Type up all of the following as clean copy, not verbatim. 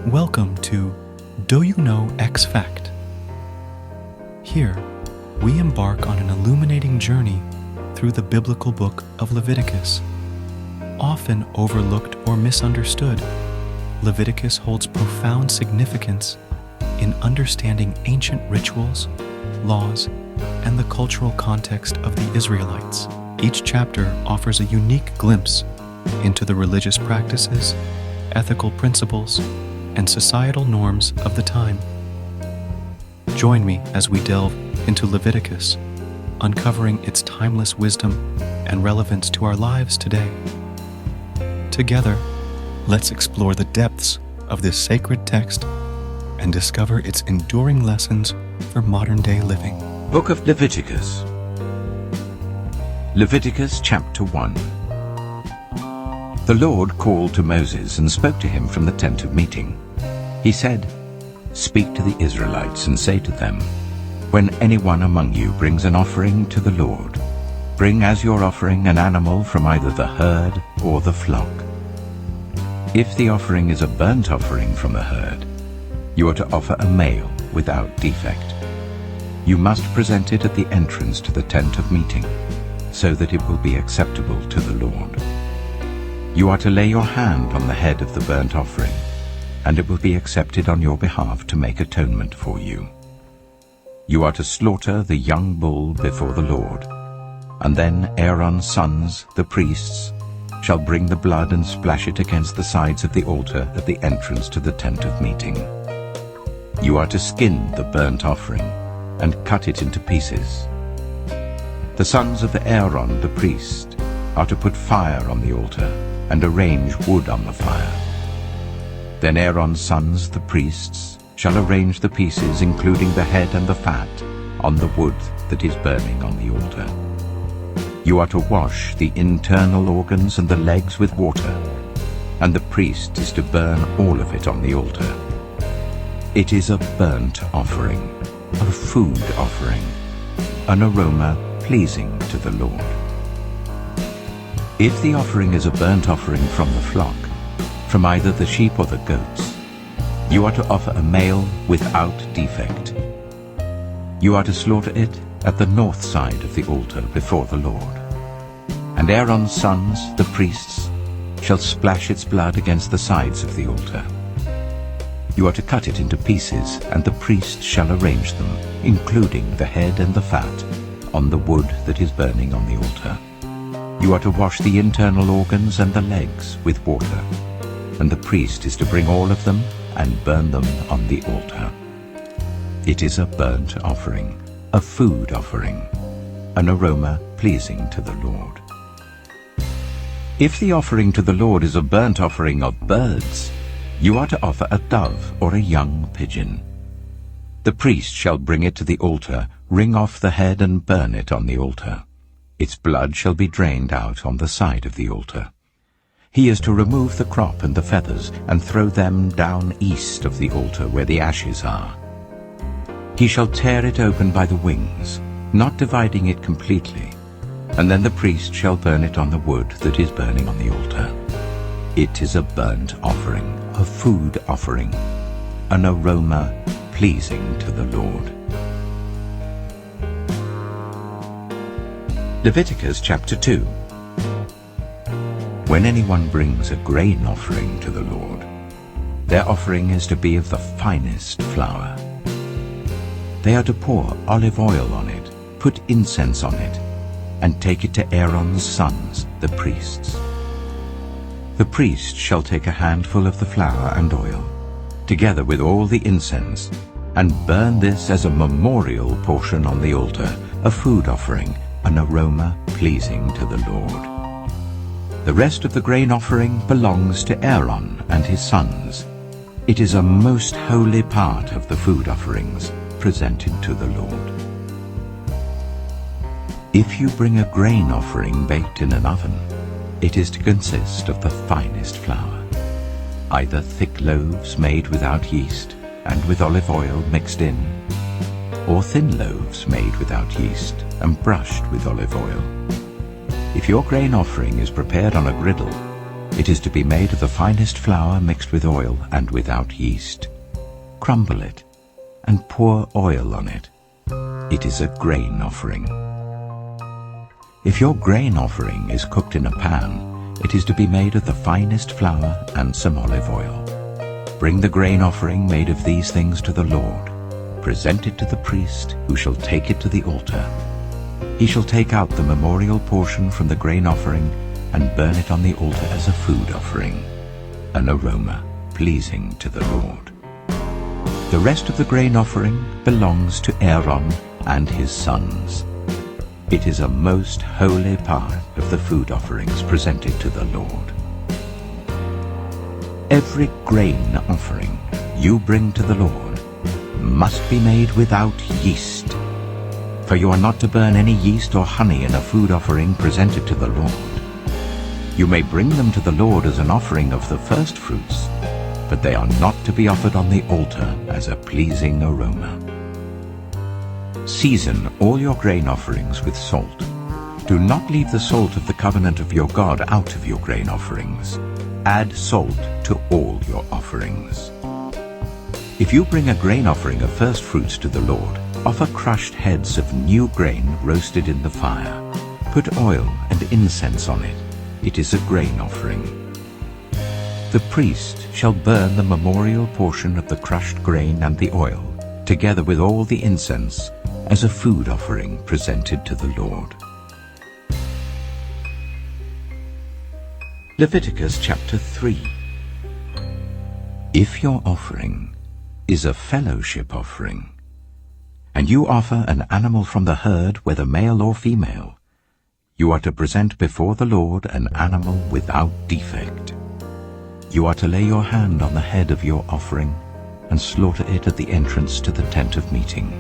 Welcome to Do You Know X Fact? Here, we embark on an illuminating journey through the biblical book of Leviticus. Often overlooked or misunderstood, Leviticus holds profound significance in understanding ancient rituals, laws, and the cultural context of the Israelites. Each chapter offers a unique glimpse into the religious practices, ethical principles, and societal norms of the time. Join me as we delve into Leviticus, uncovering its timeless wisdom and relevance to our lives today. Together, let's explore the depths of this sacred text and discover its enduring lessons for modern-day living. Book of Leviticus. Leviticus chapter 1. The Lord called to Moses and spoke to him from the tent of meeting. He said, "Speak to the Israelites and say to them, when anyone among you brings an offering to the Lord, bring as your offering an animal from either the herd or the flock. If the offering is a burnt offering from the herd, you are to offer a male without defect. You must present it at the entrance to the tent of meeting, so that it will be acceptable to the Lord. You are to lay your hand on the head of the burnt offering, and it will be accepted on your behalf to make atonement for you. You are to slaughter the young bull before the Lord, and then Aaron's sons, the priests, shall bring the blood and splash it against the sides of the altar at the entrance to the tent of meeting. You are to skin the burnt offering and cut it into pieces. The sons of Aaron, the priest, are to put fire on the altar and arrange wood on the fire. Then Aaron's sons, the priests, shall arrange the pieces, including the head and the fat, on the wood that is burning on the altar. You are to wash the internal organs and the legs with water, and the priest is to burn all of it on the altar. It is a burnt offering, a food offering, an aroma pleasing to the Lord. If the offering is a burnt offering from the flock, from either the sheep or the goats, you are to offer a male without defect. You are to slaughter it at the north side of the altar before the Lord. And Aaron's sons, the priests, shall splash its blood against the sides of the altar. You are to cut it into pieces, and the priest shall arrange them, including the head and the fat, on the wood that is burning on the altar. You are to wash the internal organs and the legs with water, and the priest is to bring all of them and burn them on the altar. It is a burnt offering, a food offering, an aroma pleasing to the Lord. If the offering to the Lord is a burnt offering of birds, you are to offer a dove or a young pigeon. The priest shall bring it to the altar, wring off the head and burn it on the altar. Its blood shall be drained out on the side of the altar. He is to remove the crop and the feathers and throw them down east of the altar where the ashes are. He shall tear it open by the wings, not dividing it completely, and then the priest shall burn it on the wood that is burning on the altar. It is a burnt offering, a food offering, an aroma pleasing to the Lord. Leviticus chapter 2. When anyone brings a grain offering to the Lord, their offering is to be of the finest flour. They are to pour olive oil on it, put incense on it, and take it to Aaron's sons, the priests. The priest shall take a handful of the flour and oil, together with all the incense, and burn this as a memorial portion on the altar, a food offering, an aroma pleasing to the Lord. The rest of the grain offering belongs to Aaron and his sons. It is a most holy part of the food offerings presented to the Lord. If you bring a grain offering baked in an oven, it is to consist of the finest flour, either thick loaves made without yeast and with olive oil mixed in, or thin loaves made without yeast and brushed with olive oil. If your grain offering is prepared on a griddle, It is to be made of the finest flour mixed with oil and without yeast. Crumble it and pour oil on it. It is a grain offering. If your grain offering is cooked in a pan, it is to be made of the finest flour and some olive oil. Bring the grain offering made of these things to the Lord. Present it to the priest, who shall take it to the altar. He shall take out the memorial portion from the grain offering and burn it on the altar as a food offering, an aroma pleasing to the Lord. The rest of the grain offering belongs to Aaron and his sons. It is a most holy part of the food offerings presented to the Lord. Every grain offering you bring to the Lord must be made without yeast, for you are not to burn any yeast or honey in a food offering presented to the Lord. You may bring them to the Lord as an offering of the first fruits, but they are not to be offered on the altar as a pleasing aroma. Season all your grain offerings with salt. Do not leave the salt of the covenant of your God out of your grain offerings. Add salt to all your offerings. If you bring a grain offering of first fruits to the Lord, offer crushed heads of new grain roasted in the fire. Put oil and incense on it. It is a grain offering. The priest shall burn the memorial portion of the crushed grain and the oil, together with all the incense, as a food offering presented to the Lord. Leviticus chapter 3. If your offering is a fellowship offering, and you offer an animal from the herd, whether male or female, you are to present before the Lord an animal without defect. You are to lay your hand on the head of your offering and slaughter it at the entrance to the tent of meeting.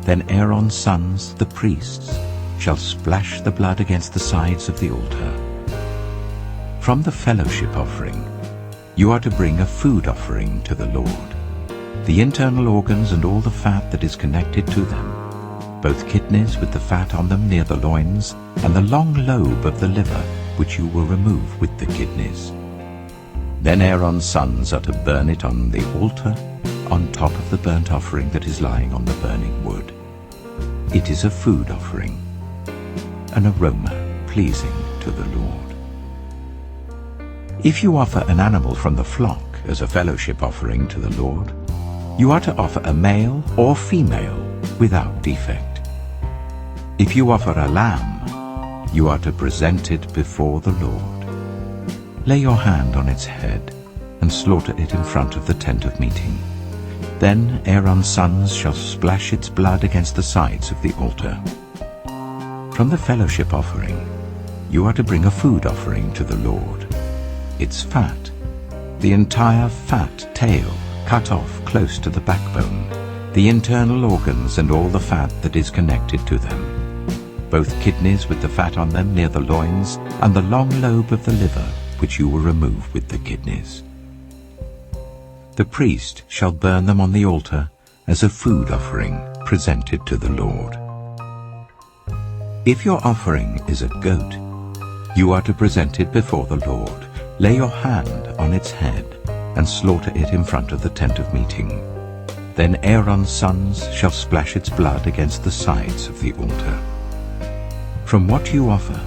Then Aaron's sons, the priests, shall splash the blood against the sides of the altar. From the fellowship offering, you are to bring a food offering to the Lord. The internal organs and all the fat that is connected to them, both kidneys with the fat on them near the loins, and the long lobe of the liver, which you will remove with the kidneys. Then Aaron's sons are to burn it on the altar, on top of the burnt offering that is lying on the burning wood. It is a food offering, an aroma pleasing to the Lord. If you offer an animal from the flock as a fellowship offering to the Lord, you are to offer a male or female without defect. If you offer a lamb, you are to present it before the Lord. Lay your hand on its head and slaughter it in front of the tent of meeting. Then Aaron's sons shall splash its blood against the sides of the altar. From the fellowship offering, you are to bring a food offering to the Lord. Its fat, the entire fat tail, cut off close to the backbone, the internal organs and all the fat that is connected to them, both kidneys with the fat on them near the loins, and the long lobe of the liver, which you will remove with the kidneys. The priest shall burn them on the altar as a food offering presented to the Lord. If your offering is a goat, you are to present it before the Lord. Lay your hand on its head and slaughter it in front of the tent of meeting. Then Aaron's sons shall splash its blood against the sides of the altar. From what you offer,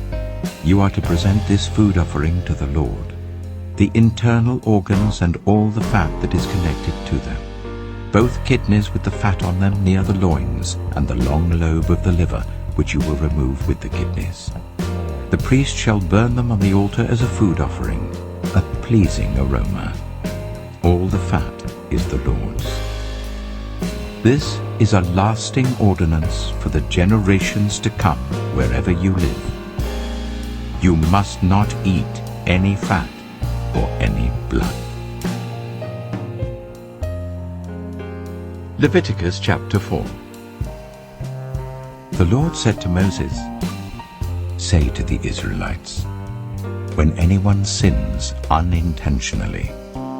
you are to present this food offering to the Lord, the internal organs and all the fat that is connected to them, both kidneys with the fat on them near the loins, and the long lobe of the liver, which you will remove with the kidneys. The priest shall burn them on the altar as a food offering, a pleasing aroma. All the fat is the Lord's. This is a lasting ordinance for the generations to come wherever you live. You must not eat any fat or any blood. Leviticus chapter 4. The Lord said to Moses, "Say to the Israelites, when anyone sins unintentionally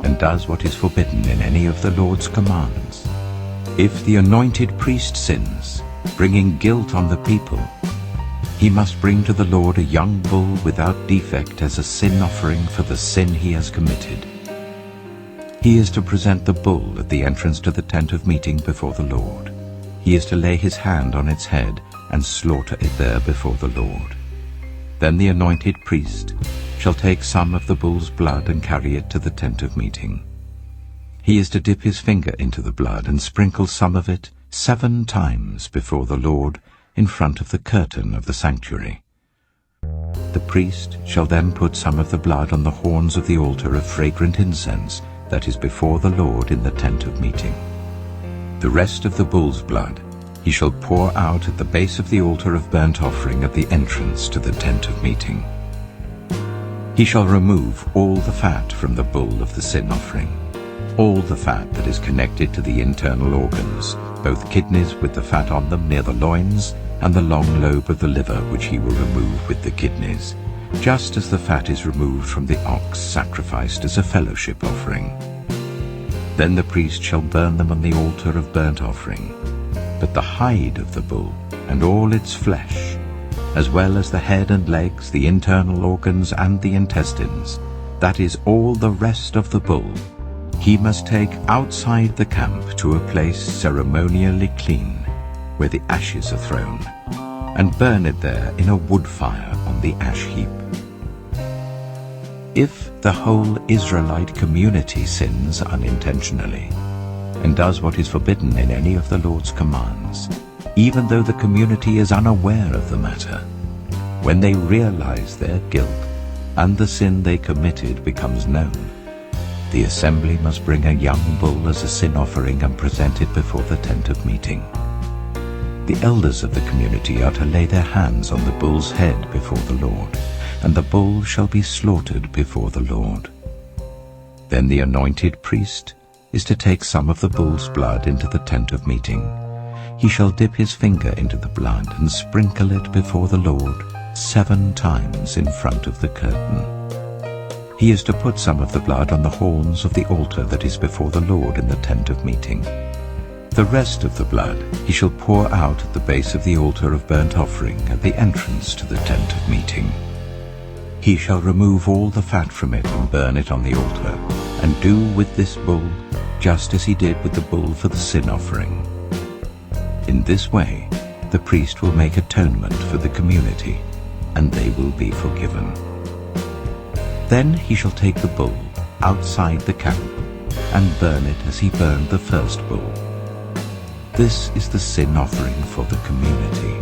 and does what is forbidden in any of the Lord's commands, if the anointed priest sins, bringing guilt on the people, he must bring to the Lord a young bull without defect as a sin offering for the sin he has committed. He is to present the bull at the entrance to the tent of meeting before the Lord. He is to lay his hand on its head and slaughter it there before the Lord. Then the anointed priest shall take some of the bull's blood and carry it to the tent of meeting. He is to dip his finger into the blood and sprinkle some of it 7 times before the Lord in front of the curtain of the sanctuary. The priest shall then put some of the blood on the horns of the altar of fragrant incense that is before the Lord in the tent of meeting. The rest of the bull's blood he shall pour out at the base of the altar of burnt offering at the entrance to the tent of meeting. He shall remove all the fat from the bull of the sin offering, all the fat that is connected to the internal organs, both kidneys with the fat on them near the loins, and the long lobe of the liver which he will remove with the kidneys, just as the fat is removed from the ox sacrificed as a fellowship offering. Then the priest shall burn them on the altar of burnt offering. But the hide of the bull and all its flesh, as well as the head and legs, the internal organs and the intestines, that is all the rest of the bull, he must take outside the camp to a place ceremonially clean, where the ashes are thrown, and burn it there in a wood fire on the ash heap. If the whole Israelite community sins unintentionally, and does what is forbidden in any of the Lord's commands, even though the community is unaware of the matter, when they realize their guilt and the sin they committed becomes known, the assembly must bring a young bull as a sin offering and present it before the tent of meeting. The elders of the community are to lay their hands on the bull's head before the Lord, and the bull shall be slaughtered before the Lord. Then the anointed priest is to take some of the bull's blood into the tent of meeting. He shall dip his finger into the blood and sprinkle it before the Lord 7 times in front of the curtain. He is to put some of the blood on the horns of the altar that is before the Lord in the tent of meeting. The rest of the blood he shall pour out at the base of the altar of burnt offering at the entrance to the tent of meeting. He shall remove all the fat from it and burn it on the altar, and do with this bull just as he did with the bull for the sin offering. In this way, the priest will make atonement for the community, and they will be forgiven. Then he shall take the bull outside the camp and burn it as he burned the first bull. This is the sin offering for the community.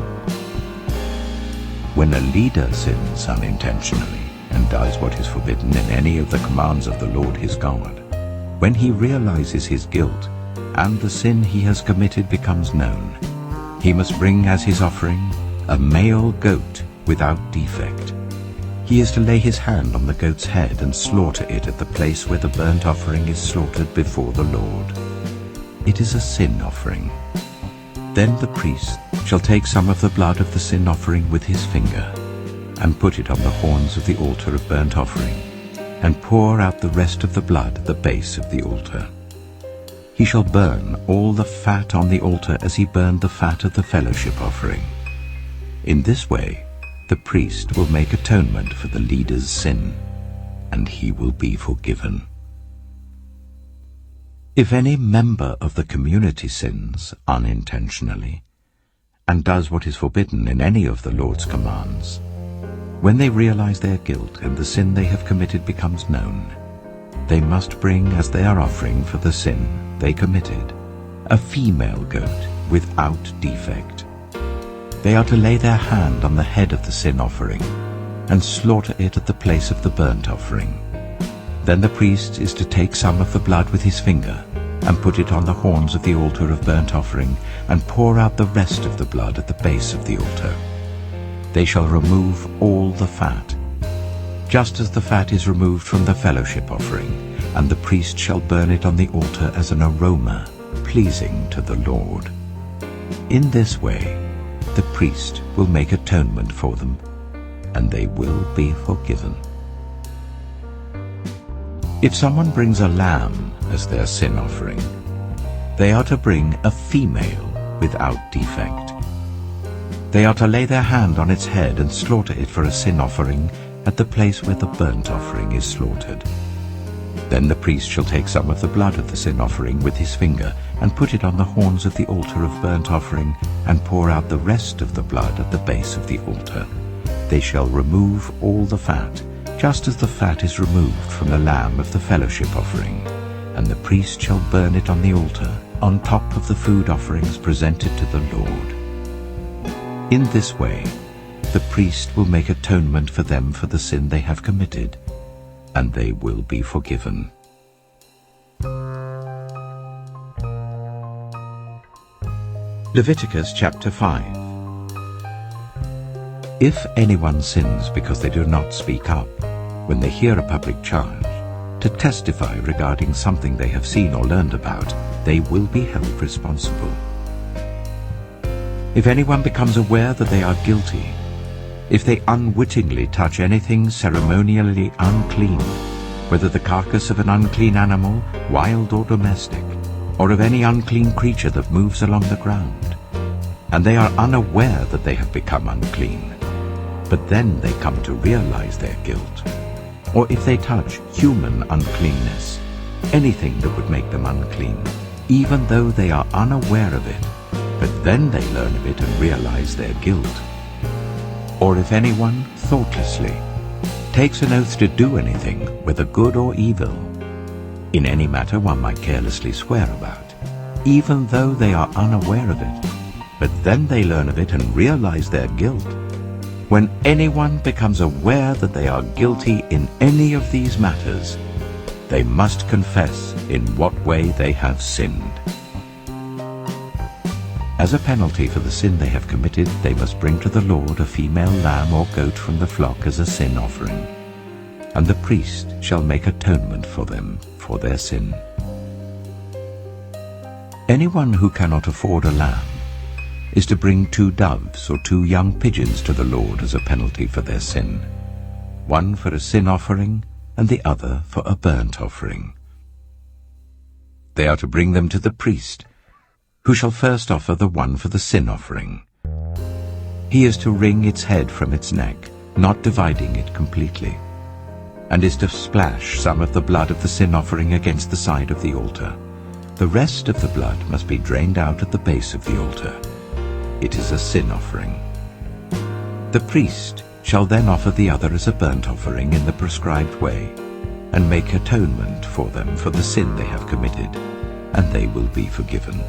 When a leader sins unintentionally and does what is forbidden in any of the commands of the Lord his God, when he realizes his guilt and the sin he has committed becomes known, he must bring as his offering a male goat without defect. He is to lay his hand on the goat's head and slaughter it at the place where the burnt offering is slaughtered before the Lord. It is a sin offering. Then the priest shall take some of the blood of the sin offering with his finger and put it on the horns of the altar of burnt offering, and pour out the rest of the blood at the base of the altar. He shall burn all the fat on the altar as he burned the fat of the fellowship offering. In this way, the priest will make atonement for the leader's sin, and he will be forgiven. If any member of the community sins unintentionally, and does what is forbidden in any of the Lord's commands, when they realize their guilt and the sin they have committed becomes known, they must bring as their offering for the sin they committed a female goat without defect. They are to lay their hand on the head of the sin offering and slaughter it at the place of the burnt offering. Then the priest is to take some of the blood with his finger and put it on the horns of the altar of burnt offering and pour out the rest of the blood at the base of the altar. They shall remove all the fat, just as the fat is removed from the fellowship offering, and the priest shall burn it on the altar as an aroma pleasing to the Lord. In this way, the priest will make atonement for them, and they will be forgiven. If someone brings a lamb as their sin offering, they are to bring a female without defect. They are to lay their hand on its head and slaughter it for a sin offering at the place where the burnt offering is slaughtered. Then the priest shall take some of the blood of the sin offering with his finger and put it on the horns of the altar of burnt offering and pour out the rest of the blood at the base of the altar. They shall remove all the fat, just as the fat is removed from the lamb of the fellowship offering, and the priest shall burn it on the altar, on top of the food offerings presented to the Lord. In this way, the priest will make atonement for them for the sin they have committed, and they will be forgiven. Leviticus chapter 5. If anyone sins because they do not speak up, when they hear a public charge, to testify regarding something they have seen or learned about, they will be held responsible. If anyone becomes aware that they are guilty, if they unwittingly touch anything ceremonially unclean, whether the carcass of an unclean animal, wild or domestic, or of any unclean creature that moves along the ground, and they are unaware that they have become unclean, but then they come to realize their guilt, or if they touch human uncleanness, anything that would make them unclean, even though they are unaware of it, but then they learn of it and realize their guilt. Or if anyone thoughtlessly takes an oath to do anything, whether good or evil, in any matter one might carelessly swear about, even though they are unaware of it, but then they learn of it and realize their guilt. When anyone becomes aware that they are guilty in any of these matters, they must confess in what way they have sinned. As a penalty for the sin they have committed, they must bring to the Lord a female lamb or goat from the flock as a sin offering, and the priest shall make atonement for them for their sin. Anyone who cannot afford a lamb is to bring 2 doves or 2 young pigeons to the Lord as a penalty for their sin, one for a sin offering and the other for a burnt offering. They are to bring them to the priest, who shall first offer the one for the sin offering. He is to wring its head from its neck, not dividing it completely, and is to splash some of the blood of the sin offering against the side of the altar. The rest of the blood must be drained out at the base of the altar. It is a sin offering. The priest shall then offer the other as a burnt offering in the prescribed way, and make atonement for them for the sin they have committed, and they will be forgiven.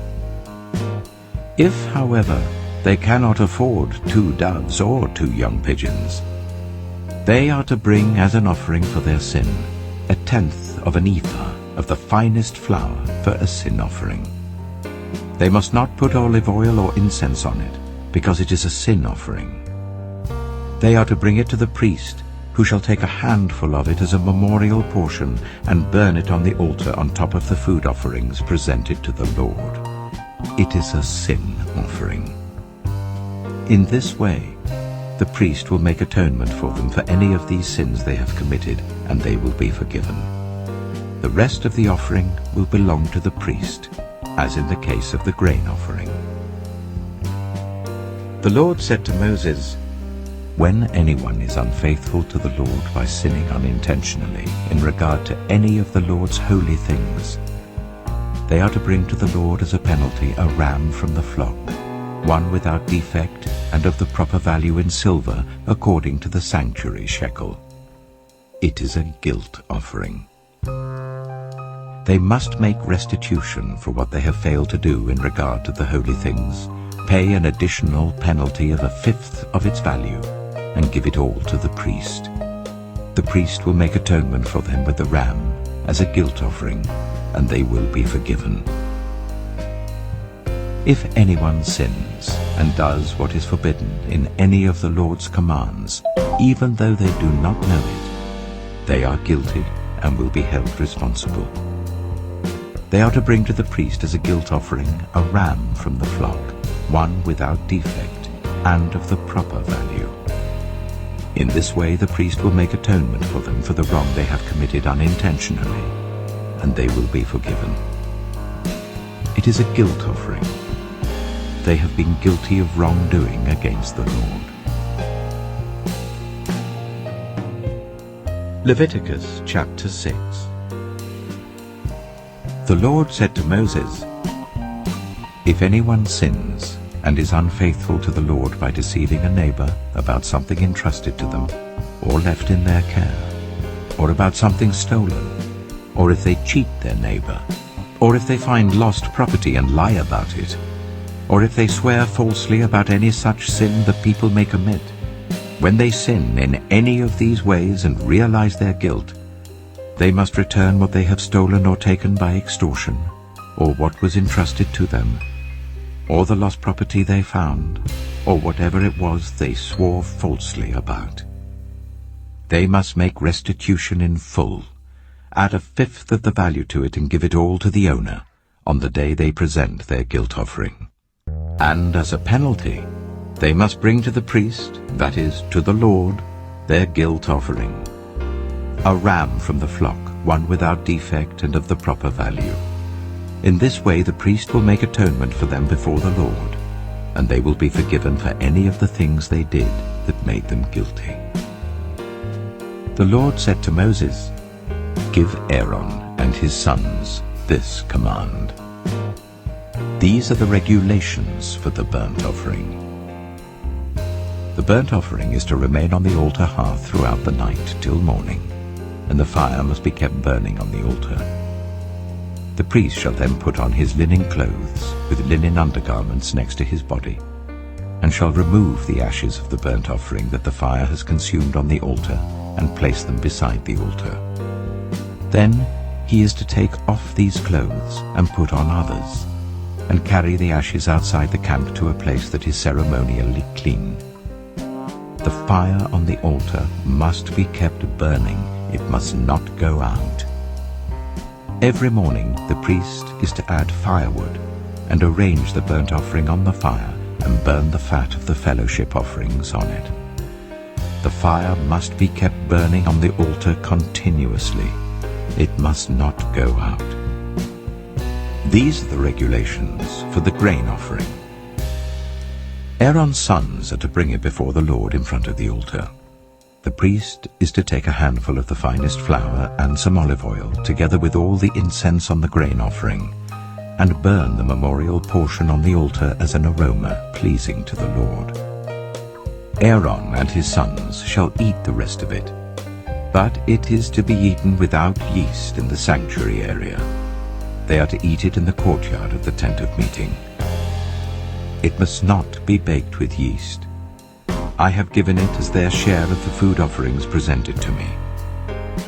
If, however, they cannot afford 2 doves or 2 young pigeons, they are to bring as an offering for their sin 1/10 of an ephah of the finest flour for a sin offering. They must not put olive oil or incense on it, because it is a sin offering. They are to bring it to the priest, who shall take a handful of it as a memorial portion and burn it on the altar on top of the food offerings presented to the Lord. It is a sin offering. In this way, the priest will make atonement for them for any of these sins they have committed, and they will be forgiven. The rest of the offering will belong to the priest, as in the case of the grain offering. The Lord said to Moses, "When anyone is unfaithful to the Lord by sinning unintentionally in regard to any of the Lord's holy things, they are to bring to the Lord as a penalty a ram from the flock, one without defect and of the proper value in silver according to the sanctuary shekel. It is a guilt offering. They must make restitution for what they have failed to do in regard to the holy things, pay an additional penalty of 1/5 of its value, and give it all to the priest. The priest will make atonement for them with the ram as a guilt offering, and they will be forgiven. If anyone sins and does what is forbidden in any of the Lord's commands, even though they do not know it, they are guilty and will be held responsible. They are to bring to the priest as a guilt offering a ram from the flock, one without defect and of the proper value. In this way the priest will make atonement for them for the wrong they have committed unintentionally, and they will be forgiven. It is a guilt offering. they have been guilty of wrongdoing against the Lord. Leviticus chapter 6. The Lord said to Moses, "If anyone sins and is unfaithful to the Lord by deceiving a neighbor about something entrusted to them or left in their care, or about something stolen, or if they cheat their neighbor, or if they find lost property and lie about it, or if they swear falsely about any such sin that people may commit, when they sin in any of these ways and realize their guilt, they must return what they have stolen or taken by extortion, or what was entrusted to them, or the lost property they found, or whatever it was they swore falsely about. They must make restitution in full, add a fifth of the value to it and give it all to the owner on the day they present their guilt offering. And as a penalty, they must bring to the priest, that is, to the Lord, their guilt offering, a ram from the flock, one without defect and of the proper value. In this way the priest will make atonement for them before the Lord, and they will be forgiven for any of the things they did that made them guilty. The Lord said to Moses, "Give Aaron and his sons this command. These are the regulations for the burnt offering. The burnt offering is to remain on the altar hearth throughout the night till morning, and the fire must be kept burning on the altar. The priest shall then put on his linen clothes with linen undergarments next to his body, and shall remove the ashes of the burnt offering that the fire has consumed on the altar and place them beside the altar. Then he is to take off these clothes and put on others, and carry the ashes outside the camp to a place that is ceremonially clean. The fire on the altar must be kept burning, it must not go out. Every morning the priest is to add firewood and arrange the burnt offering on the fire and burn the fat of the fellowship offerings on it. The fire must be kept burning on the altar continuously. It must not go out. These are the regulations for the grain offering. Aaron's sons are to bring it before the Lord in front of the altar. The priest is to take a handful of the finest flour and some olive oil, together with all the incense on the grain offering, and burn the memorial portion on the altar as an aroma pleasing to the Lord. Aaron and his sons shall eat the rest of it, but it is to be eaten without yeast in the sanctuary area. They are to eat it in the courtyard of the tent of meeting. It must not be baked with yeast. I have given it as their share of the food offerings presented to me.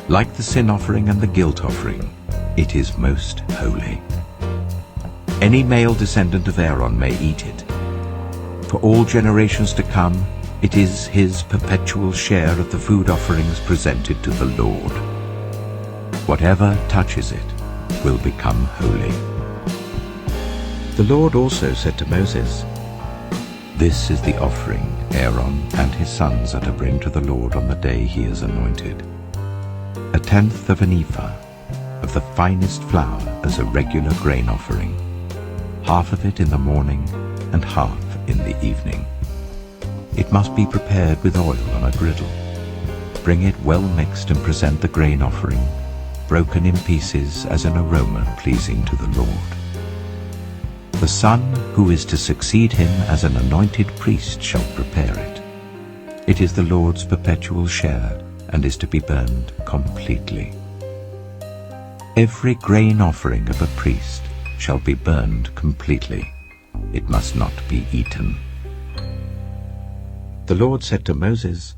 Like the sin offering and the guilt offering, it is most holy. Any male descendant of Aaron may eat it. For all generations to come, it is his perpetual share of the food offerings presented to the Lord. Whatever touches it will become holy. The Lord also said to Moses, "This is the offering Aaron and his sons are to bring to the Lord on the day he is anointed. 1/10 of an ephah of the finest flour as a regular grain offering, half of it in the morning and half in the evening. It must be prepared with oil on a griddle. Bring it well mixed and present the grain offering, broken in pieces as an aroma pleasing to the Lord. The son who is to succeed him as an anointed priest shall prepare it. It is the Lord's perpetual share and is to be burned completely. Every grain offering of a priest shall be burned completely. It must not be eaten." The Lord said to Moses,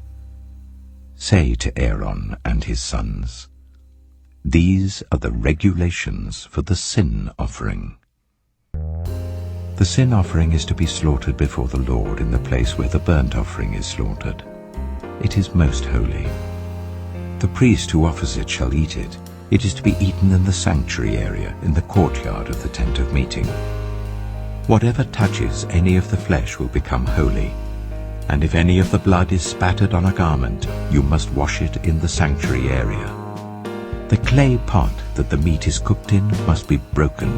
"Say to Aaron and his sons, these are the regulations for the sin offering. The sin offering is to be slaughtered before the Lord in the place where the burnt offering is slaughtered. It is most holy. The priest who offers it shall eat it. It is to be eaten in the sanctuary area, in the courtyard of the tent of meeting. Whatever touches any of the flesh will become holy, and if any of the blood is spattered on a garment, you must wash it in the sanctuary area. The clay pot that the meat is cooked in must be broken,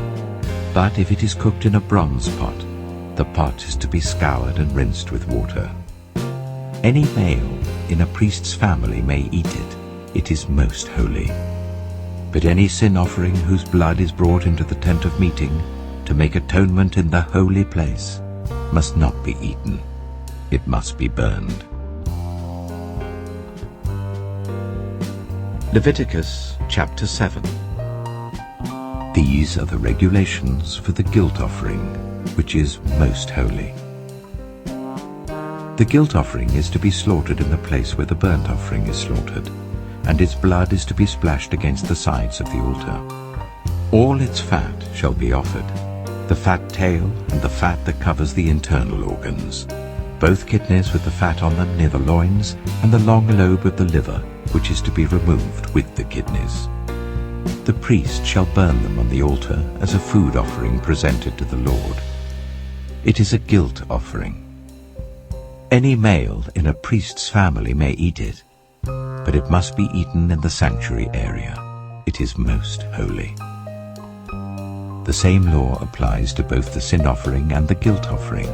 but if it is cooked in a bronze pot, The pot is to be scoured and rinsed with water. Any male in a priest's family may eat it. It is most holy. But any sin offering whose blood is brought into the tent of meeting to make atonement in the holy place must not be eaten. It must be burned. Leviticus chapter 7. These are the regulations for the guilt offering, which is most holy. The guilt offering is to be slaughtered in the place where the burnt offering is slaughtered, and its blood is to be splashed against the sides of the altar. All its fat shall be offered, the fat tail and the fat that covers the internal organs, both kidneys with the fat on them near the loins, and the long lobe of the liver, which is to be removed with the kidneys. The priest shall burn them on the altar as a food offering presented to the Lord. It is a guilt offering. Any male in a priest's family may eat it, but it must be eaten in the sanctuary area. It is most holy. The same law applies to both the sin offering and the guilt offering.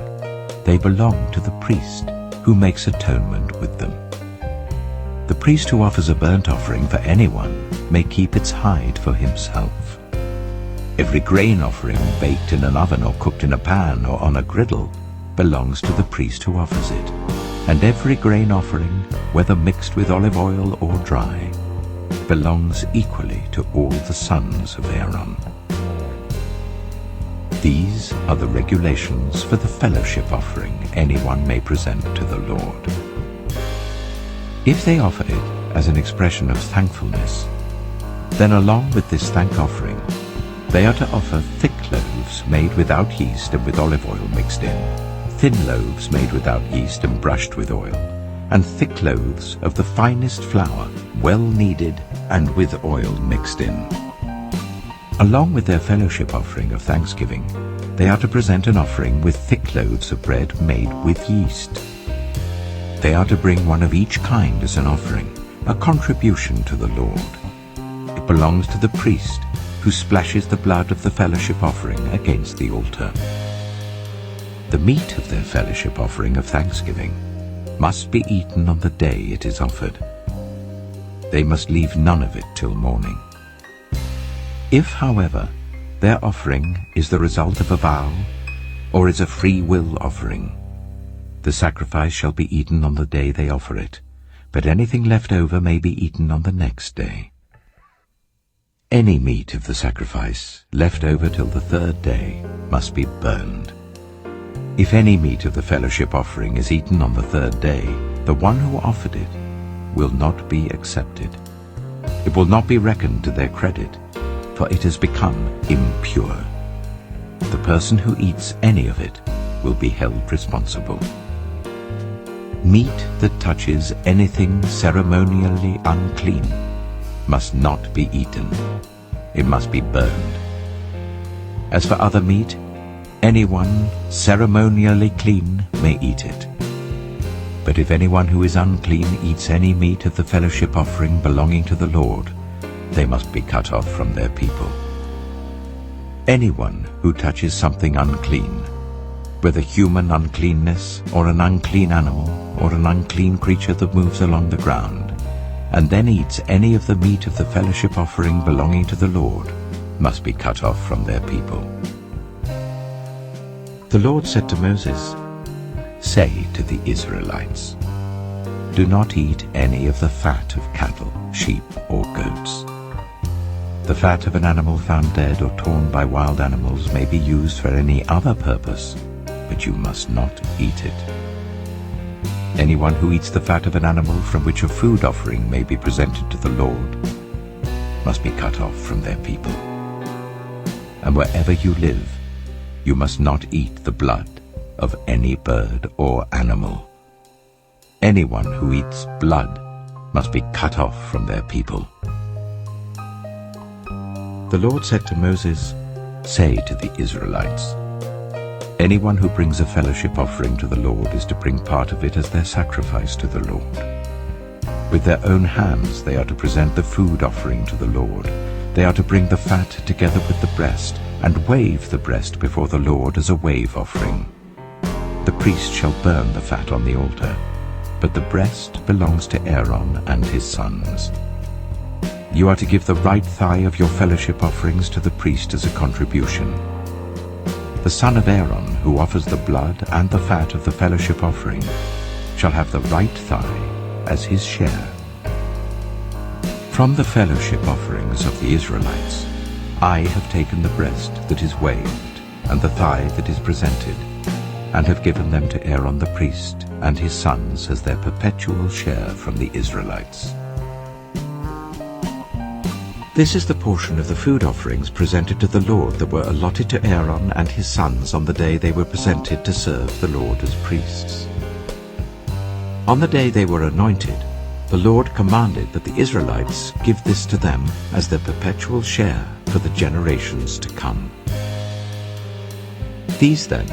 They belong to the priest, who makes atonement with them. The priest who offers a burnt offering for anyone may keep its hide for himself. Every grain offering baked in an oven or cooked in a pan or on a griddle belongs to the priest who offers it, and every grain offering, whether mixed with olive oil or dry, belongs equally to all the sons of Aaron. These are the regulations for the fellowship offering anyone may present to the Lord. If they offer it as an expression of thankfulness, then along with this thank offering, they are to offer thick loaves made without yeast and with olive oil mixed in, thin loaves made without yeast and brushed with oil, and thick loaves of the finest flour, well kneaded and with oil mixed in. Along with their fellowship offering of thanksgiving, they are to present an offering with thick loaves of bread made with yeast. They are to bring one of each kind as an offering, a contribution to the Lord. It belongs to the priest, who splashes the blood of the fellowship offering against the altar. The meat of their fellowship offering of thanksgiving must be eaten on the day it is offered. They must leave none of it till morning. If, however, their offering is the result of a vow, or is a free will offering, the sacrifice shall be eaten on the day they offer it, but anything left over may be eaten on the next day. Any meat of the sacrifice left over till the third day must be burned. If any meat of the fellowship offering is eaten on the third day, the one who offered it will not be accepted. It will not be reckoned to their credit, for it has become impure. The person who eats any of it will be held responsible. Meat that touches anything ceremonially unclean must not be eaten. It must be burned. As for other meat, anyone ceremonially clean may eat it. But if anyone who is unclean eats any meat of the fellowship offering belonging to the Lord, they must be cut off from their people. Anyone who touches something unclean, whether human uncleanness or an unclean animal or an unclean creature that moves along the ground, and then eats any of the meat of the fellowship offering belonging to the Lord, must be cut off from their people. The Lord said to Moses, "Say to the Israelites, do not eat any of the fat of cattle, sheep, or goats. The fat of an animal found dead or torn by wild animals may be used for any other purpose, but you must not eat it. Anyone who eats the fat of an animal from which a food offering may be presented to the Lord must be cut off from their people. And wherever you live, you must not eat the blood of any bird or animal. Anyone who eats blood must be cut off from their people." The Lord said to Moses, "Say to the Israelites, anyone who brings a fellowship offering to the Lord is to bring part of it as their sacrifice to the Lord. With their own hands they are to present the food offering to the Lord. They are to bring the fat together with the breast and wave the breast before the Lord as a wave offering. the priest shall burn the fat on the altar, but the breast belongs to Aaron and his sons. You are to give the right thigh of your fellowship offerings to the priest as a contribution. The son of Aaron, who offers the blood and the fat of the fellowship offering, shall have the right thigh as his share. From the fellowship offerings of the Israelites, I have taken the breast that is waved and the thigh that is presented, and have given them to Aaron the priest and his sons as their perpetual share from the Israelites. This is the portion of the food offerings presented to the Lord that were allotted to Aaron and his sons on the day they were presented to serve the Lord as priests. On the day they were anointed, the Lord commanded that the Israelites give this to them as their perpetual share for the generations to come. These, then,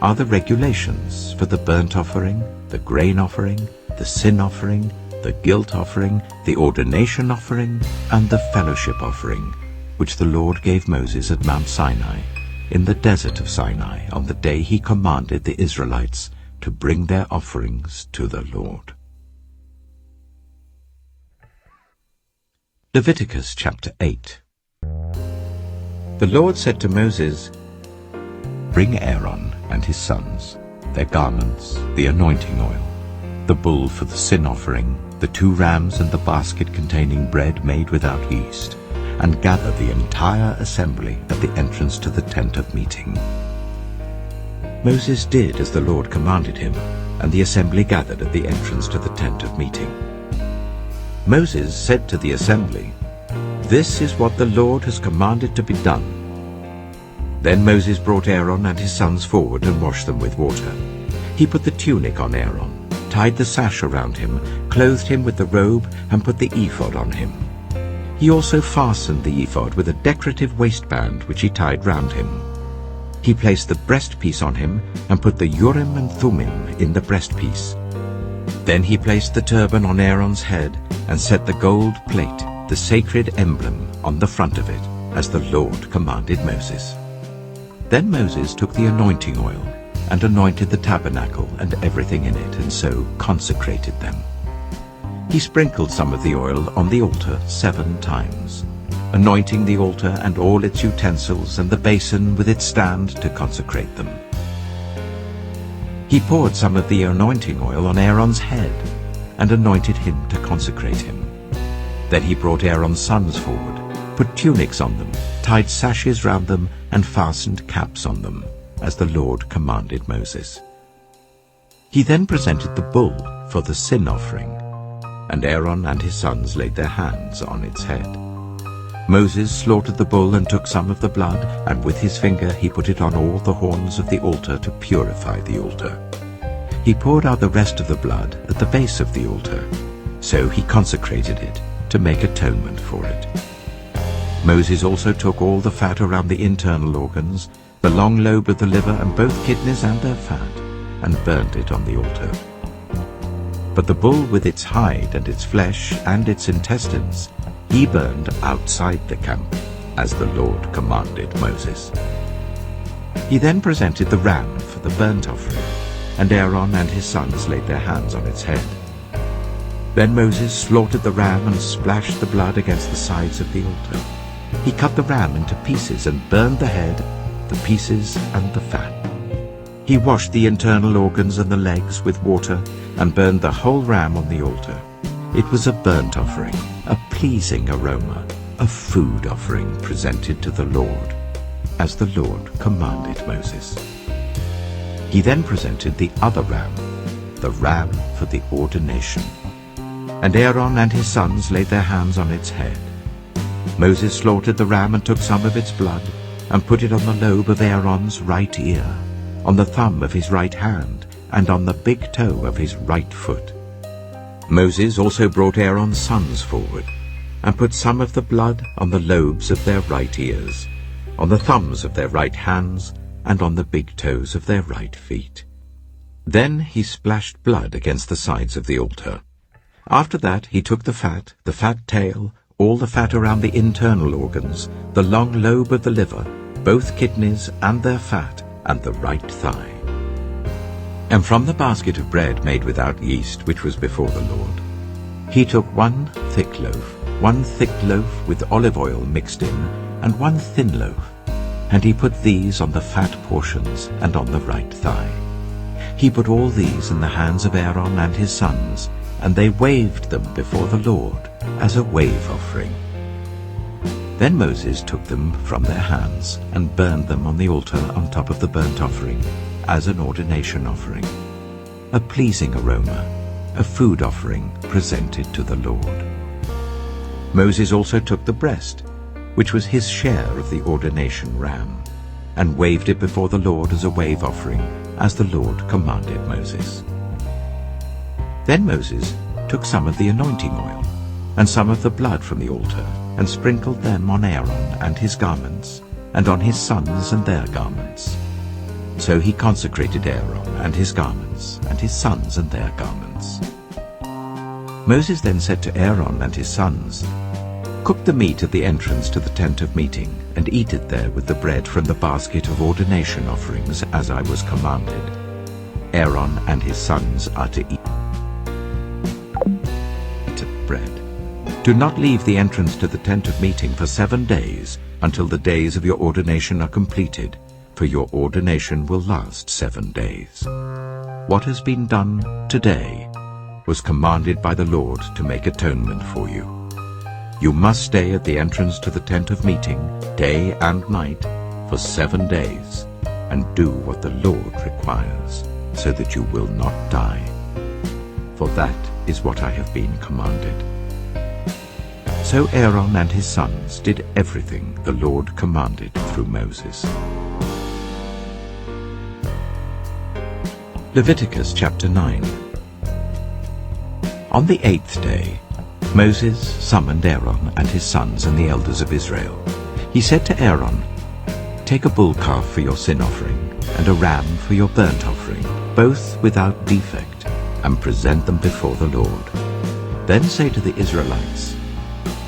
are the regulations for the burnt offering, the grain offering, the sin offering, the guilt offering, the ordination offering, and the fellowship offering, which the Lord gave Moses at Mount Sinai, in the desert of Sinai, on the day he commanded the Israelites to bring their offerings to the Lord. Leviticus chapter 8. The Lord said to Moses, "Bring Aaron and his sons, their garments, the anointing oil, the bull for the sin offering, the 2 rams and the basket containing bread made without yeast, and gather the entire assembly at the entrance to the tent of meeting." Moses did as the Lord commanded him, and the assembly gathered at the entrance to the tent of meeting. Moses said to the assembly, "This is what the Lord has commanded to be done." Then Moses brought Aaron and his sons forward and washed them with water. He put the tunic on Aaron, tied the sash around him, clothed him with the robe, and put the ephod on him. He also fastened the ephod with a decorative waistband which he tied round him. He placed the breastpiece on him and put the Urim and Thummim in the breastpiece. Then he placed the turban on Aaron's head and set the gold plate, the sacred emblem, on the front of it, as the Lord commanded Moses. Then Moses took the anointing oil and anointed the tabernacle and everything in it, and so consecrated them. He sprinkled some of the oil on the altar 7 times, anointing the altar and all its utensils and the basin with its stand to consecrate them. He poured some of the anointing oil on Aaron's head and anointed him to consecrate him. Then he brought Aaron's sons forward, put tunics on them, tied sashes round them, and fastened caps on them, as the Lord commanded Moses. He then presented the bull for the sin offering, and Aaron and his sons laid their hands on its head. Moses slaughtered the bull and took some of the blood, and with his finger he put it on all the horns of the altar to purify the altar. He poured out the rest of the blood at the base of the altar, so he consecrated it to make atonement for it. Moses also took all the fat around the internal organs, the long lobe of the liver and both kidneys and their fat, and burned it on the altar. But the bull with its hide and its flesh and its intestines he burned outside the camp, as the Lord commanded Moses. He then presented the ram for the burnt offering, and Aaron and his sons laid their hands on its head. Then Moses slaughtered the ram and splashed the blood against the sides of the altar. He cut the ram into pieces and burned the head, the pieces and the fat. He washed the internal organs and the legs with water and burned the whole ram on the altar. It was a burnt offering, a pleasing aroma, a food offering presented to the Lord, as the Lord commanded Moses. He then presented the other ram, the ram for the ordination. And Aaron and his sons laid their hands on its head. Moses slaughtered the ram and took some of its blood, and put it on the lobe of Aaron's right ear, on the thumb of his right hand, and on the big toe of his right foot. Moses also brought Aaron's sons forward, and put some of the blood on the lobes of their right ears, on the thumbs of their right hands, and on the big toes of their right feet. Then he splashed blood against the sides of the altar. After that he took the fat tail, all the fat around the internal organs, the long lobe of the liver, both kidneys and their fat, and the right thigh. And from the basket of bread made without yeast, which was before the Lord, he took 1 thick loaf with olive oil mixed in, and 1 thin loaf, and he put these on the fat portions and on the right thigh. He put all these in the hands of Aaron and his sons, and they waved them before the Lord as a wave offering. Then Moses took them from their hands and burned them on the altar on top of the burnt offering as an ordination offering, a pleasing aroma, a food offering presented to the Lord. Moses also took the breast, which was his share of the ordination ram, and waved it before the Lord as a wave offering, as the Lord commanded Moses. Then Moses took some of the anointing oil and some of the blood from the altar, and sprinkled them on Aaron and his garments, and on his sons and their garments. So he consecrated Aaron and his garments, and his sons and their garments. Moses then said to Aaron and his sons, "Cook the meat at the entrance to the tent of meeting, and eat it there with the bread from the basket of ordination offerings, as I was commanded. Aaron and his sons are to eat bread. Do not leave the entrance to the tent of meeting for 7 days, until the days of your ordination are completed, for your ordination will last 7 days. What has been done today was commanded by the Lord to make atonement for you. You must stay at the entrance to the tent of meeting, day and night, for 7 days, and do what the Lord requires, so that you will not die. For that is what I have been commanded." So Aaron and his sons did everything the Lord commanded through Moses. Leviticus chapter 9. On the 8th day, Moses summoned Aaron and his sons and the elders of Israel. He said to Aaron, "Take a bull calf for your sin offering and a ram for your burnt offering, both without defect, and present them before the Lord. Then say to the Israelites,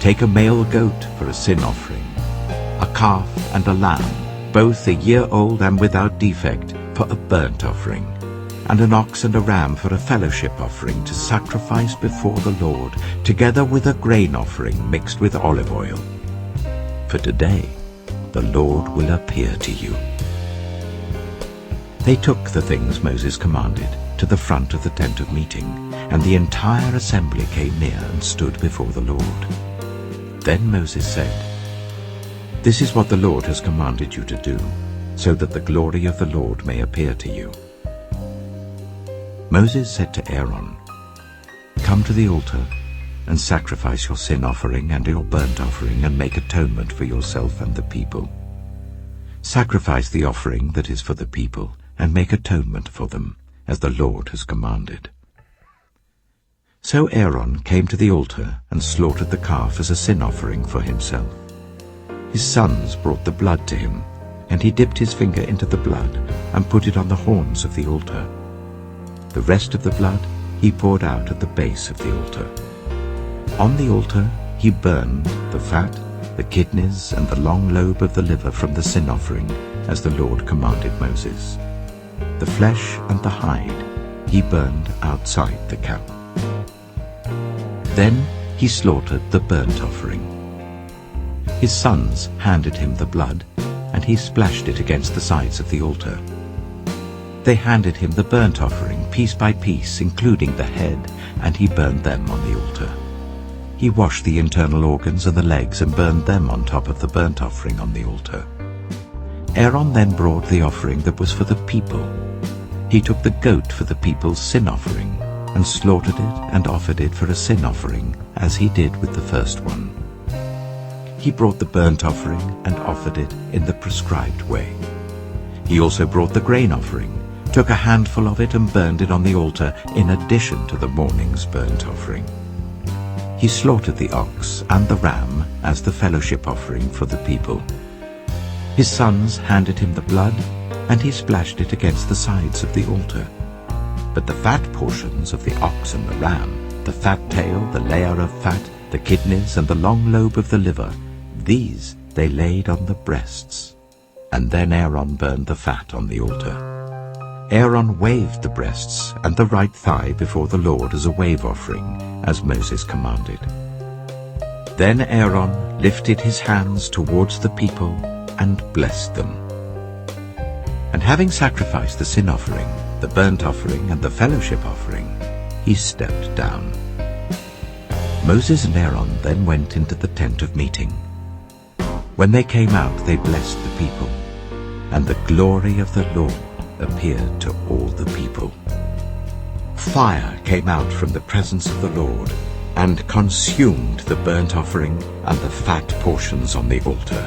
take a male goat for a sin offering, a calf and a lamb, both a year old and without defect, for a burnt offering, and an ox and a ram for a fellowship offering to sacrifice before the Lord, together with a grain offering mixed with olive oil. For today the Lord will appear to you." They took the things Moses commanded to the front of the tent of meeting, and the entire assembly came near and stood before the Lord. Then Moses said, "This is what the Lord has commanded you to do, so that the glory of the Lord may appear to you." Moses said to Aaron, "Come to the altar and sacrifice your sin offering and your burnt offering, and make atonement for yourself and the people. Sacrifice the offering that is for the people, and make atonement for them, as the Lord has commanded." So Aaron came to the altar and slaughtered the calf as a sin offering for himself. His sons brought the blood to him, and he dipped his finger into the blood and put it on the horns of the altar. The rest of the blood he poured out at the base of the altar. On the altar he burned the fat, the kidneys, and the long lobe of the liver from the sin offering, as the Lord commanded Moses. The flesh and the hide he burned outside the camp. Then he slaughtered the burnt offering. His sons handed him the blood, and he splashed it against the sides of the altar. They handed him the burnt offering, piece by piece, including the head, and he burned them on the altar. He washed the internal organs and the legs and burned them on top of the burnt offering on the altar. Aaron then brought the offering that was for the people. He took the goat for the people's sin offering, and slaughtered it and offered it for a sin offering, as he did with the first one. He brought the burnt offering and offered it in the prescribed way. He also brought the grain offering, took a handful of it and burned it on the altar in addition to the morning's burnt offering. He slaughtered the ox and the ram as the fellowship offering for the people. His sons handed him the blood, and he splashed it against the sides of the altar. But the fat portions of the ox and the ram, the fat tail, the layer of fat, the kidneys, and the long lobe of the liver, these they laid on the breasts. And then Aaron burned the fat on the altar. Aaron waved the breasts and the right thigh before the Lord as a wave offering, as Moses commanded. Then Aaron lifted his hands towards the people and blessed them. And having sacrificed the sin offering, the burnt offering, and the fellowship offering, he stepped down. Moses and Aaron then went into the tent of meeting. When they came out, they blessed the people, and the glory of the Lord appeared to all the people. Fire came out from the presence of the Lord and consumed the burnt offering and the fat portions on the altar.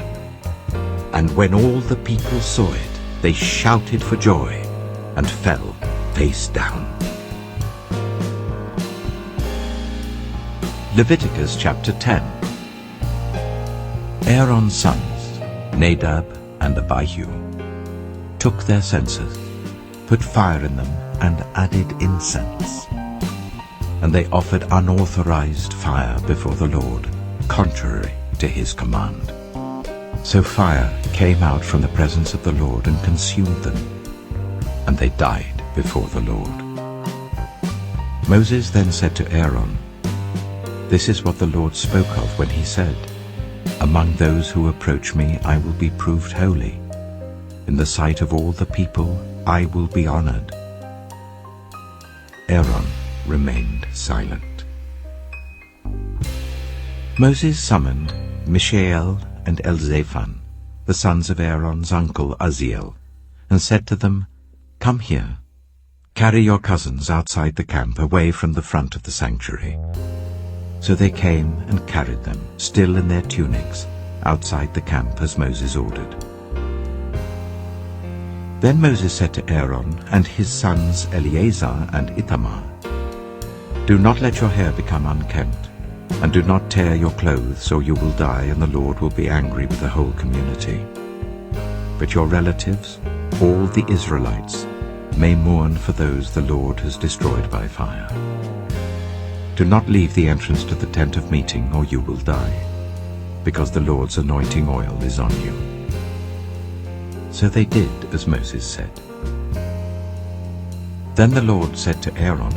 And when all the people saw it, they shouted for joy and fell face down. Leviticus chapter 10. Aaron's sons, Nadab and Abihu, took their censers, put fire in them, and added incense. And they offered unauthorized fire before the Lord, contrary to his command. So fire came out from the presence of the Lord and consumed them, and they died before the Lord. Moses then said to Aaron, "This is what the Lord spoke of when he said, 'Among those who approach me I will be proved holy. In the sight of all the people I will be honored.'" Aaron remained silent. Moses summoned Mishael and Elzaphan, the sons of Aaron's uncle Uzziel, and said to them, "Come here. Carry your cousins outside the camp, away from the front of the sanctuary." So they came and carried them, still in their tunics, outside the camp as Moses ordered. Then Moses said to Aaron and his sons Eleazar and Ithamar, "Do not let your hair become unkempt, and do not tear your clothes, or you will die, and the Lord will be angry with the whole community. But your relatives, all the Israelites, may mourn for those the Lord has destroyed by fire. Do not leave the entrance to the tent of meeting, or you will die, because the Lord's anointing oil is on you." So they did as Moses said. Then the Lord said to Aaron,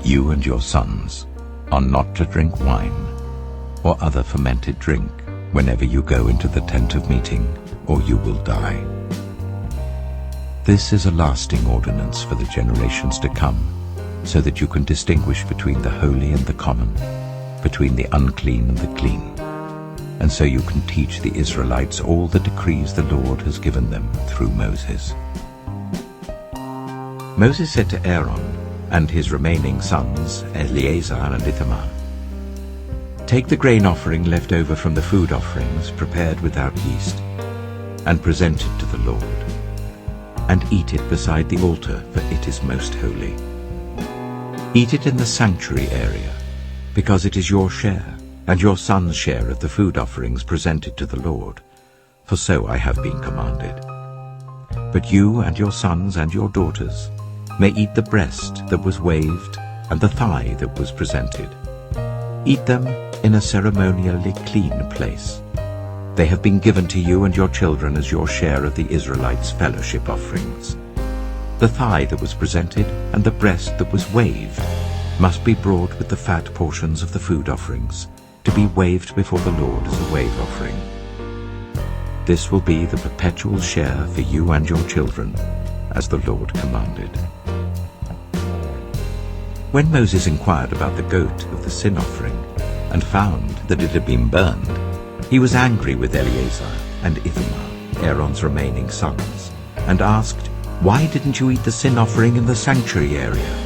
"You and your sons are not to drink wine or other fermented drink whenever you go into the tent of meeting, or you will die. This is a lasting ordinance for the generations to come, so that you can distinguish between the holy and the common, between the unclean and the clean, and so you can teach the Israelites all the decrees the Lord has given them through Moses." Moses said to Aaron and his remaining sons, Eleazar and Ithamar, "Take the grain offering left over from the food offerings prepared without yeast, and present it to the Lord, and eat it beside the altar, for it is most holy. Eat it in the sanctuary area, because it is your share and your son's share of the food offerings presented to the Lord, for so I have been commanded. But you and your sons and your daughters may eat the breast that was waved and the thigh that was presented. Eat them in a ceremonially clean place. They have been given to you and your children as your share of the Israelites' fellowship offerings. The thigh that was presented and the breast that was waved must be brought with the fat portions of the food offerings, to be waved before the Lord as a wave offering. This will be the perpetual share for you and your children, as the Lord commanded." When Moses inquired about the goat of the sin offering and found that it had been burned, he was angry with Eleazar and Ithamar, Aaron's remaining sons, and asked, "Why didn't you eat the sin offering in the sanctuary area?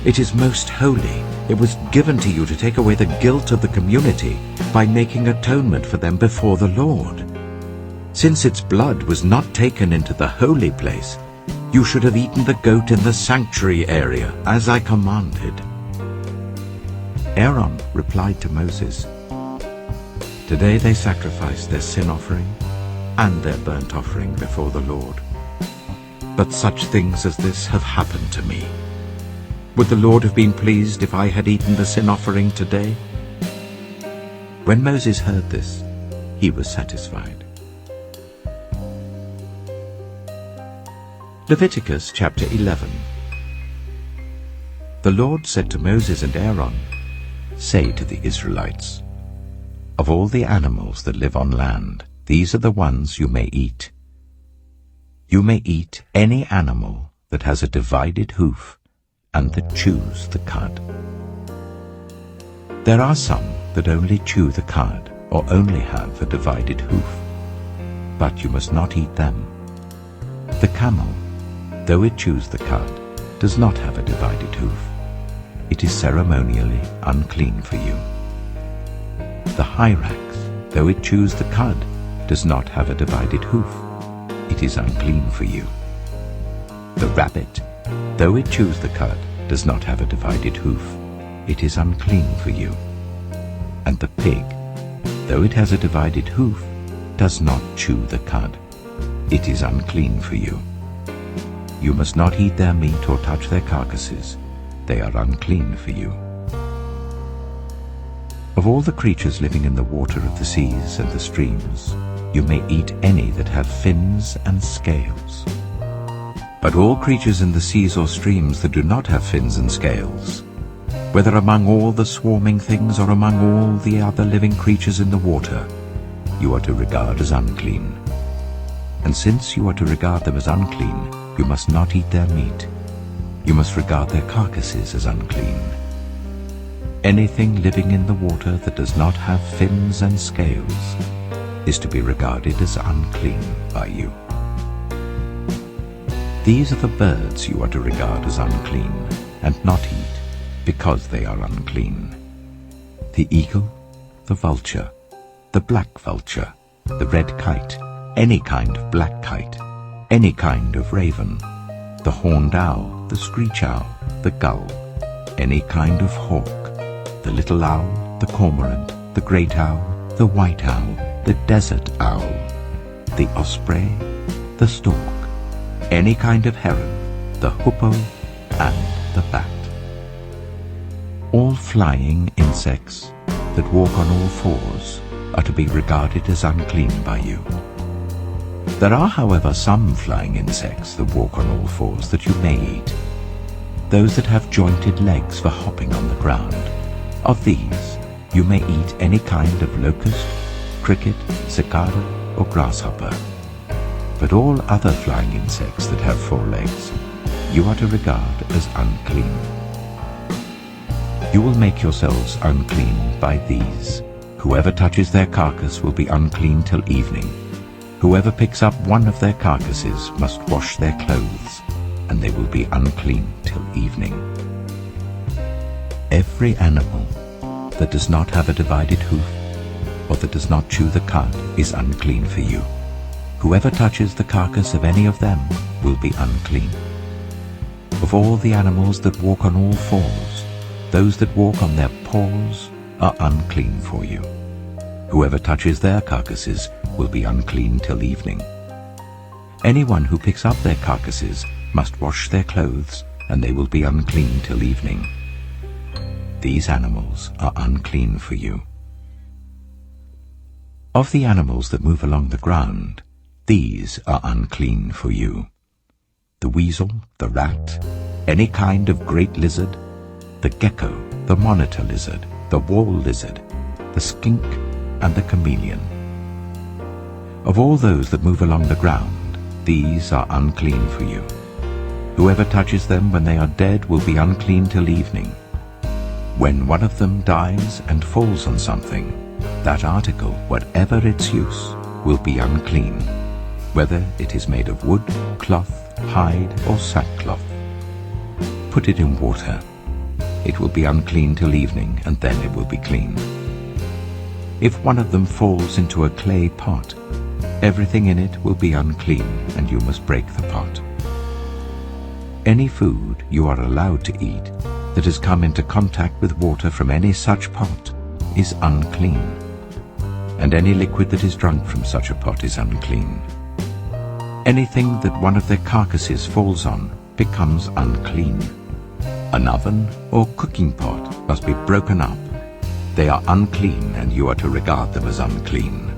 It is most holy. It was given to you to take away the guilt of the community by making atonement for them before the Lord. Since its blood was not taken into the holy place, you should have eaten the goat in the sanctuary area, as I commanded." Aaron replied to Moses, "Today they sacrificed their sin offering and their burnt offering before the Lord. But such things as this have happened to me. Would the Lord have been pleased if I had eaten the sin offering today?" When Moses heard this, he was satisfied. Leviticus chapter 11. The Lord said to Moses and Aaron, "Say to the Israelites, of all the animals that live on land, these are the ones you may eat. You may eat any animal that has a divided hoof and that chews the cud. There are some that only chew the cud or only have a divided hoof, but you must not eat them. The camel, though it chews the cud, does not have a divided hoof. It is ceremonially unclean for you. The hyrax, though it chews the cud, does not have a divided hoof. It is unclean for you. The rabbit, though it chews the cud, does not have a divided hoof. It is unclean for you. And the pig, though it has a divided hoof, does not chew the cud. It is unclean for you. You must not eat their meat or touch their carcasses. They are unclean for you. Of all the creatures living in the water of the seas and the streams, you may eat any that have fins and scales. But all creatures in the seas or streams that do not have fins and scales, whether among all the swarming things or among all the other living creatures in the water, you are to regard as unclean. And since you are to regard them as unclean, you must not eat their meat. You must regard their carcasses as unclean. Anything living in the water that does not have fins and scales is to be regarded as unclean by you. These are the birds you are to regard as unclean and not eat, because they are unclean: the eagle, the vulture, the black vulture, the red kite, any kind of black kite, any kind of raven, the horned owl, the screech owl, the gull, any kind of hawk, the little owl, the cormorant, the great owl, the white owl, the desert owl, the osprey, the stork, any kind of heron, the hoopoe, and the bat. All flying insects that walk on all fours are to be regarded as unclean by you. There are, however, some flying insects that walk on all fours that you may eat, those that have jointed legs for hopping on the ground. Of these you may eat any kind of locust, cricket, cicada, or grasshopper. But all other flying insects that have 4 legs you are to regard as unclean. You will make yourselves unclean by these. Whoever touches their carcass will be unclean till evening. Whoever picks up one of their carcasses must wash their clothes, and they will be unclean till evening. Every animal that does not have a divided hoof, or that does not chew the cud, is unclean for you. Whoever touches the carcass of any of them will be unclean. Of all the animals that walk on all fours, those that walk on their paws are unclean for you. Whoever touches their carcasses will be unclean till evening. Anyone who picks up their carcasses must wash their clothes, and they will be unclean till evening. These animals are unclean for you. Of the animals that move along the ground, these are unclean for you: the weasel, the rat, any kind of great lizard, the gecko, the monitor lizard, the wall lizard, the skink, and the chameleon. Of all those that move along the ground, these are unclean for you. Whoever touches them when they are dead will be unclean till evening. When one of them dies and falls on something, that article, whatever its use, will be unclean, whether it is made of wood, cloth, hide, or sackcloth. Put it in water. It will be unclean till evening, and then it will be clean. If one of them falls into a clay pot, everything in it will be unclean, and you must break the pot. Any food you are allowed to eat that has come into contact with water from any such pot is unclean, and any liquid that is drunk from such a pot is unclean. Anything that one of their carcasses falls on becomes unclean. An oven or cooking pot must be broken up. They are unclean, and you are to regard them as unclean.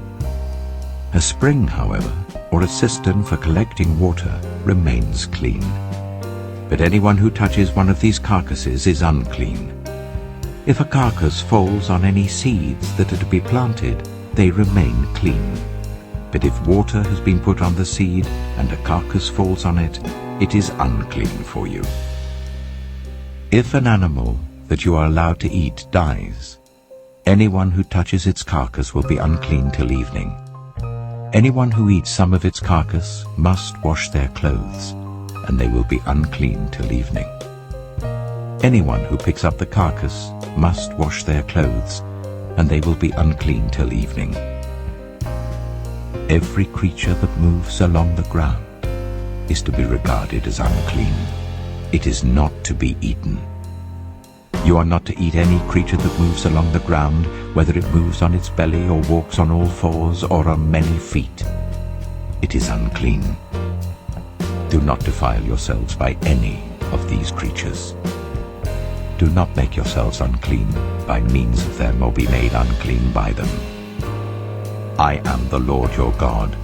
A spring, however, or a cistern for collecting water remains clean. But anyone who touches one of these carcasses is unclean. If a carcass falls on any seeds that are to be planted, they remain clean. But if water has been put on the seed and a carcass falls on it, it is unclean for you. If an animal that you are allowed to eat dies, anyone who touches its carcass will be unclean till evening. Anyone who eats some of its carcass must wash their clothes, and they will be unclean till evening. Anyone who picks up the carcass must wash their clothes, and they will be unclean till evening. Every creature that moves along the ground is to be regarded as unclean. It is not to be eaten. You are not to eat any creature that moves along the ground, whether it moves on its belly or walks on all fours or on many feet. It is unclean. Do not defile yourselves by any of these creatures. Do not make yourselves unclean by means of them or be made unclean by them. I am the Lord your God.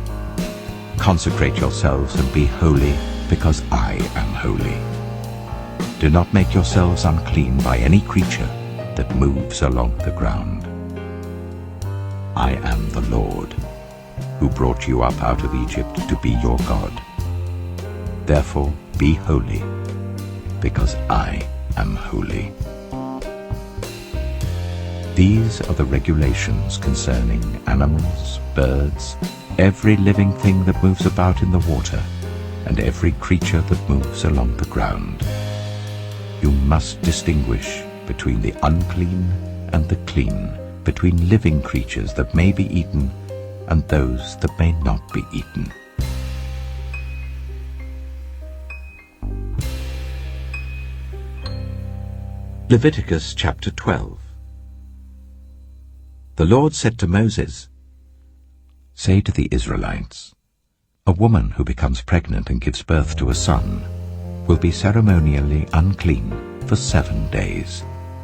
Consecrate yourselves and be holy, because I am holy. Do not make yourselves unclean by any creature that moves along the ground. I am the Lord, who brought you up out of Egypt to be your God. Therefore be holy, because I am holy. These are the regulations concerning animals, birds, every living thing that moves about in the water, and every creature that moves along the ground. You must distinguish between the unclean and the clean, between living creatures that may be eaten and those that may not be eaten. Leviticus chapter 12. The Lord said to Moses, "Say to the Israelites, a woman who becomes pregnant and gives birth to a son will be ceremonially unclean for 7 days,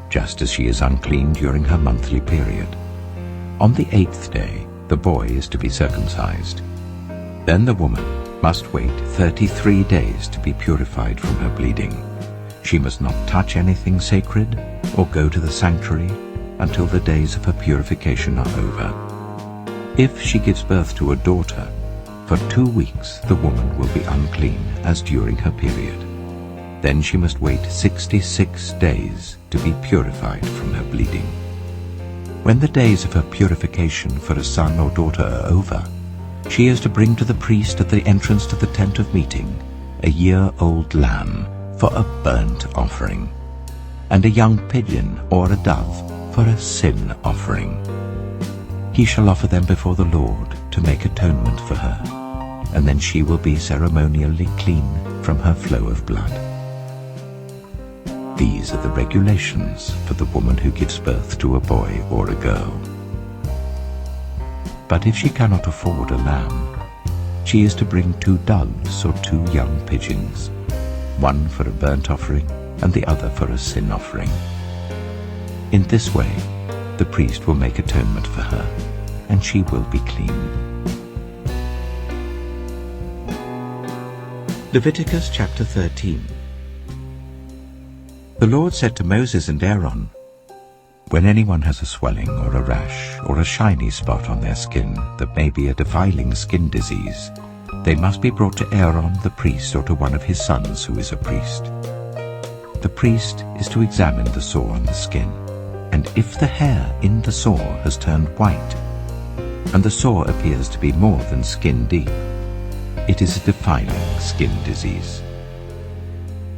just as she is unclean during her monthly period. On the 8th day, the boy is to be circumcised. Then the woman must wait 33 days to be purified from her bleeding. She must not touch anything sacred or go to the sanctuary until the days of her purification are over. If she gives birth to a daughter, for 2 weeks the woman will be unclean as during her period. Then she must wait 66 days to be purified from her bleeding. When the days of her purification for a son or daughter are over, she is to bring to the priest at the entrance to the tent of meeting a year-old lamb for a burnt offering, and a young pigeon or a dove for a sin offering. He shall offer them before the Lord to make atonement for her, and then she will be ceremonially clean from her flow of blood. These are the regulations for the woman who gives birth to a boy or a girl. But if she cannot afford a lamb, she is to bring 2 doves or 2 young pigeons, one for a burnt offering and the other for a sin offering. In this way, the priest will make atonement for her, and she will be clean." Leviticus chapter 13. The Lord said to Moses and Aaron, "When anyone has a swelling or a rash or a shiny spot on their skin that may be a defiling skin disease, they must be brought to Aaron the priest or to one of his sons who is a priest. The priest is to examine the sore on the skin, and if the hair in the sore has turned white, and the sore appears to be more than skin deep, it is a defiling skin disease.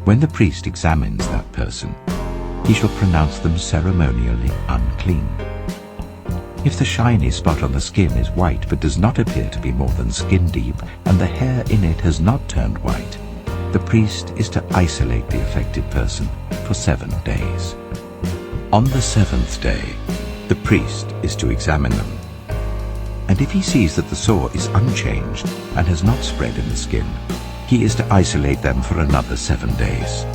When the priest examines that person, he shall pronounce them ceremonially unclean. If the shiny spot on the skin is white but does not appear to be more than skin deep, and the hair in it has not turned white, the priest is to isolate the affected person for 7 days. On the 7th day, the priest is to examine them. And if he sees that the sore is unchanged and has not spread in the skin, he is to isolate them for another 7 days.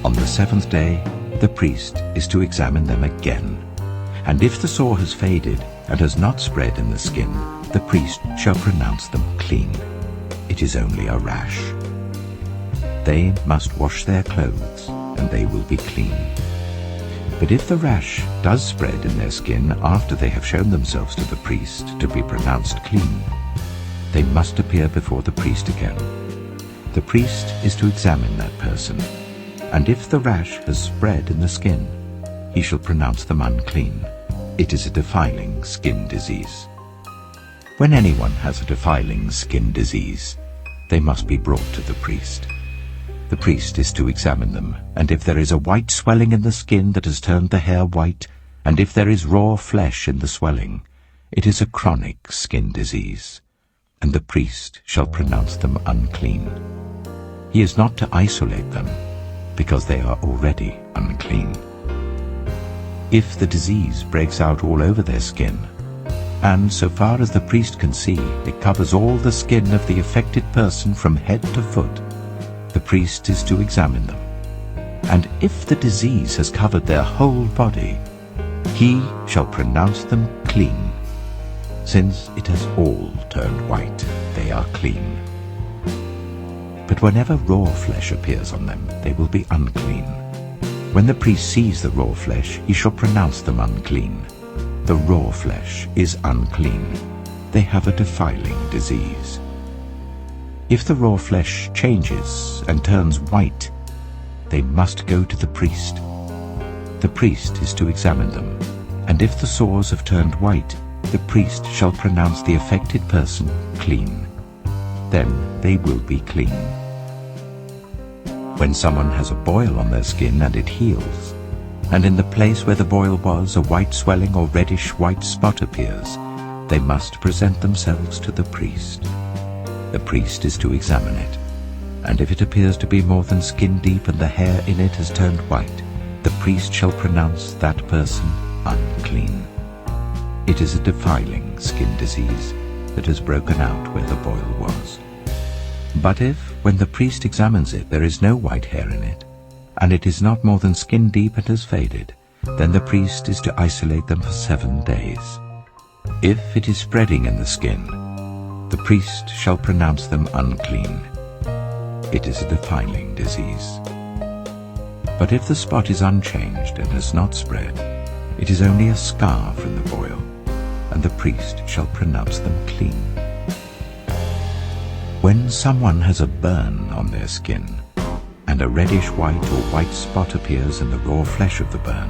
On the 7th day, the priest is to examine them again. And if the sore has faded and has not spread in the skin, the priest shall pronounce them clean. It is only a rash. They must wash their clothes, and they will be clean. But if the rash does spread in their skin after they have shown themselves to the priest to be pronounced clean, they must appear before the priest again. The priest is to examine that person, and if the rash has spread in the skin, he shall pronounce them unclean. It is a defiling skin disease. When anyone has a defiling skin disease, they must be brought to the priest. The priest is to examine them, and if there is a white swelling in the skin that has turned the hair white, and if there is raw flesh in the swelling, it is a chronic skin disease, and the priest shall pronounce them unclean. He is not to isolate them, because they are already unclean. If the disease breaks out all over their skin, and so far as the priest can see, it covers all the skin of the affected person from head to foot, the priest is to examine them. And if the disease has covered their whole body, he shall pronounce them clean. Since it has all turned white, they are clean. But whenever raw flesh appears on them, they will be unclean. When the priest sees the raw flesh, he shall pronounce them unclean. The raw flesh is unclean. They have a defiling disease. If the raw flesh changes and turns white, they must go to the priest. The priest is to examine them, and if the sores have turned white, the priest shall pronounce the affected person clean. Then they will be clean. When someone has a boil on their skin and it heals, and in the place where the boil was a white swelling or reddish white spot appears, they must present themselves to the priest. The priest is to examine it, and if it appears to be more than skin deep and the hair in it has turned white, the priest shall pronounce that person unclean. It is a defiling skin disease that has broken out where the boil was. But if, when the priest examines it, there is no white hair in it, and it is not more than skin deep and has faded, then the priest is to isolate them for 7 days. If it is spreading in the skin, the priest shall pronounce them unclean. It is a defiling disease. But if the spot is unchanged and has not spread, it is only a scar from the boil, and the priest shall pronounce them clean. When someone has a burn on their skin, and a reddish white or white spot appears in the raw flesh of the burn,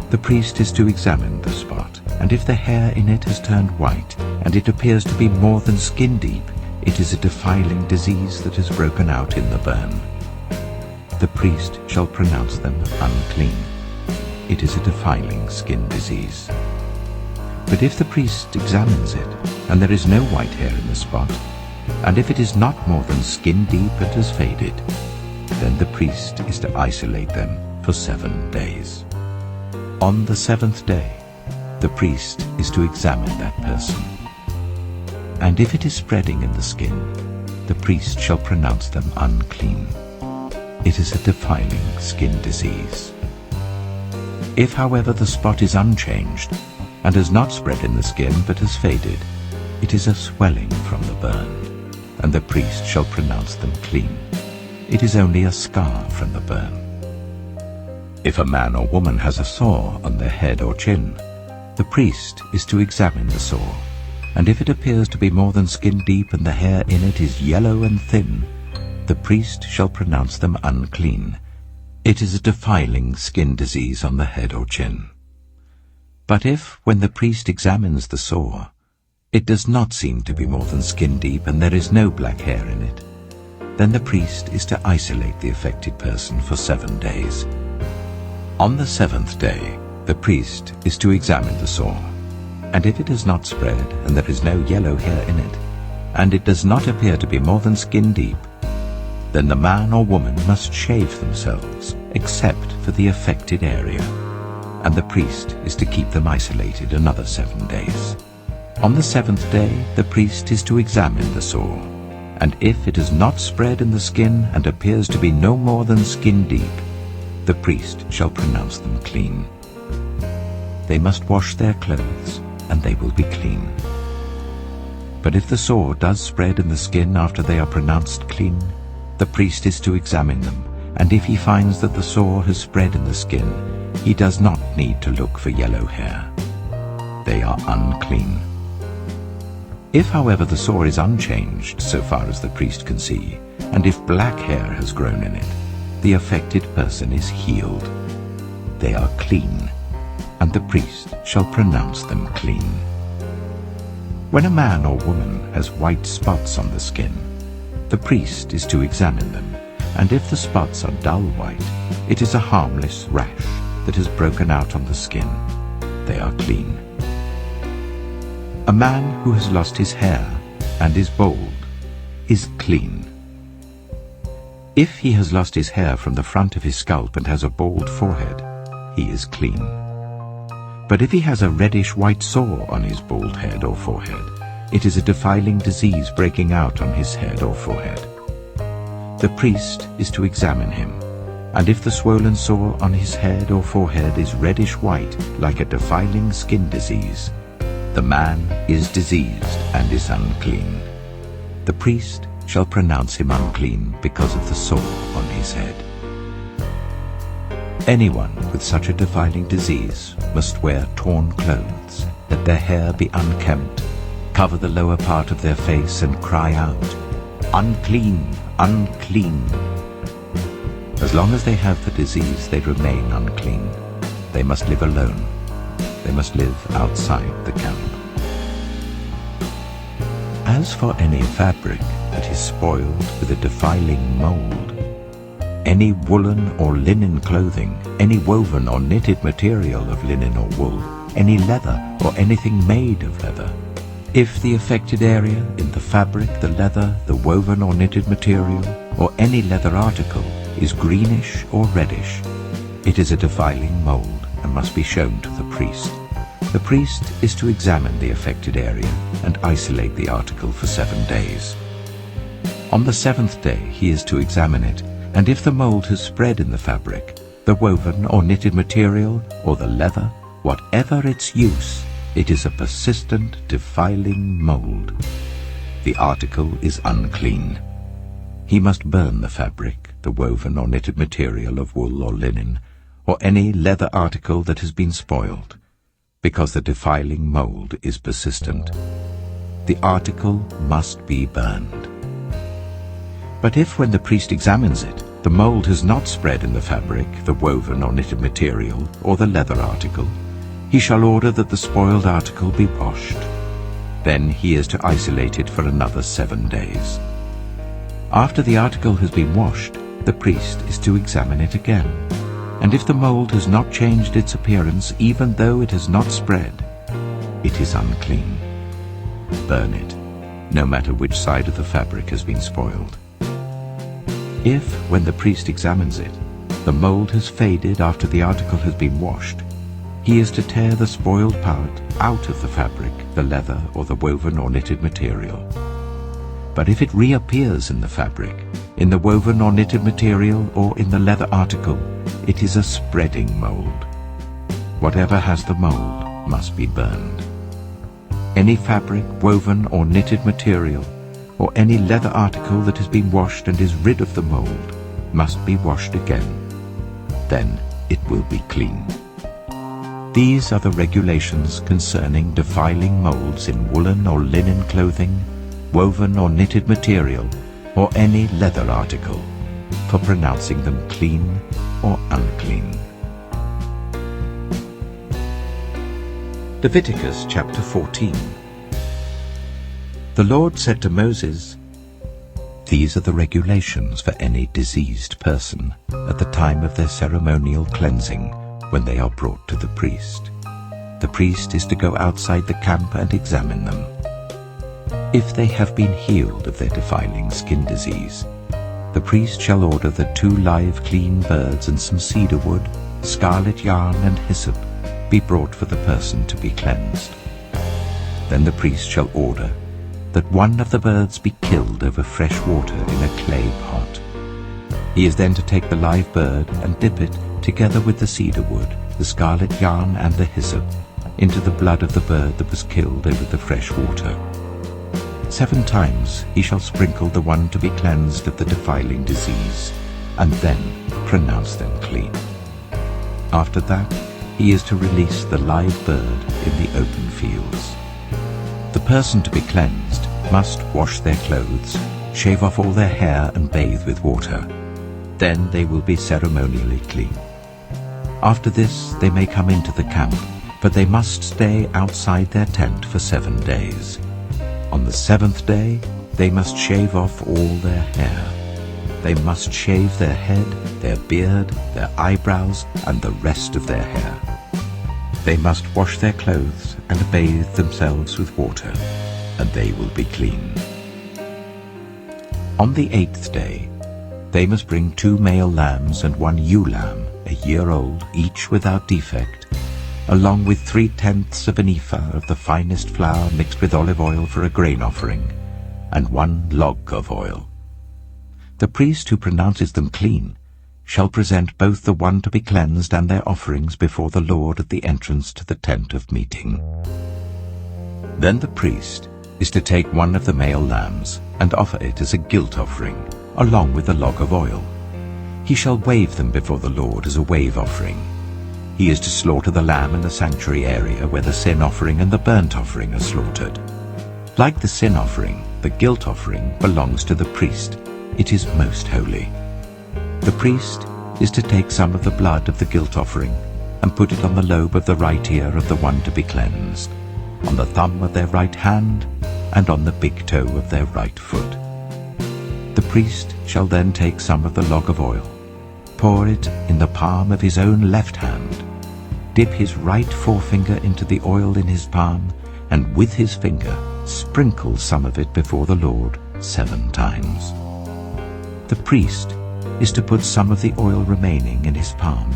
the priest is to examine the spot, and if the hair in it has turned white, and it appears to be more than skin deep, it is a defiling disease that has broken out in the burn. The priest shall pronounce them unclean. It is a defiling skin disease. But if the priest examines it, and there is no white hair in the spot, and if it is not more than skin deep and has faded, then the priest is to isolate them for 7 days. On the 7th day, the priest is to examine that person. And if it is spreading in the skin, the priest shall pronounce them unclean. It is a defiling skin disease. If, however, the spot is unchanged, and has not spread in the skin but has faded, it is a swelling from the burn, and the priest shall pronounce them clean. It is only a scar from the burn. If a man or woman has a sore on their head or chin, the priest is to examine the sore, and if it appears to be more than skin deep and the hair in it is yellow and thin, the priest shall pronounce them unclean. It is a defiling skin disease on the head or chin. But if, when the priest examines the sore, it does not seem to be more than skin deep and there is no black hair in it, then the priest is to isolate the affected person for 7 days. On the 7th day, the priest is to examine the sore, and if it has not spread and there is no yellow hair in it, and it does not appear to be more than skin deep, then the man or woman must shave themselves, except for the affected area, and the priest is to keep them isolated another 7 days. On the 7th day, the priest is to examine the sore, and if it has not spread in the skin and appears to be no more than skin deep, the priest shall pronounce them clean. They must wash their clothes, and they will be clean. But if the sore does spread in the skin after they are pronounced clean, the priest is to examine them, and if he finds that the sore has spread in the skin, he does not need to look for yellow hair. They are unclean. If, however, the sore is unchanged so far as the priest can see, and if black hair has grown in it, the affected person is healed. They are clean, and the priest shall pronounce them clean. When a man or woman has white spots on the skin, the priest is to examine them, and if the spots are dull white, it is a harmless rash that has broken out on the skin. They are clean. A man who has lost his hair and is bald is clean. If he has lost his hair from the front of his scalp and has a bald forehead, he is clean. But if he has a reddish-white sore on his bald head or forehead, it is a defiling disease breaking out on his head or forehead. The priest is to examine him, and if the swollen sore on his head or forehead is reddish-white like a defiling skin disease, the man is diseased and is unclean. The priest shall pronounce him unclean because of the sore on his head. Anyone with such a defiling disease must wear torn clothes, let their hair be unkempt, cover the lower part of their face and cry out, "Unclean, unclean." As long as they have the disease, they remain unclean. They must live alone. They must live outside the camp. As for any fabric that is spoiled with a defiling mold, any woolen or linen clothing, any woven or knitted material of linen or wool, any leather or anything made of leather, if the affected area in the fabric, the leather, the woven or knitted material, or any leather article is greenish or reddish, it is a defiling mold and must be shown to the priest. The priest is to examine the affected area and isolate the article for 7 days. On the 7th day he is to examine it, and if the mold has spread in the fabric, the woven or knitted material, or the leather, whatever its use, it is a persistent, defiling mold. The article is unclean. He must burn the fabric, the woven or knitted material of wool or linen, or any leather article that has been spoiled, because the defiling mold is persistent. The article must be burned. But if, when the priest examines it, the mold has not spread in the fabric, the woven or knitted material, or the leather article, he shall order that the spoiled article be washed. Then he is to isolate it for another 7 days. After the article has been washed, the priest is to examine it again, and if the mold has not changed its appearance, even though it has not spread, it is unclean. Burn it, no matter which side of the fabric has been spoiled. If, when the priest examines it, the mold has faded after the article has been washed, he is to tear the spoiled part out of the fabric, the leather, or the woven or knitted material. But if it reappears in the fabric, in the woven or knitted material, or in the leather article, it is a spreading mold. Whatever has the mold must be burned. Any fabric, woven or knitted material, or any leather article that has been washed and is rid of the mold must be washed again. Then it will be clean. These are the regulations concerning defiling molds in woolen or linen clothing, woven or knitted material, or any leather article, for pronouncing them clean or unclean. Leviticus chapter 14. The Lord said to Moses, "These are the regulations for any diseased person at the time of their ceremonial cleansing when they are brought to the priest. The priest is to go outside the camp and examine them. If they have been healed of their defiling skin disease, the priest shall order that 2 live clean birds and some cedar wood, scarlet yarn and hyssop be brought for the person to be cleansed. Then the priest shall order that 1 of the birds be killed over fresh water in a clay pot. He is then to take the live bird and dip it, together with the cedar wood, the scarlet yarn and the hyssop, into the blood of the bird that was killed over the fresh water. 7 times he shall sprinkle the one to be cleansed of the defiling disease, and then pronounce them clean. After that, he is to release the live bird in the open fields. The person to be cleansed must wash their clothes, shave off all their hair and bathe with water. Then they will be ceremonially clean. After this they may come into the camp, but they must stay outside their tent for 7 days. On the 7th day they must shave off all their hair. They must shave their head, their beard, their eyebrows, and the rest of their hair. They must wash their clothes and bathe themselves with water, and they will be clean. On the 8th day, they must bring 2 male lambs and 1 ewe lamb, a year old, each without defect, along with 3/10 of an ephah of the finest flour mixed with olive oil for a grain offering, and 1 log of oil. The priest who pronounces them clean shall present both the one to be cleansed and their offerings before the Lord at the entrance to the tent of meeting. Then the priest is to take 1 of the male lambs and offer it as a guilt offering, along with a log of oil. He shall wave them before the Lord as a wave offering. He is to slaughter the lamb in the sanctuary area where the sin offering and the burnt offering are slaughtered. Like the sin offering, the guilt offering belongs to the priest. It is most holy. The priest is to take some of the blood of the guilt offering and put it on the lobe of the right ear of the one to be cleansed, on the thumb of their right hand, and on the big toe of their right foot. The priest shall then take some of the log of oil, pour it in the palm of his own left hand, dip his right forefinger into the oil in his palm, and with his finger sprinkle some of it before the Lord 7 times. The priest is to put some of the oil remaining in his palm,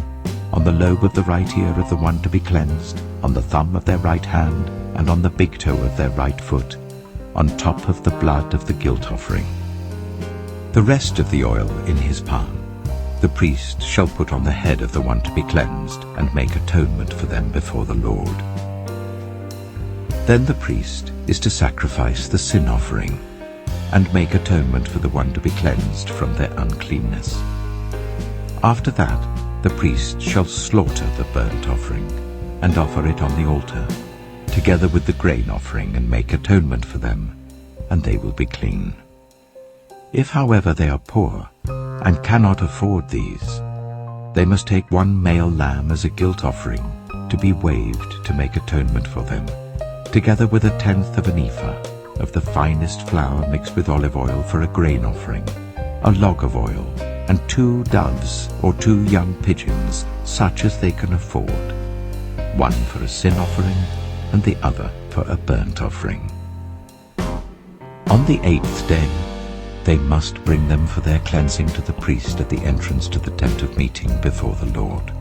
on the lobe of the right ear of the one to be cleansed, on the thumb of their right hand, and on the big toe of their right foot, on top of the blood of the guilt offering. The rest of the oil in his palm the priest shall put on the head of the one to be cleansed, and make atonement for them before the Lord. Then the priest is to sacrifice the sin offering, and make atonement for the one to be cleansed from their uncleanness. After that, the priest shall slaughter the burnt offering, and offer it on the altar, together with the grain offering, and make atonement for them, and they will be clean. If, however, they are poor, and cannot afford these, they must take 1 male lamb as a guilt offering, to be waved to make atonement for them, together with 1/10 of an ephah of the finest flour mixed with olive oil for a grain offering, a log of oil, and 2 doves or 2 young pigeons, such as they can afford, 1 for a sin offering and the other for a burnt offering. On the 8th day they must bring them for their cleansing to the priest at the entrance to the tent of meeting before the Lord.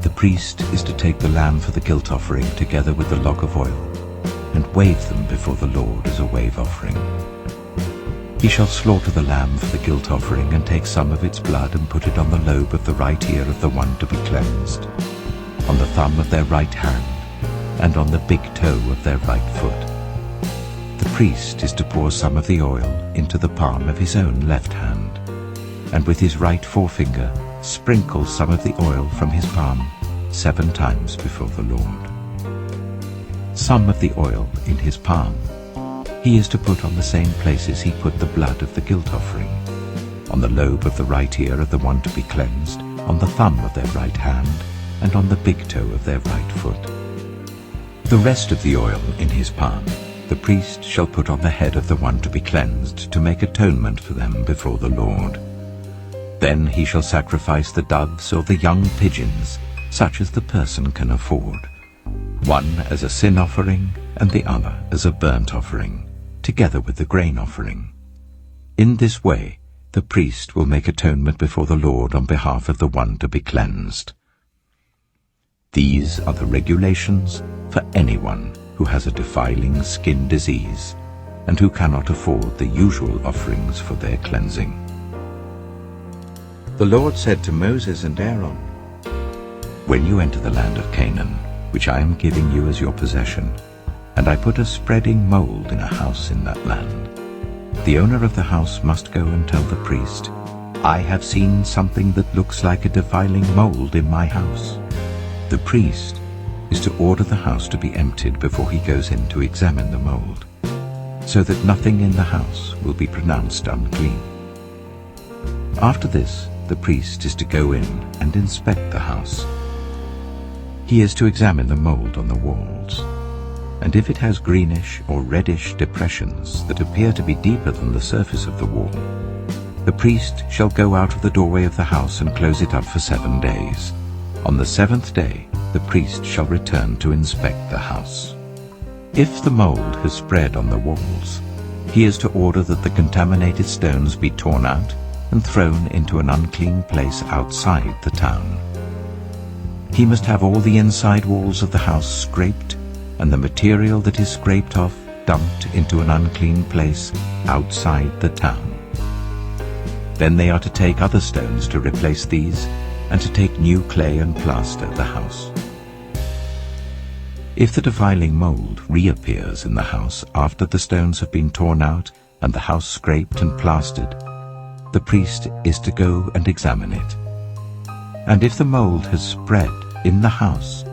The priest is to take the lamb for the guilt offering together with the log of oil, and wave them before the Lord as a wave offering. He shall slaughter the lamb for the guilt offering, and take some of its blood and put it on the lobe of the right ear of the one to be cleansed, on the thumb of their right hand, and on the big toe of their right foot. The priest is to pour some of the oil into the palm of his own left hand, and with his right forefinger sprinkle some of the oil from his palm 7 times before the Lord. Some of the oil in his palm he is to put on the same places he put the blood of the guilt offering, on the lobe of the right ear of the one to be cleansed, on the thumb of their right hand, and on the big toe of their right foot. The rest of the oil in his palm the priest shall put on the head of the one to be cleansed, to make atonement for them before the Lord. Then he shall sacrifice the doves or the young pigeons, such as the person can afford, 1 as a sin offering and the other as a burnt offering, together with the grain offering. In this way the priest will make atonement before the Lord on behalf of the one to be cleansed. These are the regulations for anyone who has a defiling skin disease, and who cannot afford the usual offerings for their cleansing. The Lord said to Moses and Aaron, "When you enter the land of Canaan, which I am giving you as your possession, and I put a spreading mold in a house in that land, the owner of the house must go and tell the priest, I have seen something that looks like a defiling mold in my house. The priest is to order the house to be emptied before he goes in to examine the mold, so that nothing in the house will be pronounced unclean. After this, the priest is to go in and inspect the house. He is to examine the mold on the walls, and if it has greenish or reddish depressions that appear to be deeper than the surface of the wall, the priest shall go out of the doorway of the house and close it up for 7 days. On the 7th day, the priest shall return to inspect the house. If the mold has spread on the walls, he is to order that the contaminated stones be torn out and thrown into an unclean place outside the town. He must have all the inside walls of the house scraped, and the material that is scraped off dumped into an unclean place outside the town. Then they are to take other stones to replace these, and to take new clay and plaster the house. If the defiling mold reappears in the house after the stones have been torn out and the house scraped and plastered, the priest is to go and examine it. And if the mold has spread in the house,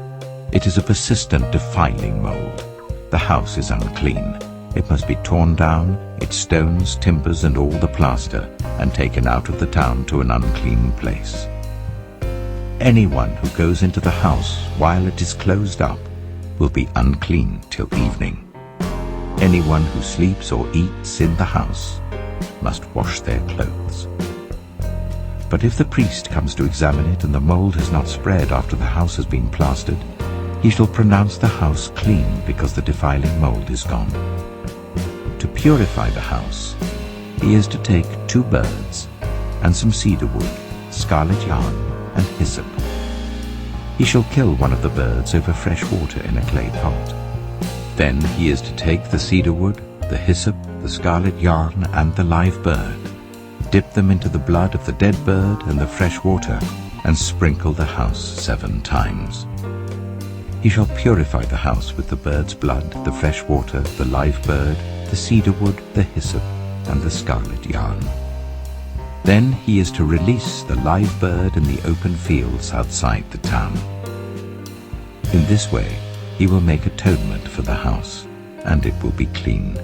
it is a persistent defiling mold. The house is unclean. It must be torn down, its stones, timbers, and all the plaster, and taken out of the town to an unclean place. Anyone who goes into the house while it is closed up will be unclean till evening. Anyone who sleeps or eats in the house must wash their clothes. But if the priest comes to examine it and the mold has not spread after the house has been plastered, he shall pronounce the house clean because the defiling mold is gone. To purify the house, he is to take 2 birds and some cedar wood, scarlet yarn, and hyssop. He shall kill one of the birds over fresh water in a clay pot. Then he is to take the cedar wood, the hyssop, the scarlet yarn, and the live bird, dip them into the blood of the dead bird and the fresh water, and sprinkle the house 7 times. He shall purify the house with the bird's blood, the fresh water, the live bird, the cedar wood, the hyssop, and the scarlet yarn. Then he is to release the live bird in the open fields outside the town. In this way he will make atonement for the house, and it will be clean.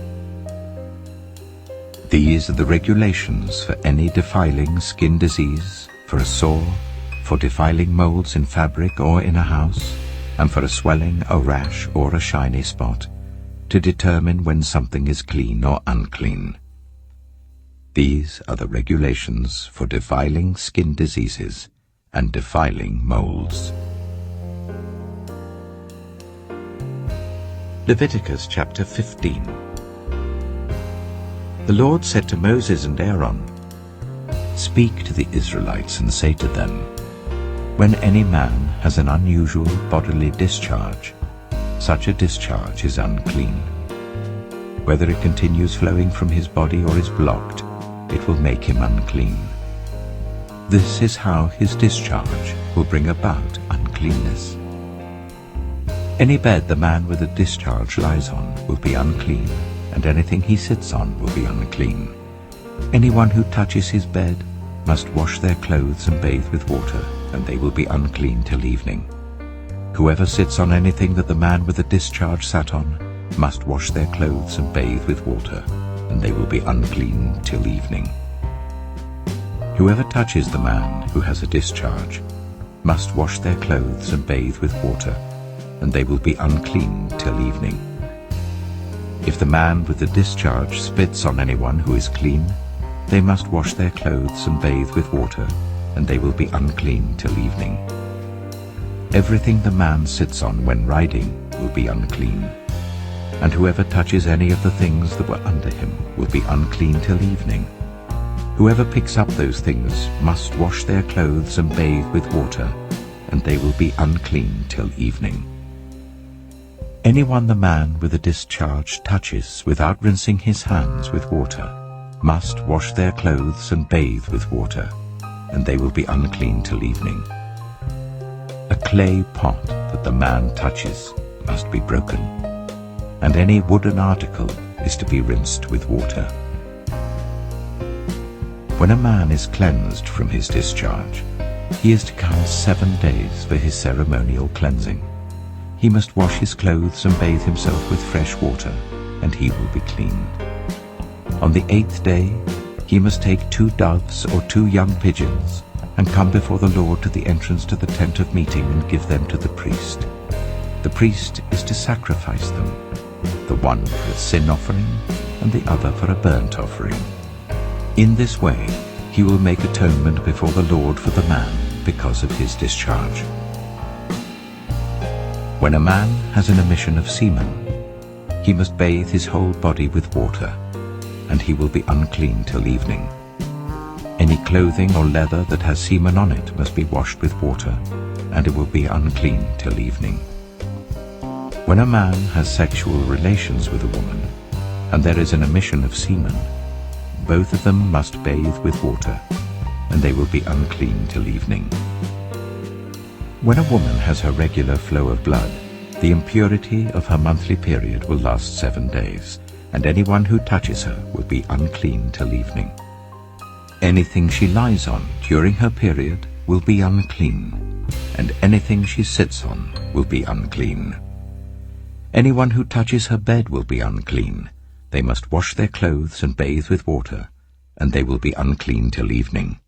These are the regulations for any defiling skin disease, for a sore, for defiling molds in fabric or in a house, and for a swelling, a rash, or a shiny spot, to determine when something is clean or unclean. These are the regulations for defiling skin diseases and defiling molds. Leviticus chapter 15. The Lord said to Moses and Aaron, Speak to the Israelites and say to them, When any man has an unusual bodily discharge, such a discharge is unclean. Whether it continues flowing from his body or is blocked, it will make him unclean. This is how his discharge will bring about uncleanness. Any bed the man with a discharge lies on will be unclean, and anything he sits on will be unclean. Anyone who touches his bed must wash their clothes and bathe with water, and they will be unclean till evening. Whoever sits on anything that the man with a discharge sat on must wash their clothes and bathe with water, and they will be unclean till evening. Whoever touches the man who has a discharge must wash their clothes and bathe with water, and they will be unclean till evening. If the man with the discharge spits on anyone who is clean, they must wash their clothes and bathe with water, and they will be unclean till evening. Everything the man sits on when riding will be unclean, and whoever touches any of the things that were under him will be unclean till evening. Whoever picks up those things must wash their clothes and bathe with water, and they will be unclean till evening. Anyone the man with a discharge touches without rinsing his hands with water must wash their clothes and bathe with water, and they will be unclean till evening. A clay pot that the man touches must be broken, and any wooden article is to be rinsed with water. When a man is cleansed from his discharge, he is to count 7 days for his ceremonial cleansing. He must wash his clothes and bathe himself with fresh water, and he will be clean. On the 8th day, he must take 2 doves or 2 young pigeons, and come before the Lord to the entrance to the tent of meeting and give them to the priest. The priest is to sacrifice them, the one for a sin offering and the other for a burnt offering. In this way, he will make atonement before the Lord for the man because of his discharge. When a man has an emission of semen, he must bathe his whole body with water, and he will be unclean till evening. Any clothing or leather that has semen on it must be washed with water, and it will be unclean till evening. When a man has sexual relations with a woman, and there is an emission of semen, both of them must bathe with water, and they will be unclean till evening. When a woman has her regular flow of blood, the impurity of her monthly period will last 7 days, and anyone who touches her will be unclean till evening. Anything she lies on during her period will be unclean, and anything she sits on will be unclean. Anyone who touches her bed will be unclean. They must wash their clothes and bathe with water, and they will be unclean till evening.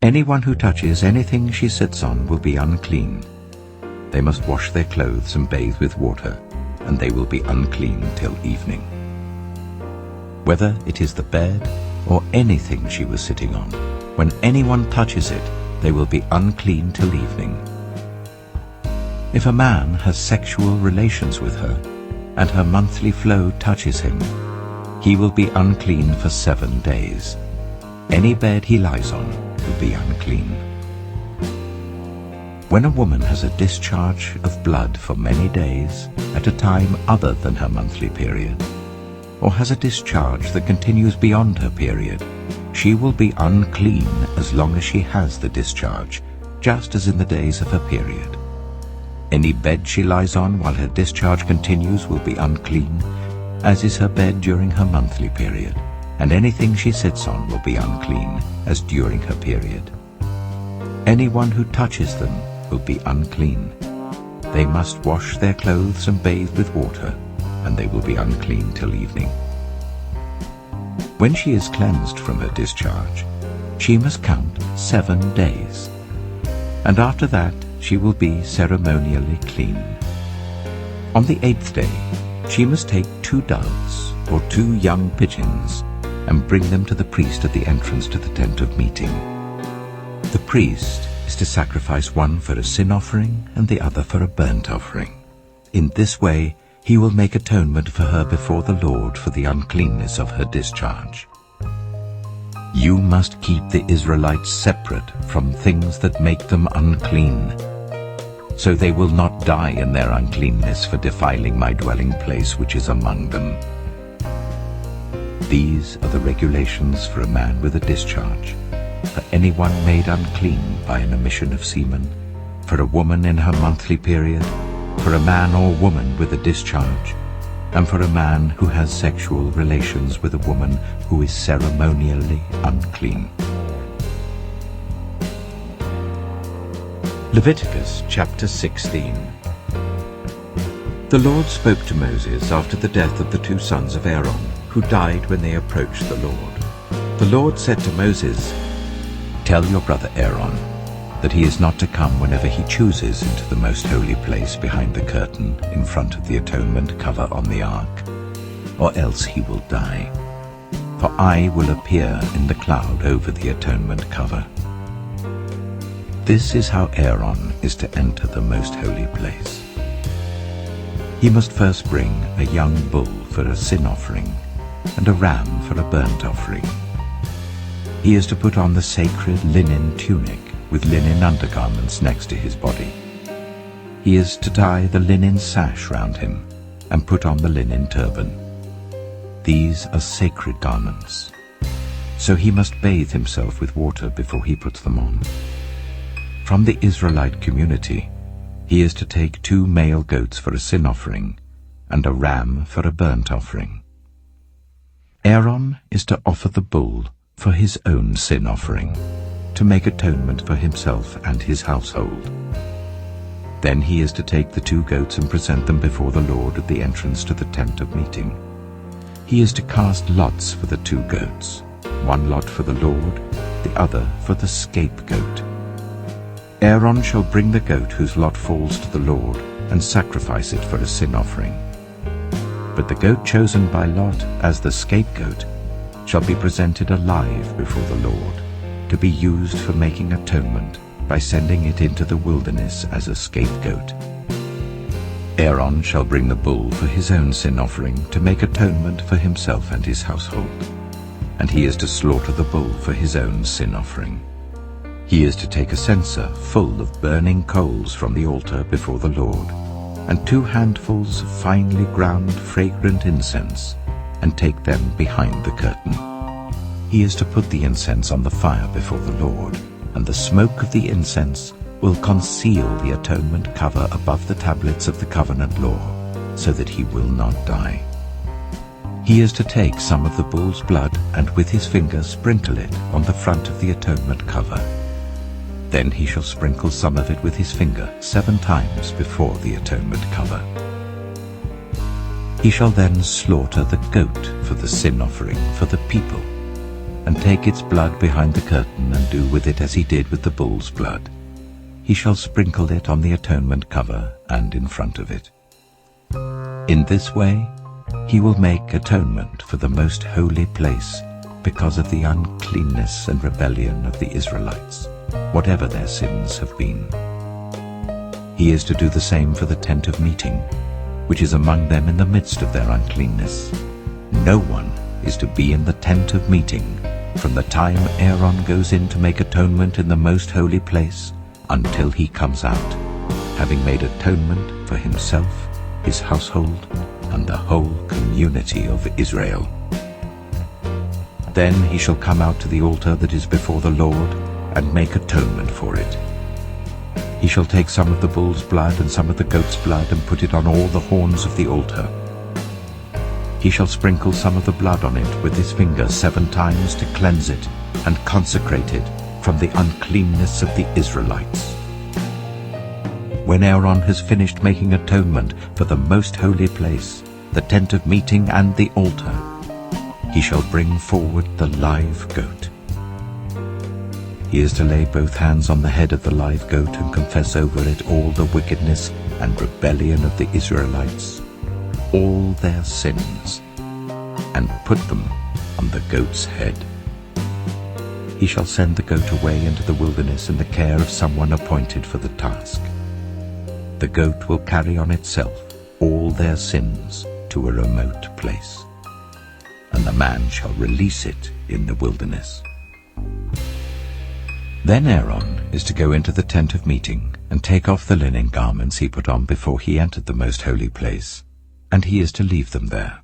Anyone who touches anything she sits on will be unclean. They must wash their clothes and bathe with water, and they will be unclean till evening. Whether it is the bed or anything she was sitting on, when anyone touches it, they will be unclean till evening. If a man has sexual relations with her, and her monthly flow touches him, he will be unclean for 7 days. Any bed he lies on will be unclean. When a woman has a discharge of blood for many days at a time other than her monthly period, or has a discharge that continues beyond her period, she will be unclean as long as she has the discharge, just as in the days of her period. Any bed she lies on while her discharge continues will be unclean, as is her bed during her monthly period, and anything she sits on will be unclean, as during her period. Anyone who touches them will be unclean. They must wash their clothes and bathe with water, and they will be unclean till evening. When she is cleansed from her discharge, she must count 7 days, and after that she will be ceremonially clean. On the 8th day, she must take 2 doves or 2 young pigeons and bring them to the priest at the entrance to the tent of meeting. The priest is to sacrifice one for a sin offering and the other for a burnt offering. In this way, he will make atonement for her before the Lord for the uncleanness of her discharge. You must keep the Israelites separate from things that make them unclean, so they will not die in their uncleanness for defiling my dwelling place which is among them. These are the regulations for a man with a discharge, for anyone made unclean by an emission of semen, for a woman in her monthly period, for a man or woman with a discharge, and for a man who has sexual relations with a woman who is ceremonially unclean. Leviticus chapter 16. The Lord spoke to Moses after the death of the 2 sons of Aaron, who died when they approached the Lord. The Lord said to Moses, "Tell your brother Aaron that he is not to come whenever he chooses into the most holy place behind the curtain in front of the atonement cover on the ark, or else he will die. For I will appear in the cloud over the atonement cover. This is how Aaron is to enter the most holy place. He must first bring a young bull for a sin offering and a ram for a burnt offering. He is to put on the sacred linen tunic with linen undergarments next to his body. He is to tie the linen sash round him and put on the linen turban. These are sacred garments, so he must bathe himself with water before he puts them on. From the Israelite community, he is to take 2 male goats for a sin offering and a ram for a burnt offering. Aaron is to offer the bull for his own sin offering, to make atonement for himself and his household. Then he is to take the 2 goats and present them before the Lord at the entrance to the tent of meeting. He is to cast lots for the 2 goats, 1 lot for the Lord, the other for the scapegoat. Aaron shall bring the goat whose lot falls to the Lord and sacrifice it for a sin offering. But the goat chosen by Lot as the scapegoat shall be presented alive before the Lord, to be used for making atonement by sending it into the wilderness as a scapegoat. Aaron shall bring the bull for his own sin offering to make atonement for himself and his household, and he is to slaughter the bull for his own sin offering. He is to take a censer full of burning coals from the altar before the Lord, and 2 handfuls of finely ground fragrant incense, and take them behind the curtain. He is to put the incense on the fire before the Lord, and the smoke of the incense will conceal the atonement cover above the tablets of the covenant law, so that he will not die. He is to take some of the bull's blood and with his finger sprinkle it on the front of the atonement cover. Then he shall sprinkle some of it with his finger 7 times before the atonement cover. He shall then slaughter the goat for the sin offering for the people, and take its blood behind the curtain and do with it as he did with the bull's blood. He shall sprinkle it on the atonement cover and in front of it. In this way he will make atonement for the most holy place because of the uncleanness and rebellion of the Israelites, whatever their sins have been. He is to do the same for the tent of meeting, which is among them in the midst of their uncleanness. No one is to be in the tent of meeting from the time Aaron goes in to make atonement in the most holy place until he comes out, having made atonement for himself, his household, and the whole community of Israel. Then he shall come out to the altar that is before the Lord and make atonement for it. He shall take some of the bull's blood and some of the goat's blood and put it on all the horns of the altar. He shall sprinkle some of the blood on it with his finger 7 times to cleanse it and consecrate it from the uncleanness of the Israelites. When Aaron has finished making atonement for the most holy place, the tent of meeting and the altar, he shall bring forward the live goat. He is to lay both hands on the head of the live goat and confess over it all the wickedness and rebellion of the Israelites, all their sins, and put them on the goat's head. He shall send the goat away into the wilderness in the care of someone appointed for the task. The goat will carry on itself all their sins to a remote place, and the man shall release it in the wilderness. Then Aaron is to go into the tent of meeting and take off the linen garments he put on before he entered the most holy place, and he is to leave them there.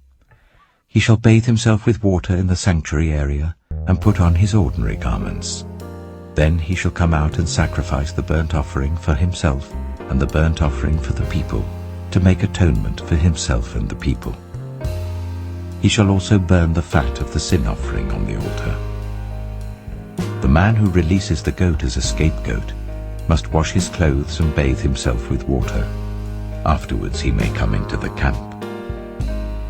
He shall bathe himself with water in the sanctuary area and put on his ordinary garments. Then he shall come out and sacrifice the burnt offering for himself and the burnt offering for the people, to make atonement for himself and the people. He shall also burn the fat of the sin offering on the altar. The man who releases the goat as a scapegoat must wash his clothes and bathe himself with water. Afterwards he may come into the camp.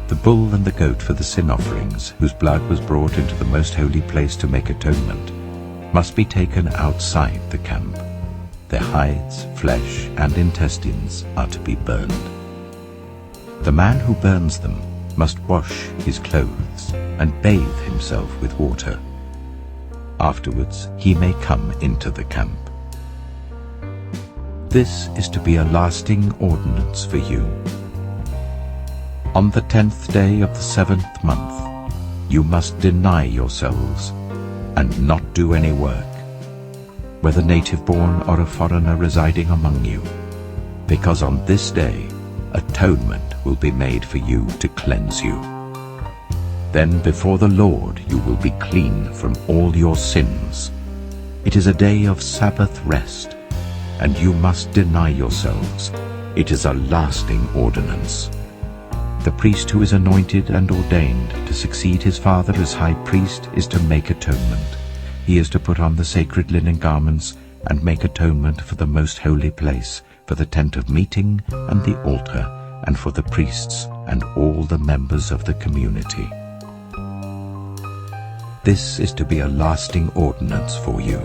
The bull and the goat for the sin offerings, whose blood was brought into the most holy place to make atonement, must be taken outside the camp. Their hides, flesh, and intestines are to be burned. The man who burns them must wash his clothes and bathe himself with water. Afterwards he may come into the camp. This is to be a lasting ordinance for you. On the 10th day of the 7th month you must deny yourselves and not do any work, whether native-born or a foreigner residing among you, because on this day atonement will be made for you to cleanse you. Then before the Lord you will be clean from all your sins. It is a day of Sabbath rest, and you must deny yourselves. It is a lasting ordinance. The priest who is anointed and ordained to succeed his father as high priest is to make atonement. He is to put on the sacred linen garments and make atonement for the most holy place, for the tent of meeting and the altar, and for the priests and all the members of the community. This is to be a lasting ordinance for you.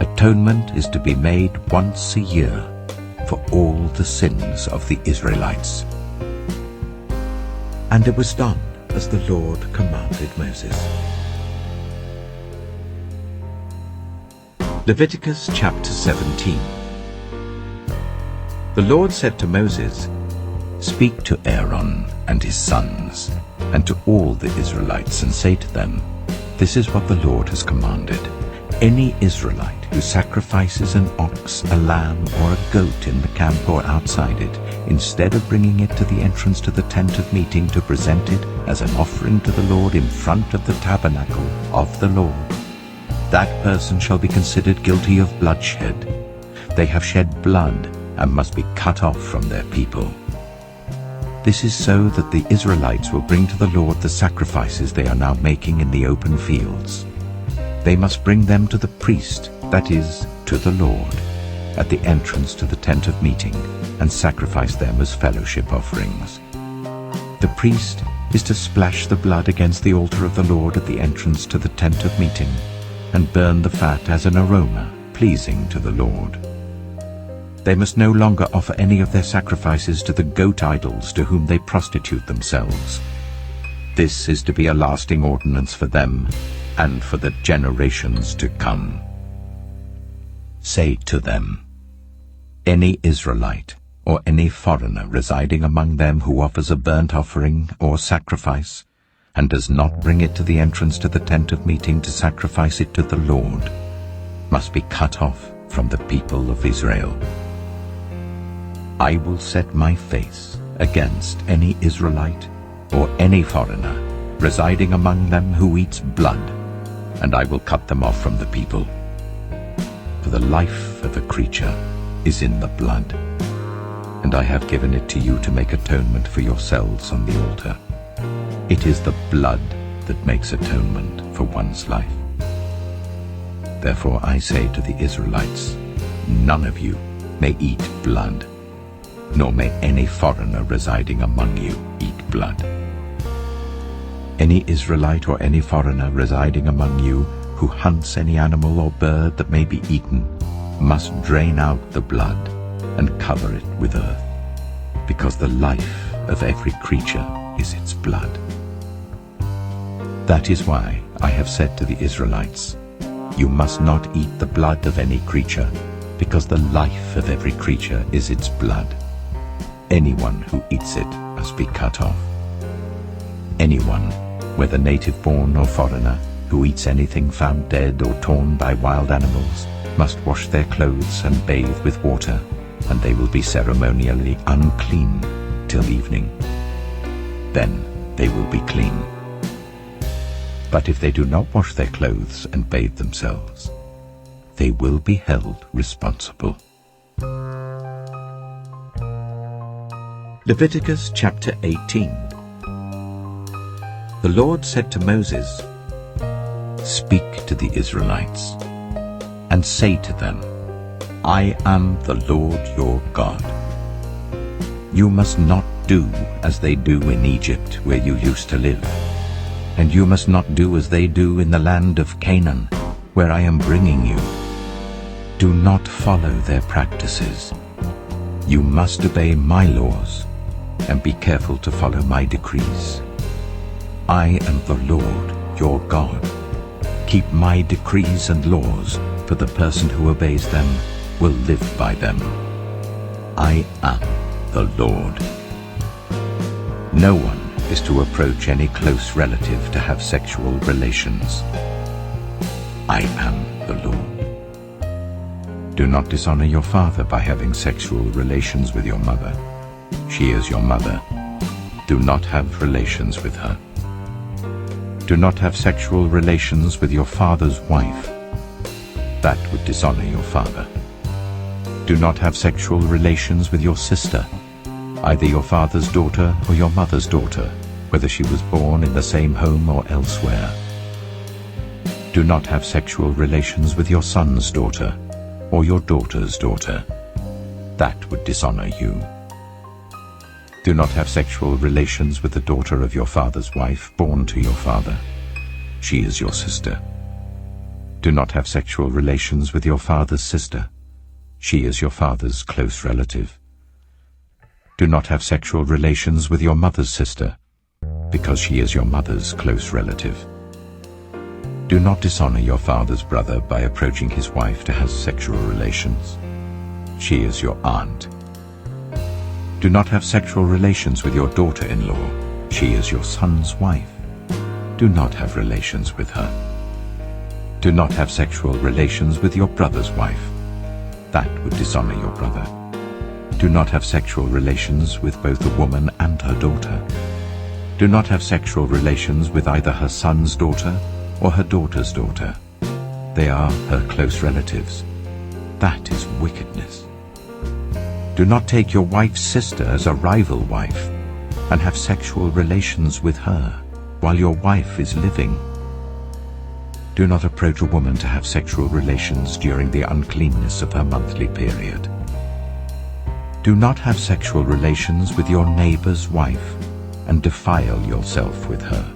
Atonement is to be made once a year for all the sins of the Israelites. And it was done as the Lord commanded Moses. Leviticus chapter 17. The Lord said to Moses, "Speak to Aaron and his sons, and to all the Israelites, and say to them, This is what the Lord has commanded. Any Israelite who sacrifices an ox, a lamb, or a goat in the camp or outside it, instead of bringing it to the entrance to the tent of meeting to present it as an offering to the Lord in front of the tabernacle of the Lord, that person shall be considered guilty of bloodshed. They have shed blood and must be cut off from their people. This is so that the Israelites will bring to the Lord the sacrifices they are now making in the open fields. They must bring them to the priest, that is, to the Lord, at the entrance to the tent of meeting, and sacrifice them as fellowship offerings. The priest is to splash the blood against the altar of the Lord at the entrance to the tent of meeting, and burn the fat as an aroma pleasing to the Lord. They must no longer offer any of their sacrifices to the goat idols to whom they prostitute themselves. This is to be a lasting ordinance for them and for the generations to come. Say to them, Any Israelite or any foreigner residing among them who offers a burnt offering or sacrifice and does not bring it to the entrance to the tent of meeting to sacrifice it to the Lord must be cut off from the people of Israel. I will set my face against any Israelite or any foreigner residing among them who eats blood, and I will cut them off from the people. For the life of a creature is in the blood, and I have given it to you to make atonement for yourselves on the altar. It is the blood that makes atonement for one's life. Therefore I say to the Israelites, none of you may eat blood, nor may any foreigner residing among you eat blood. Any Israelite or any foreigner residing among you who hunts any animal or bird that may be eaten must drain out the blood and cover it with earth, because the life of every creature is its blood. That is why I have said to the Israelites, you must not eat the blood of any creature, because the life of every creature is its blood. Anyone who eats it must be cut off. Anyone, whether native-born or foreigner, who eats anything found dead or torn by wild animals, must wash their clothes and bathe with water, and they will be ceremonially unclean till evening. Then they will be clean. But if they do not wash their clothes and bathe themselves, they will be held responsible. Leviticus chapter 18. The Lord said to Moses, Speak to the Israelites, and say to them, I am the Lord your God. You must not do as they do in Egypt, where you used to live, and you must not do as they do in the land of Canaan, where I am bringing you. Do not follow their practices. You must obey my laws, and be careful to follow my decrees. I am the Lord your God. Keep my decrees and laws, for the person who obeys them will live by them. I am the Lord. No one is to approach any close relative to have sexual relations. I am the Lord. Do not dishonor your father by having sexual relations with your mother. She is your mother. Do not have relations with her. Do not have sexual relations with your father's wife. That would dishonor your father. Do not have sexual relations with your sister. either your father's daughter or your mother's daughter, whether she was born in the same home or elsewhere. Do not have sexual relations with your son's daughter or your daughter's daughter. That would dishonor you. Do not have sexual relations with the daughter of your father's wife born to your father. She is your sister. Do not have sexual relations with your father's sister. She is your father's close relative. Do not have sexual relations with your mother's sister, because she is your mother's close relative. Do not dishonor your father's brother by approaching his wife to have sexual relations. She is your aunt. Do not have sexual relations with your daughter-in-law. She is your son's wife. Do not have relations with her. Do not have sexual relations with your brother's wife. That would dishonor your brother. Do not have sexual relations with both the woman and her daughter. Do not have sexual relations with either her son's daughter or her daughter's daughter. They are her close relatives. That is wickedness. Do not take your wife's sister as a rival wife and have sexual relations with her while your wife is living. Do not approach a woman to have sexual relations during the uncleanness of her monthly period. Do not have sexual relations with your neighbor's wife and defile yourself with her.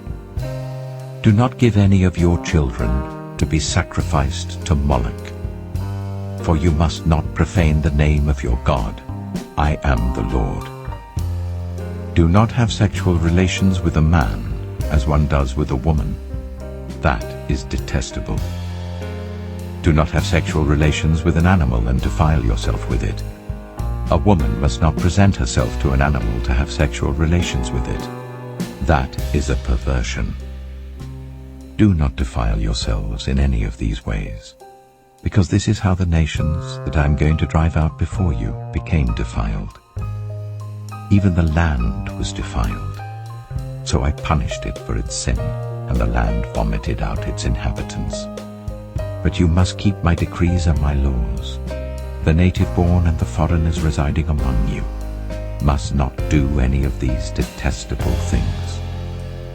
Do not give any of your children to be sacrificed to Moloch, for you must not profane the name of your God. I am the Lord. Do not have sexual relations with a man as one does with a woman. That is detestable. Do not have sexual relations with an animal and defile yourself with it. A woman must not present herself to an animal to have sexual relations with it. That is a perversion. Do not defile yourselves in any of these ways, because this is how the nations that I am going to drive out before you became defiled. Even the land was defiled, so I punished it for its sin, and the land vomited out its inhabitants. But you must keep my decrees and my laws. The native-born and the foreigners residing among you must not do any of these detestable things.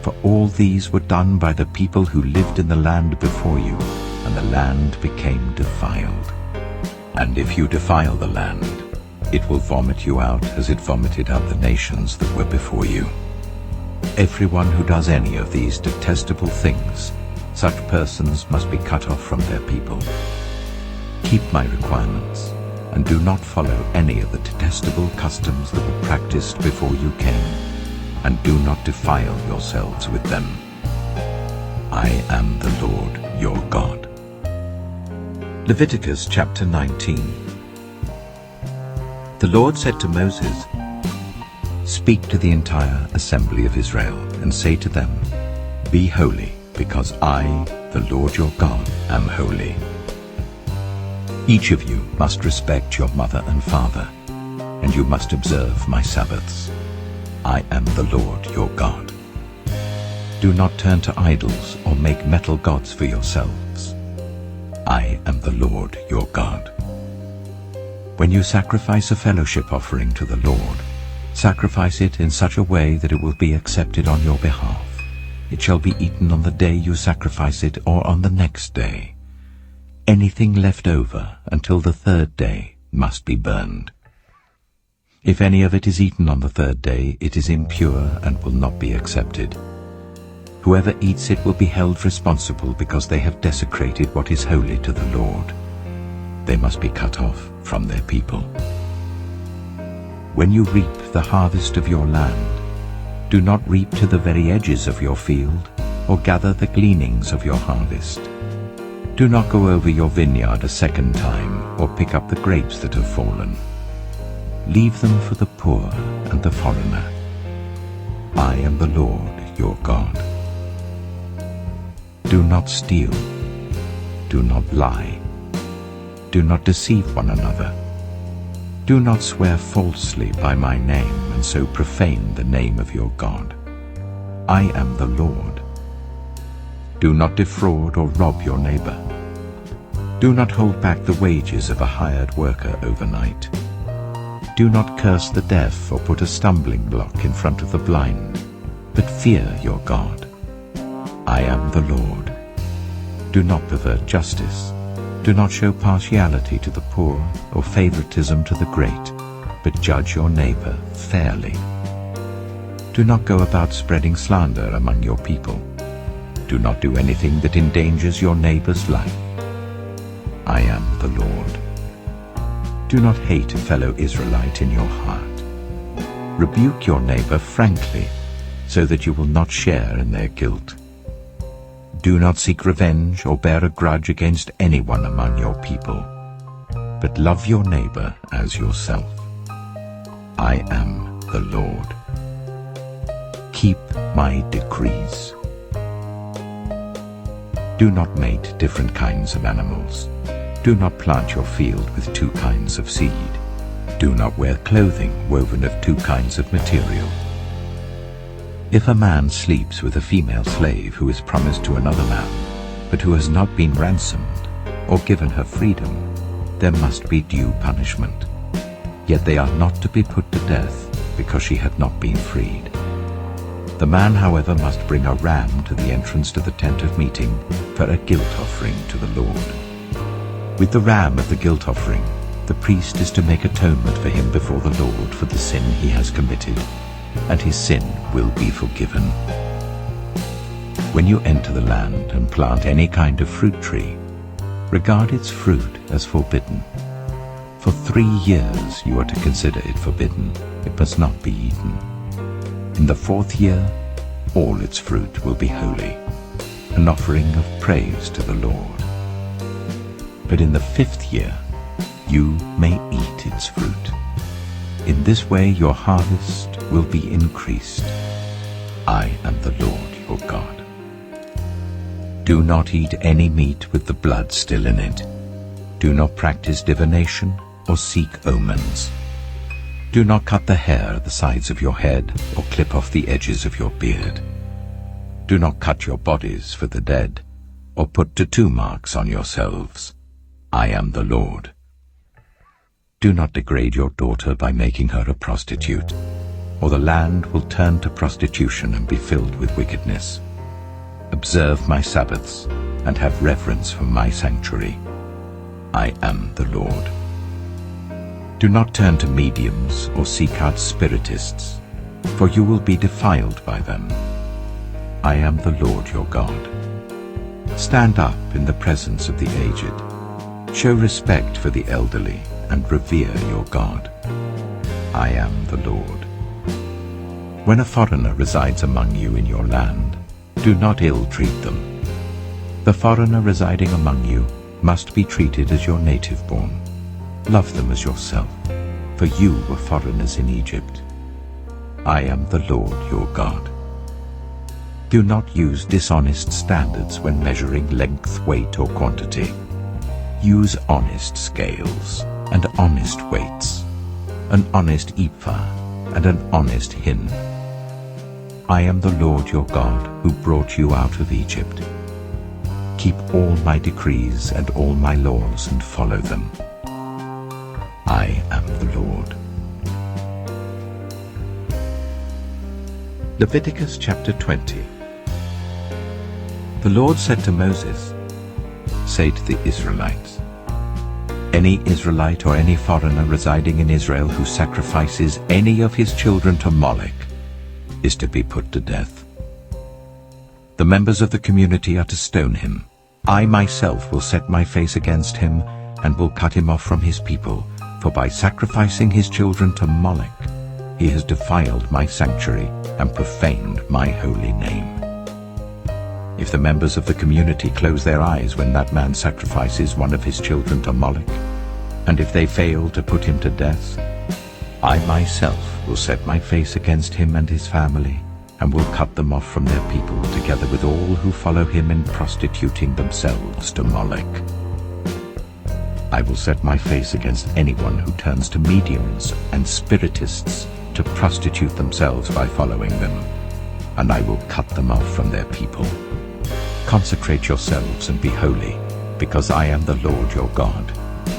For all these were done by the people who lived in the land before you, and the land became defiled. And if you defile the land, it will vomit you out as it vomited out the nations that were before you. Everyone who does any of these detestable things, such persons must be cut off from their people. Keep my requirements, and do not follow any of the detestable customs that were practiced before you came, and do not defile yourselves with them. I am the Lord your God. Leviticus chapter 19. The Lord said to Moses, "Speak to the entire assembly of Israel, and say to them, Be holy, because I, the Lord your God, am holy. Each of you must respect your mother and father, and you must observe my Sabbaths. I am the Lord your God. Do not turn to idols or make metal gods for yourselves. I am the Lord your God. When you sacrifice a fellowship offering to the Lord, sacrifice it in such a way that it will be accepted on your behalf. It shall be eaten on the day you sacrifice it or on the next day. Anything left over until the third day must be burned. If any of it is eaten on the third day, it is impure and will not be accepted. Whoever eats it will be held responsible because they have desecrated what is holy to the Lord. They must be cut off from their people. When you reap the harvest of your land, do not reap to the very edges of your field, or gather the gleanings of your harvest. Do not go over your vineyard a second time, or pick up the grapes that have fallen. Leave them for the poor and the foreigner. I am the Lord your God. Do not steal. Do not lie. Do not deceive one another. Do not swear falsely by my name and so profane the name of your God. I am the Lord. Do not defraud or rob your neighbor. Do not hold back the wages of a hired worker overnight. Do not curse the deaf or put a stumbling block in front of the blind, but fear your God. I am the Lord. Do not pervert justice. Do not show partiality to the poor or favoritism to the great, but judge your neighbor fairly. Do not go about spreading slander among your people. Do not do anything that endangers your neighbor's life. I am the Lord. Do not hate a fellow Israelite in your heart. Rebuke your neighbor frankly, so that you will not share in their guilt. Do not seek revenge or bear a grudge against anyone among your people, but love your neighbor as yourself. I am the Lord. Keep my decrees. Do not mate different kinds of animals. Do not plant your field with two kinds of seed. Do not wear clothing woven of two kinds of material. If a man sleeps with a female slave who is promised to another man, but who has not been ransomed or given her freedom, there must be due punishment. Yet they are not to be put to death because she had not been freed. The man, however, must bring a ram to the entrance to the tent of meeting for a guilt offering to the Lord. With the ram of the guilt offering, the priest is to make atonement for him before the Lord for the sin he has committed, and his sin will be forgiven. When you enter the land and plant any kind of fruit tree, regard its fruit as forbidden. For 3 years you are to consider it forbidden. It must not be eaten. In the 4th year, all its fruit will be holy, an offering of praise to the Lord. But in the 5th year, you may eat its fruit. In this way your harvest will be increased. I am the Lord your God. Do not eat any meat with the blood still in it. Do not practice divination or seek omens. Do not cut the hair at the sides of your head or clip off the edges of your beard. Do not cut your bodies for the dead or put tattoo marks on yourselves. I am the Lord. Do not degrade your daughter by making her a prostitute, or the land will turn to prostitution and be filled with wickedness. Observe my Sabbaths and have reverence for my sanctuary. I am the Lord. Do not turn to mediums or seek out spiritists, for you will be defiled by them. I am the Lord your God. Stand up in the presence of the aged. Show respect for the elderly and revere your God. I am the Lord. When a foreigner resides among you in your land, do not ill-treat them. The foreigner residing among you must be treated as your native-born. Love them as yourself, for you were foreigners in Egypt. I am the Lord your God. Do not use dishonest standards when measuring length, weight, or quantity. Use honest scales and honest weights, an honest ephah and an honest hin. I am the Lord your God who brought you out of Egypt. Keep all my decrees and all my laws and follow them. I am the Lord. Leviticus chapter 20. The Lord said to Moses, "Say to the Israelites, any Israelite or any foreigner residing in Israel who sacrifices any of his children to Molech is to be put to death. The members of the community are to stone him. I myself will set my face against him and will cut him off from his people, for by sacrificing his children to Molech, he has defiled my sanctuary and profaned my holy name. If the members of the community close their eyes when that man sacrifices one of his children to Molech, and if they fail to put him to death, I myself will set my face against him and his family, and will cut them off from their people, together with all who follow him in prostituting themselves to Molech. I will set my face against anyone who turns to mediums and spiritists to prostitute themselves by following them, and I will cut them off from their people. Consecrate yourselves and be holy, because I am the Lord your God.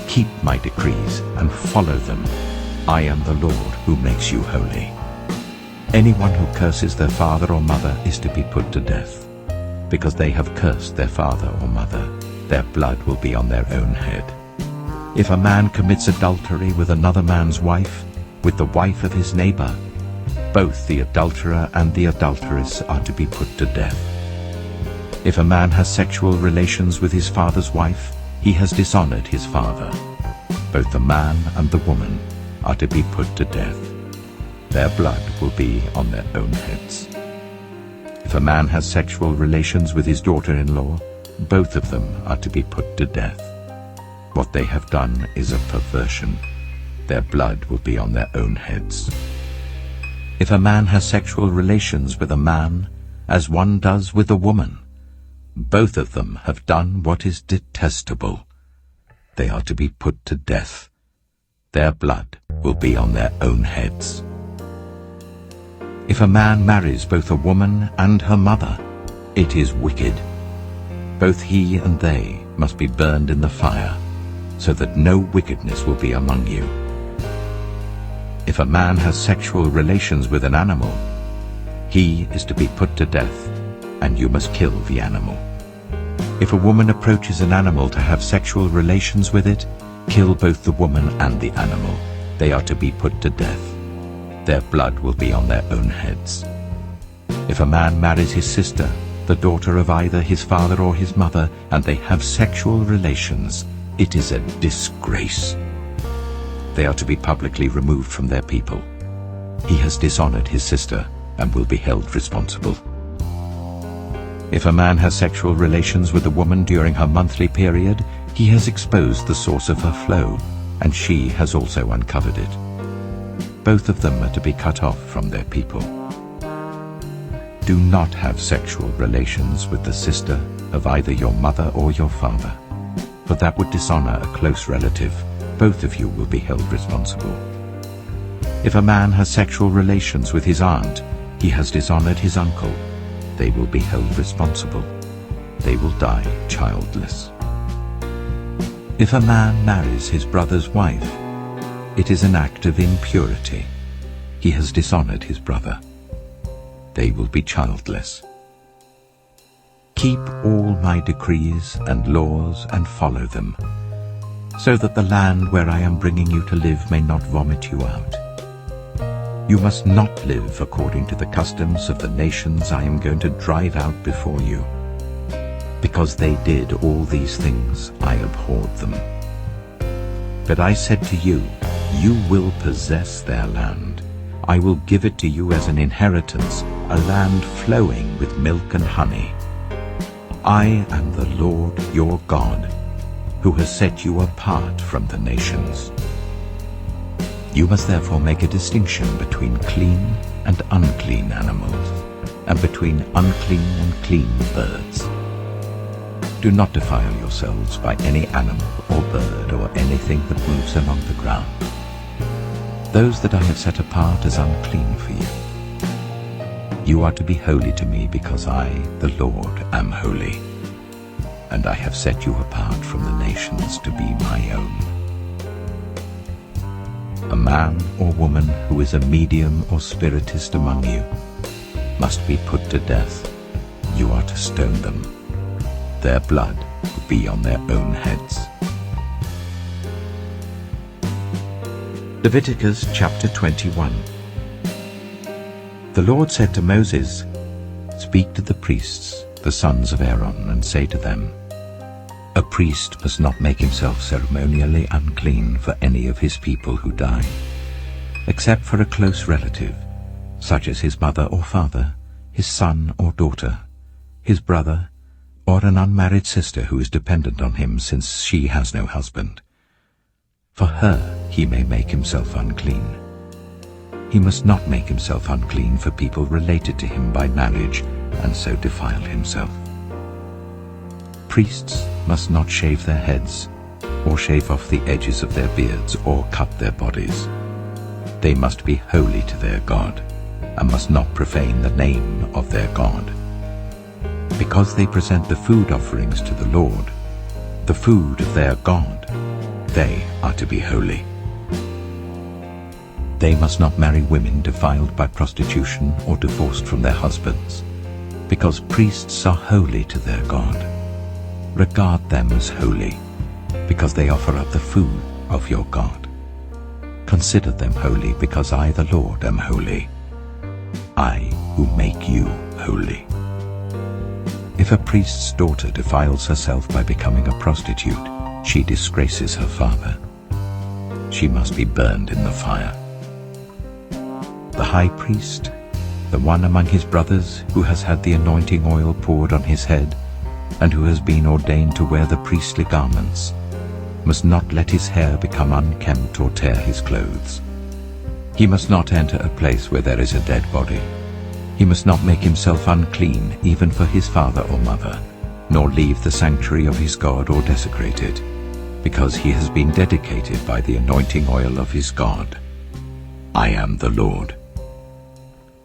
Keep my decrees and follow them, I am the Lord who makes you holy. Anyone who curses their father or mother is to be put to death. Because they have cursed their father or mother, their blood will be on their own head. If a man commits adultery with another man's wife, with the wife of his neighbor, both the adulterer and the adulteress are to be put to death. If a man has sexual relations with his father's wife, he has dishonored his father. Both the man and the woman are to be put to death. Their blood will be on their own heads. If a man has sexual relations with his daughter-in-law, both of them are to be put to death. What they have done is a perversion. Their blood will be on their own heads. If a man has sexual relations with a man, as one does with a woman, both of them have done what is detestable. They are to be put to death. Their blood will be on their own heads. If a man marries both a woman and her mother, it is wicked. Both he and they must be burned in the fire, so that no wickedness will be among you. If a man has sexual relations with an animal, he is to be put to death, and you must kill the animal. If a woman approaches an animal to have sexual relations with it, kill both the woman and the animal. They are to be put to death. Their blood will be on their own heads. If a man marries his sister, the daughter of either his father or his mother, and they have sexual relations, it is a disgrace. They are to be publicly removed from their people. He has dishonored his sister and will be held responsible. If a man has sexual relations with a woman during her monthly period, he has exposed the source of her flow, and she has also uncovered it. Both of them are to be cut off from their people. Do not have sexual relations with the sister of either your mother or your father, for that would dishonor a close relative. Both of you will be held responsible. If a man has sexual relations with his aunt, he has dishonored his uncle. They will be held responsible. They will die childless. If a man marries his brother's wife, it is an act of impurity. He has dishonored his brother. They will be childless. Keep all my decrees and laws and follow them, so that the land where I am bringing you to live may not vomit you out. You must not live according to the customs of the nations I am going to drive out before you. Because they did all these things, I abhorred them. But I said to you, you will possess their land. I will give it to you as an inheritance, a land flowing with milk and honey. I am the Lord your God, who has set you apart from the nations. You must therefore make a distinction between clean and unclean animals, and between unclean and clean birds. Do not defile yourselves by any animal or bird or anything that moves along the ground. Those that I have set apart as unclean for you. You are to be holy to me, because I, the Lord, am holy, and I have set you apart from the nations to be my own. A man or woman who is a medium or spiritist among you must be put to death. You are to stone them. Their blood will be on their own heads. Leviticus chapter 21. The Lord said to Moses, "Speak to the priests, the sons of Aaron, and say to them, a priest must not make himself ceremonially unclean for any of his people who die, except for a close relative, such as his mother or father, his son or daughter, his brother, or an unmarried sister who is dependent on him since she has no husband. For her he may make himself unclean. He must not make himself unclean for people related to him by marriage, and so defile himself. Priests must not shave their heads, or shave off the edges of their beards, or cut their bodies. They must be holy to their God, and must not profane the name of their God. Because they present the food offerings to the Lord, the food of their God, they are to be holy. They must not marry women defiled by prostitution or divorced from their husbands, because priests are holy to their God. Regard them as holy, because they offer up the food of your God. Consider them holy, because I, the Lord, am holy. I who make you holy. If a priest's daughter defiles herself by becoming a prostitute, she disgraces her father. She must be burned in the fire. The high priest, the one among his brothers who has had the anointing oil poured on his head, and who has been ordained to wear the priestly garments, must not let his hair become unkempt or tear his clothes. He must not enter a place where there is a dead body. He must not make himself unclean even for his father or mother, nor leave the sanctuary of his God or desecrate it, because he has been dedicated by the anointing oil of his God. I am the Lord.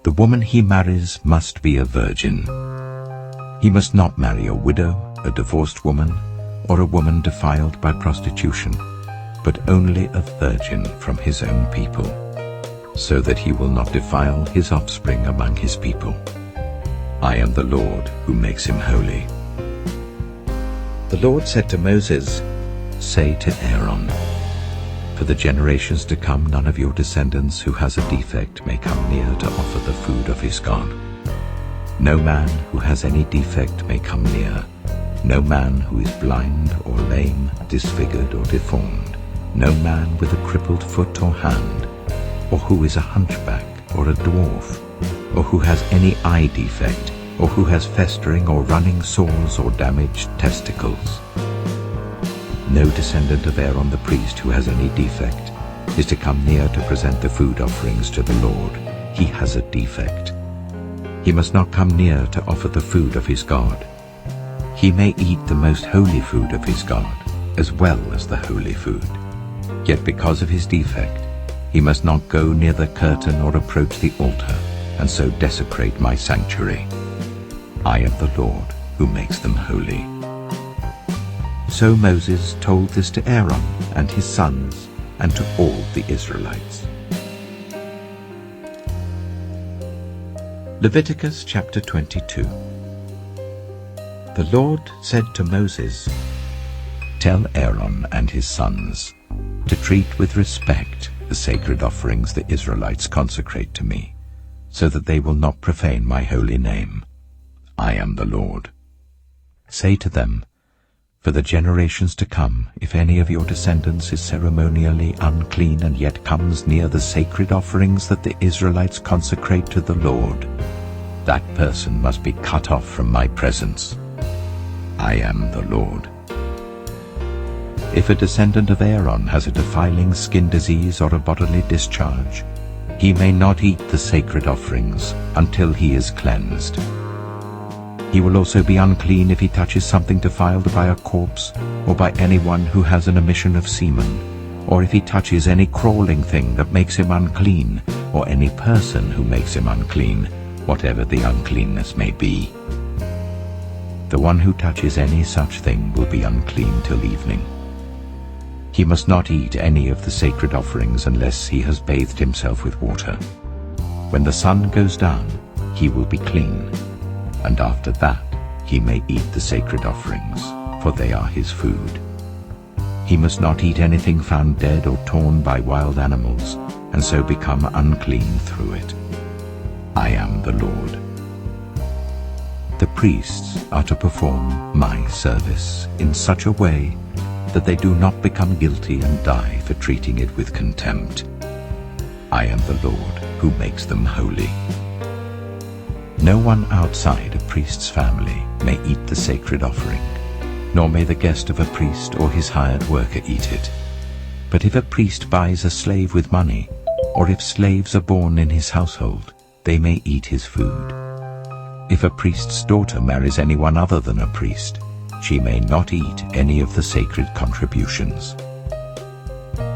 The woman he marries must be a virgin. He must not marry a widow, a divorced woman, or a woman defiled by prostitution, but only a virgin from his own people, so that he will not defile his offspring among his people. I am the Lord who makes him holy. The Lord said to Moses, "Say to Aaron, for the generations to come, none of your descendants who has a defect may come near to offer the food of his God. No man who has any defect may come near. No man who is blind or lame, disfigured or deformed. No man with a crippled foot or hand, or who is a hunchback or a dwarf, or who has any eye defect, or who has festering or running sores or damaged testicles. No descendant of Aaron the priest who has any defect is to come near to present the food offerings to the Lord. He has a defect. He must not come near to offer the food of his God. He may eat the most holy food of his God, as well as the holy food. Yet because of his defect, he must not go near the curtain or approach the altar, and so desecrate my sanctuary. I am the Lord who makes them holy." So Moses told this to Aaron and his sons and to all the Israelites. Leviticus chapter 22. The Lord said to Moses, "Tell Aaron and his sons to treat with respect the sacred offerings the Israelites consecrate to me, so that they will not profane my holy name. I am the Lord. Say to them, for the generations to come, if any of your descendants is ceremonially unclean and yet comes near the sacred offerings that the Israelites consecrate to the Lord, that person must be cut off from my presence. I am the Lord. If a descendant of Aaron has a defiling skin disease or a bodily discharge, he may not eat the sacred offerings until he is cleansed. He will also be unclean if he touches something defiled by a corpse, or by anyone who has an emission of semen, or if he touches any crawling thing that makes him unclean, or any person who makes him unclean, whatever the uncleanness may be. The one who touches any such thing will be unclean till evening. He must not eat any of the sacred offerings unless he has bathed himself with water. When the sun goes down, he will be clean, and after that he may eat the sacred offerings, for they are his food. He must not eat anything found dead or torn by wild animals, and so become unclean through it. I am the Lord. The priests are to perform my service in such a way that they do not become guilty and die for treating it with contempt. I am the Lord who makes them holy. No one outside a priest's family may eat the sacred offering, nor may the guest of a priest or his hired worker eat it. But if a priest buys a slave with money, or if slaves are born in his household, they may eat his food. If a priest's daughter marries anyone other than a priest, she may not eat any of the sacred contributions.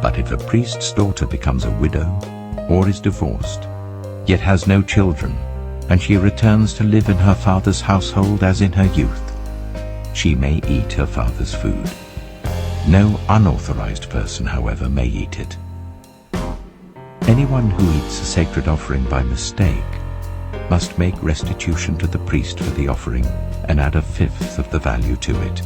But if a priest's daughter becomes a widow or is divorced, yet has no children, and she returns to live in her father's household as in her youth, she may eat her father's food. No unauthorized person, however, may eat it. Anyone who eats a sacred offering by mistake must make restitution to the priest for the offering and add 1/5 of the value to it.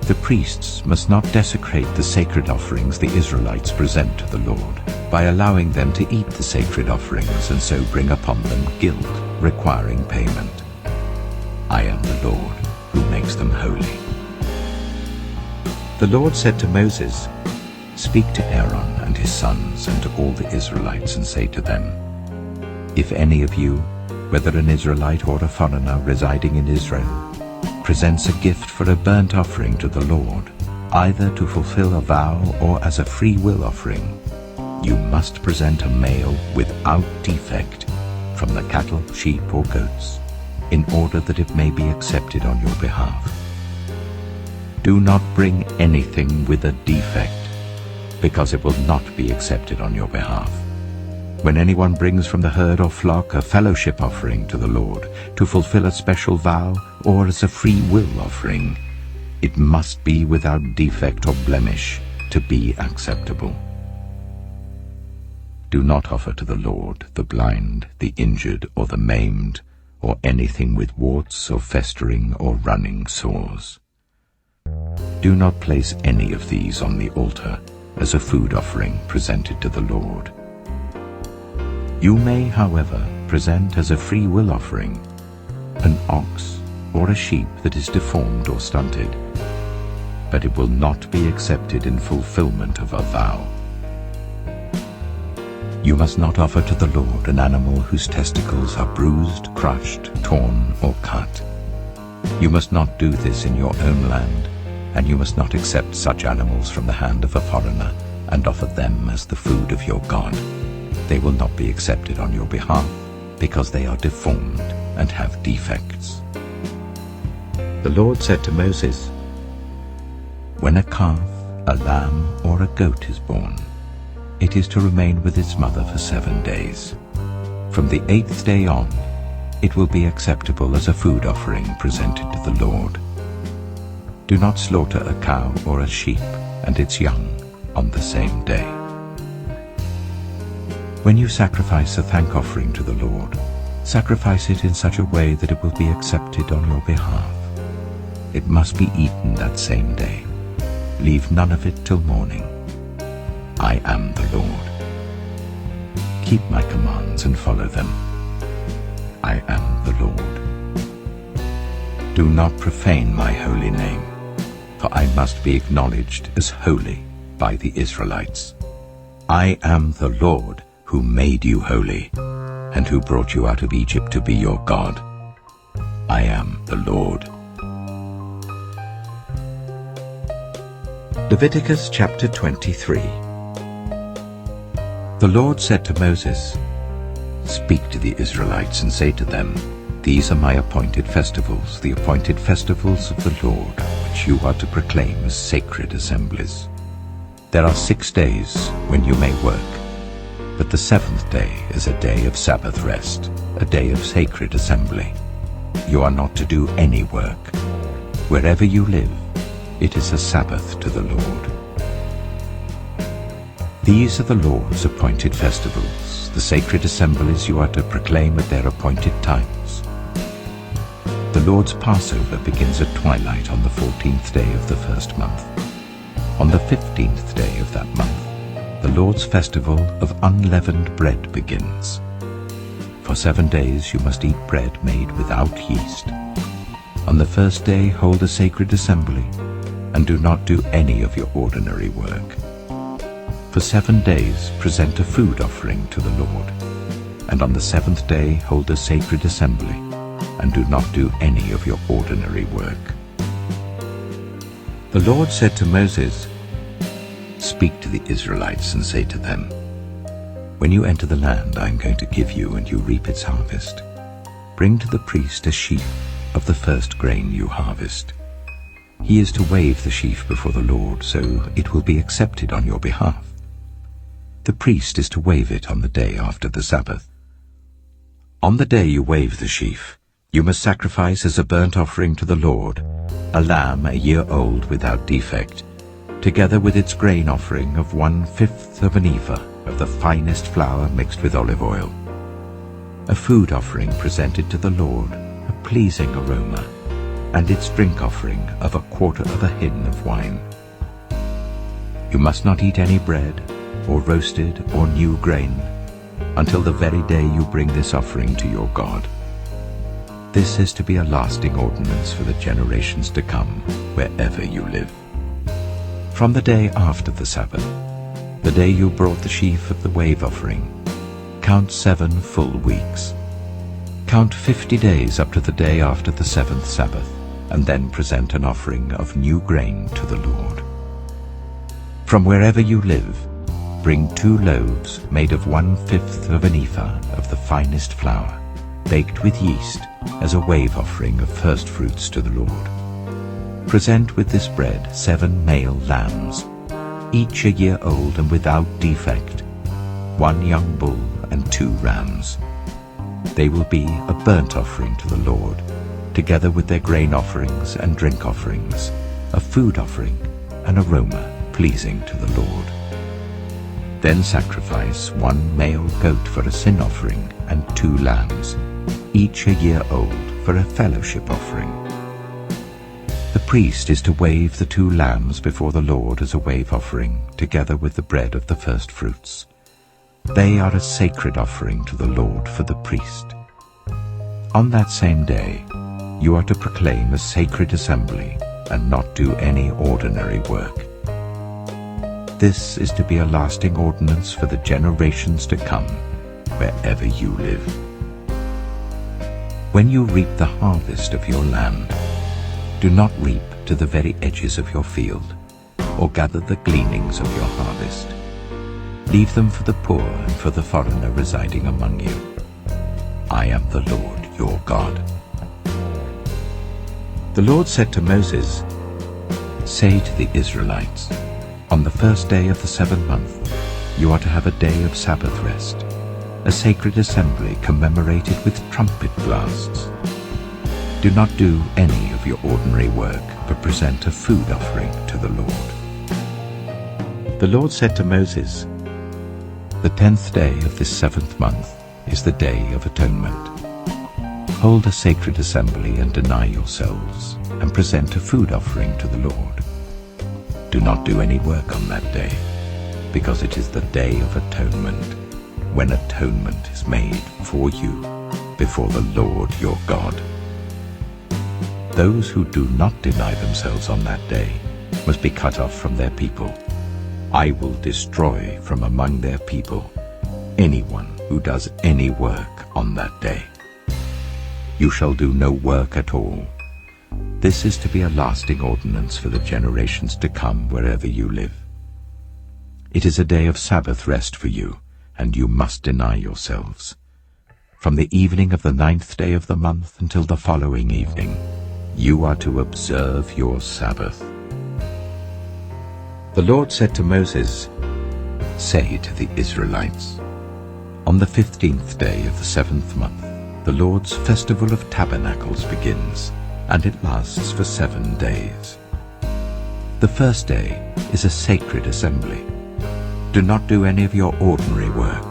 The priests must not desecrate the sacred offerings the Israelites present to the Lord by allowing them to eat the sacred offerings and so bring upon them guilt requiring payment. I am the Lord who makes them holy. The Lord said to Moses, "Speak to Aaron and his sons and to all the Israelites and say to them, if any of you, whether an Israelite or a foreigner residing in Israel, presents a gift for a burnt offering to the Lord, either to fulfill a vow or as a free will offering, you must present a male without defect from the cattle, sheep, or goats, in order that it may be accepted on your behalf. Do not bring anything with a defect, because it will not be accepted on your behalf. When anyone brings from the herd or flock a fellowship offering to the Lord to fulfill a special vow or as a free will offering, it must be without defect or blemish to be acceptable. Do not offer to the Lord the blind, the injured, or the maimed, or anything with warts or festering or running sores. Do not place any of these on the altar as a food offering presented to the Lord. You may, however, present as a free will offering an ox or a sheep that is deformed or stunted, but it will not be accepted in fulfillment of a vow. You must not offer to the Lord an animal whose testicles are bruised, crushed, torn, or cut. You must not do this in your own land, and you must not accept such animals from the hand of a foreigner and offer them as the food of your God. They will not be accepted on your behalf, because they are deformed and have defects. The Lord said to Moses, when a calf, a lamb, or a goat is born, it is to remain with its mother for 7 days. From the 8th day on, it will be acceptable as a food offering presented to the Lord. Do not slaughter a cow or a sheep and its young on the same day. When you sacrifice a thank offering to the Lord, sacrifice it in such a way that it will be accepted on your behalf. It must be eaten that same day. Leave none of it till morning. I am the Lord. Keep my commands and follow them. I am the Lord. Do not profane my holy name, for I must be acknowledged as holy by the Israelites. I am the Lord who made you holy, and who brought you out of Egypt to be your God. I am the Lord. Leviticus chapter 23. The Lord said to Moses, "Speak to the Israelites and say to them, these are my appointed festivals, the appointed festivals of the Lord, which you are to proclaim as sacred assemblies. There are 6 days when you may work, but the 7th day is a day of Sabbath rest, a day of sacred assembly. You are not to do any work. Wherever you live, it is a Sabbath to the Lord. These are the Lord's appointed festivals, the sacred assemblies you are to proclaim at their appointed times. The Lord's Passover begins at twilight on the 14th day of the first month. On the 15th day of that month, the Lord's festival of unleavened bread begins. For 7 days you must eat bread made without yeast. On the first day hold a sacred assembly, and do not do any of your ordinary work. For 7 days present a food offering to the Lord, and on the 7th day hold a sacred assembly, and do not do any of your ordinary work. The Lord said to Moses, "Speak to the Israelites and say to them, when you enter the land I am going to give you and you reap its harvest, bring to the priest a sheaf of the first grain you harvest. He is to wave the sheaf before the Lord, so it will be accepted on your behalf. The priest is to wave it on the day after the Sabbath. On the day you wave the sheaf, you must sacrifice as a burnt offering to the Lord a lamb a year old without defect, together with its grain offering of 1/5 of an ephah of the finest flour mixed with olive oil. A food offering presented to the Lord, a pleasing aroma, and its drink offering of 1/4 hin of wine. You must not eat any bread, or roasted or new grain, until the very day you bring this offering to your God. This is to be a lasting ordinance for the generations to come, wherever you live. From the day after the Sabbath, the day you brought the sheaf of the wave offering, count 7 full weeks. Count 50 days up to the day after the 7th Sabbath, and then present an offering of new grain to the Lord. From wherever you live, bring 2 loaves made of 1/5 of an ephah of the finest flour, baked with yeast, as a wave offering of first fruits to the Lord. Present with this bread 7 male lambs, each a year old and without defect, 1 young bull and 2 rams. They will be a burnt offering to the Lord, together with their grain offerings and drink offerings, a food offering, an aroma pleasing to the Lord. Then sacrifice 1 male goat for a sin offering and 2 lambs, each a year old, for a fellowship offering. The priest is to wave the 2 lambs before the Lord as a wave offering, together with the bread of the first fruits. They are a sacred offering to the Lord for the priest. On that same day, you are to proclaim a sacred assembly and not do any ordinary work. This is to be a lasting ordinance for the generations to come, wherever you live. When you reap the harvest of your land, do not reap to the very edges of your field, or gather the gleanings of your harvest. Leave them for the poor and for the foreigner residing among you. I am the Lord your God. The Lord said to Moses, "Say to the Israelites, on the first day of the 7th month, you are to have a day of Sabbath rest, a sacred assembly commemorated with trumpet blasts. Do not do any of your ordinary work, but present a food offering to the Lord." The Lord said to Moses, "The 10th day of this 7th month is the Day of Atonement. Hold a sacred assembly and deny yourselves, and present a food offering to the Lord. Do not do any work on that day, because it is the Day of Atonement, when atonement is made for you before the Lord your God. Those who do not deny themselves on that day must be cut off from their people. I will destroy from among their people anyone who does any work on that day. You shall do no work at all. This is to be a lasting ordinance for the generations to come wherever you live. It is a day of Sabbath rest for you, and you must deny yourselves. From the evening of the 9th day of the month until the following evening, you are to observe your Sabbath." The Lord said to Moses, "Say to the Israelites, on the 15th day of the 7th month, the Lord's festival of tabernacles begins, and it lasts for 7 days. The first day is a sacred assembly. Do not do any of your ordinary work.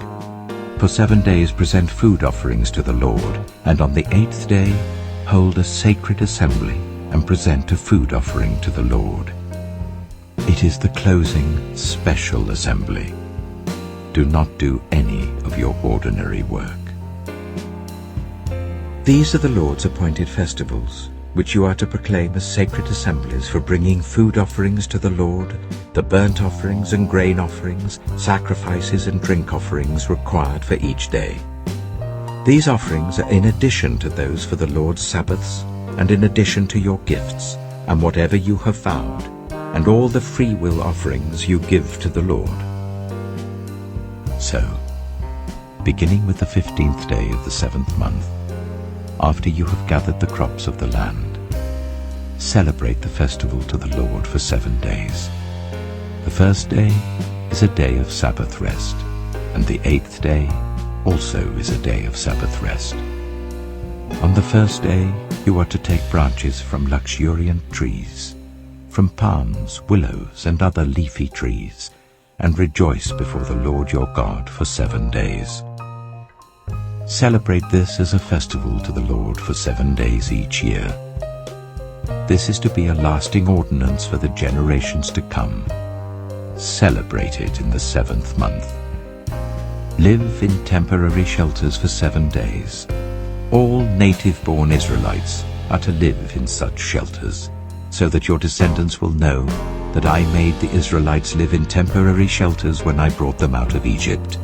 For 7 days present food offerings to the Lord, and on the 8th day hold a sacred assembly and present a food offering to the Lord. It is the closing special assembly. Do not do any of your ordinary work." These are the Lord's appointed festivals, which you are to proclaim as sacred assemblies for bringing food offerings to the Lord, the burnt offerings and grain offerings, sacrifices and drink offerings required for each day. These offerings are in addition to those for the Lord's Sabbaths, and in addition to your gifts, and whatever you have vowed, and all the free will offerings you give to the Lord. So, beginning with the 15th day of the 7th month, after you have gathered the crops of the land, celebrate the festival to the Lord for 7 days. The first day is a day of Sabbath rest, and the 8th day also is a day of Sabbath rest. On the first day you are to take branches from luxuriant trees, from palms, willows, and other leafy trees, and rejoice before the Lord your God for 7 days. Celebrate this as a festival to the Lord for 7 days each year. This is to be a lasting ordinance for the generations to come. Celebrate it in the 7th month. Live in temporary shelters for 7 days. All native-born Israelites are to live in such shelters, so that your descendants will know that I made the Israelites live in temporary shelters when I brought them out of Egypt.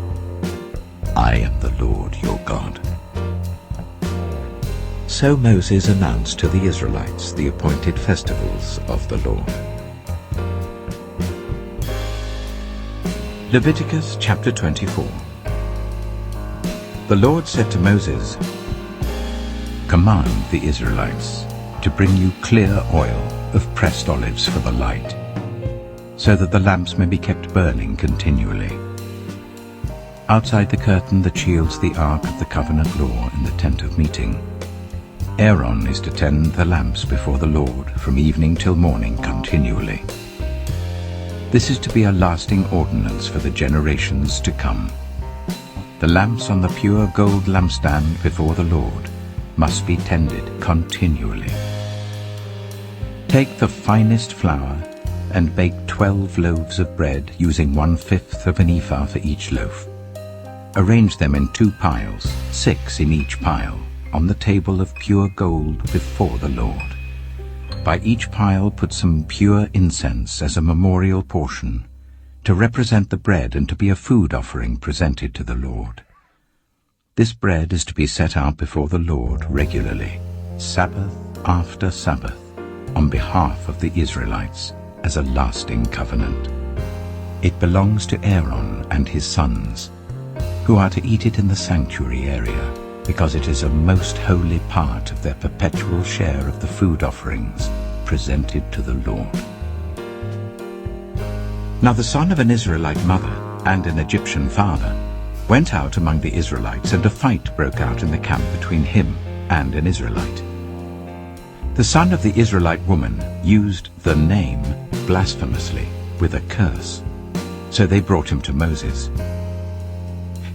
I am the Lord your God. So Moses announced to the Israelites the appointed festivals of the Lord. Leviticus chapter 24. The Lord said to Moses, "Command the Israelites to bring you clear oil of pressed olives for the light, so that the lamps may be kept burning continually. Outside the curtain that shields the ark of the covenant law in the tent of meeting, Aaron is to tend the lamps before the Lord from evening till morning continually. This is to be a lasting ordinance for the generations to come. The lamps on the pure gold lampstand before the Lord must be tended continually. Take the finest flour and bake 12 loaves of bread using 1/5 of an ephah for each loaf. Arrange them in 2 piles, 6 in each pile, on the table of pure gold before the Lord. By each pile put some pure incense as a memorial portion, to represent the bread and to be a food offering presented to the Lord. This bread is to be set out before the Lord regularly, Sabbath after Sabbath, on behalf of the Israelites, as a lasting covenant. It belongs to Aaron and his sons, who are to eat it in the sanctuary area, because it is a most holy part of their perpetual share of the food offerings presented to the Lord." Now the son of an Israelite mother and an Egyptian father went out among the Israelites, and a fight broke out in the camp between him and an Israelite. The son of the Israelite woman used the name blasphemously with a curse, so they brought him to Moses.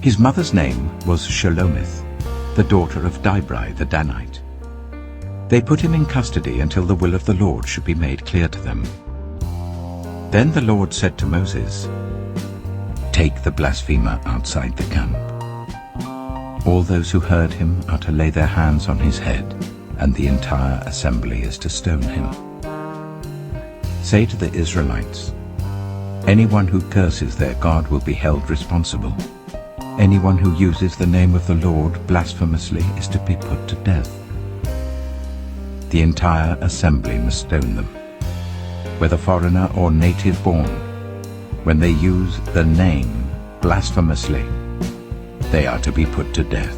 His mother's name was Shelomith, the daughter of Dibri the Danite. They put him in custody until the will of the Lord should be made clear to them. Then the Lord said to Moses, "Take the blasphemer outside the camp. All those who heard him are to lay their hands on his head, and the entire assembly is to stone him. Say to the Israelites, anyone who curses their God will be held responsible. Anyone who uses the name of the Lord blasphemously is to be put to death. The entire assembly must stone them, whether foreigner or native born. When they use the name blasphemously, they are to be put to death.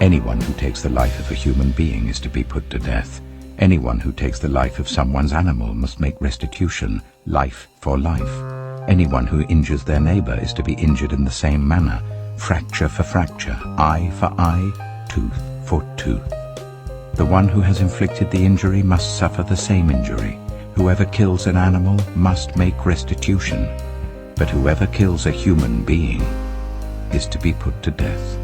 Anyone who takes the life of a human being is to be put to death. Anyone who takes the life of someone's animal must make restitution, life for life. Anyone who injures their neighbor is to be injured in the same manner, fracture for fracture, eye for eye, tooth for tooth. The one who has inflicted the injury must suffer the same injury. Whoever kills an animal must make restitution, but whoever kills a human being is to be put to death.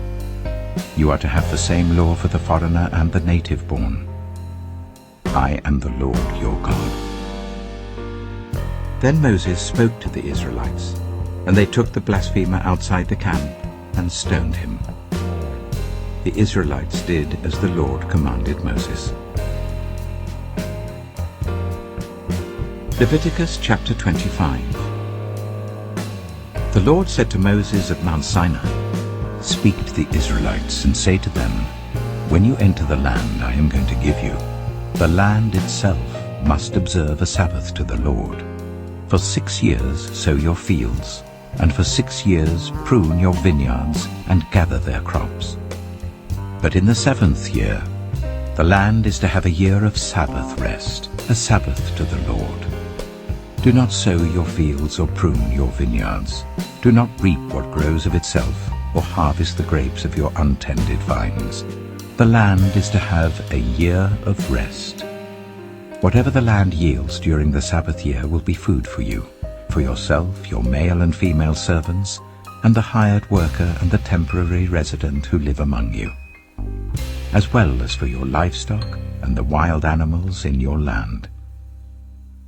You are to have the same law for the foreigner and the native born. I am the Lord your God." Then Moses spoke to the Israelites, and they took the blasphemer outside the camp and stoned him. The Israelites did as the Lord commanded Moses. Leviticus chapter 25. The Lord said to Moses at Mount Sinai, "Speak to the Israelites and say to them, when you enter the land I am going to give you, the land itself must observe a Sabbath to the Lord. For 6 years sow your fields, and for 6 years prune your vineyards and gather their crops. But in the 7th year, the land is to have a year of Sabbath rest, a Sabbath to the Lord. Do not sow your fields or prune your vineyards. Do not reap what grows of itself, or harvest the grapes of your untended vines. The land is to have a year of rest. Whatever the land yields during the Sabbath year will be food for you. for yourself, your male and female servants, and the hired worker and the temporary resident who live among you, as well as for your livestock and the wild animals in your land.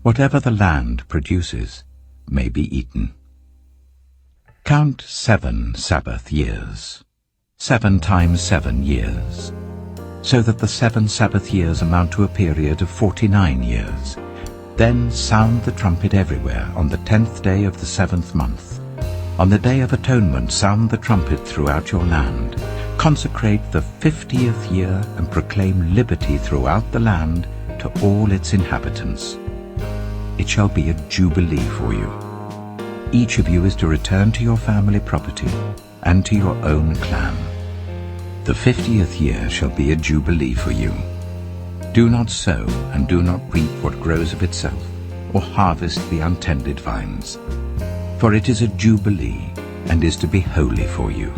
Whatever the land produces may be eaten. Count 7 Sabbath years, 7 times 7 years, so that the 7 Sabbath years amount to a period of 49 years. Then sound the trumpet everywhere on the 10th day of the 7th month. On the Day of Atonement sound the trumpet throughout your land. Consecrate the 50th year and proclaim liberty throughout the land to all its inhabitants. It shall be a jubilee for you. Each of you is to return to your family property and to your own clan. The 50th year shall be a jubilee for you. Do not sow and do not reap what grows of itself, or harvest the untended vines. For it is a jubilee, and is to be holy for you.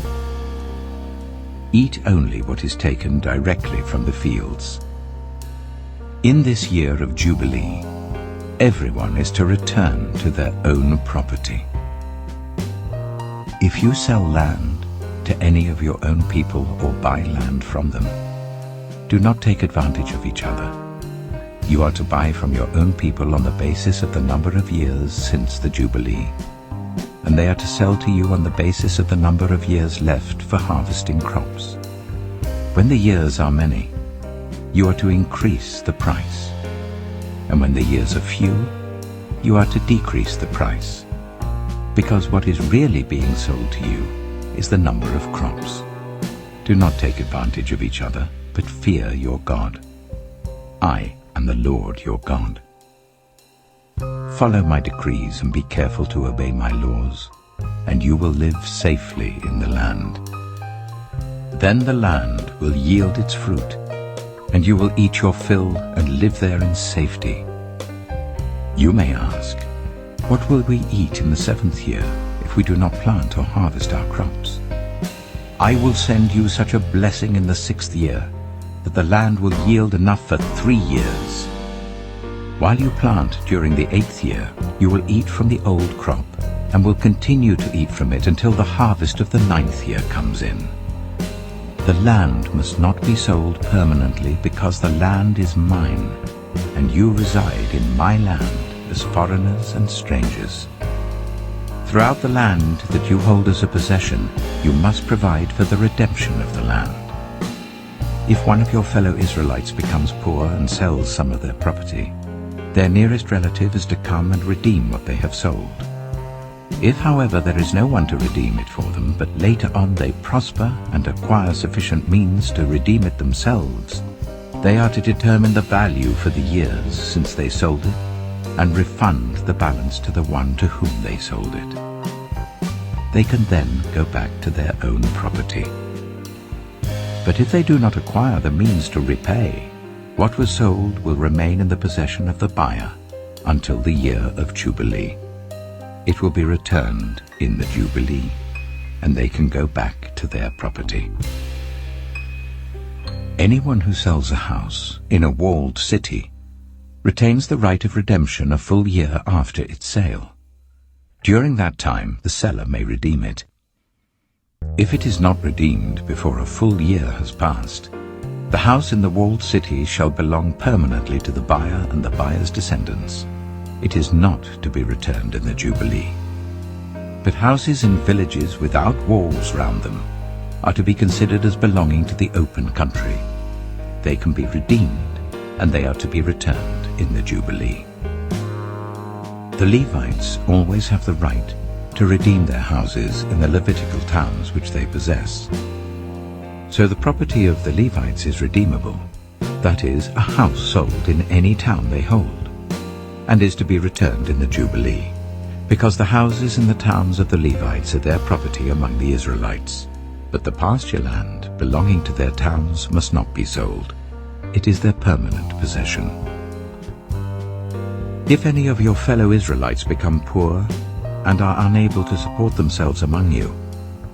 Eat only what is taken directly from the fields. In this year of jubilee, everyone is to return to their own property. If you sell land to any of your own people or buy land from them, do not take advantage of each other. You are to buy from your own people on the basis of the number of years since the Jubilee, and they are to sell to you on the basis of the number of years left for harvesting crops. When the years are many, you are to increase the price, and when the years are few, you are to decrease the price, because what is really being sold to you is the number of crops. Do not take advantage of each other, but fear your God. I am the Lord your God. Follow my decrees and be careful to obey my laws, and you will live safely in the land. Then the land will yield its fruit, and you will eat your fill and live there in safety. You may ask, what will we eat in the 7th year if we do not plant or harvest our crops? I will send you such a blessing in the 6th year that the land will yield enough for 3 years. While you plant during the 8th year, you will eat from the old crop and will continue to eat from it until the harvest of the 9th year comes in. The land must not be sold permanently, because the land is mine, and you reside in my land as foreigners and strangers. Throughout the land that you hold as a possession, you must provide for the redemption of the land. If one of your fellow Israelites becomes poor and sells some of their property, their nearest relative is to come and redeem what they have sold. If, however, there is no one to redeem it for them, but later on they prosper and acquire sufficient means to redeem it themselves, they are to determine the value for the years since they sold it and refund the balance to the one to whom they sold it. They can then go back to their own property. But if they do not acquire the means to repay, what was sold will remain in the possession of the buyer until the year of Jubilee. It will be returned in the Jubilee, and they can go back to their property. Anyone who sells a house in a walled city retains the right of redemption a full year after its sale. During that time, the seller may redeem it. If it is not redeemed before a full year has passed, the house in the walled city shall belong permanently to the buyer and the buyer's descendants. It is not to be returned in the Jubilee. But houses in villages without walls round them are to be considered as belonging to the open country. They can be redeemed, and they are to be returned in the Jubilee. The Levites always have the right to redeem their houses in the Levitical towns which they possess. So the property of the Levites is redeemable, that is, a house sold in any town they hold, and is to be returned in the Jubilee, because the houses in the towns of the Levites are their property among the Israelites. But the pasture land belonging to their towns must not be sold. It is their permanent possession. If any of your fellow Israelites become poor and are unable to support themselves among you,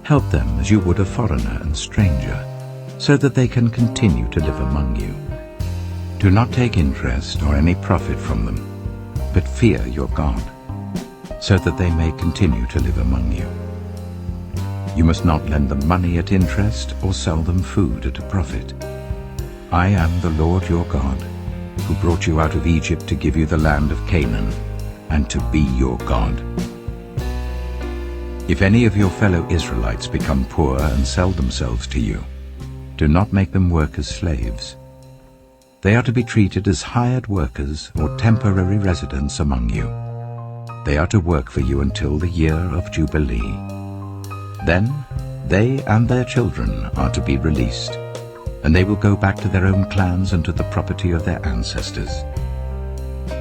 help them as you would a foreigner and stranger, so that they can continue to live among you. Do not take interest or any profit from them, but fear your God. so that they may continue to live among you. You must not lend them money at interest or sell them food at a profit. I am the Lord your God, who brought you out of Egypt to give you the land of Canaan, and to be your God. If any of your fellow Israelites become poor and sell themselves to you, do not make them work as slaves. They are to be treated as hired workers or temporary residents among you. They are to work for you until the year of Jubilee. Then they and their children are to be released, and they will go back to their own clans and to the property of their ancestors.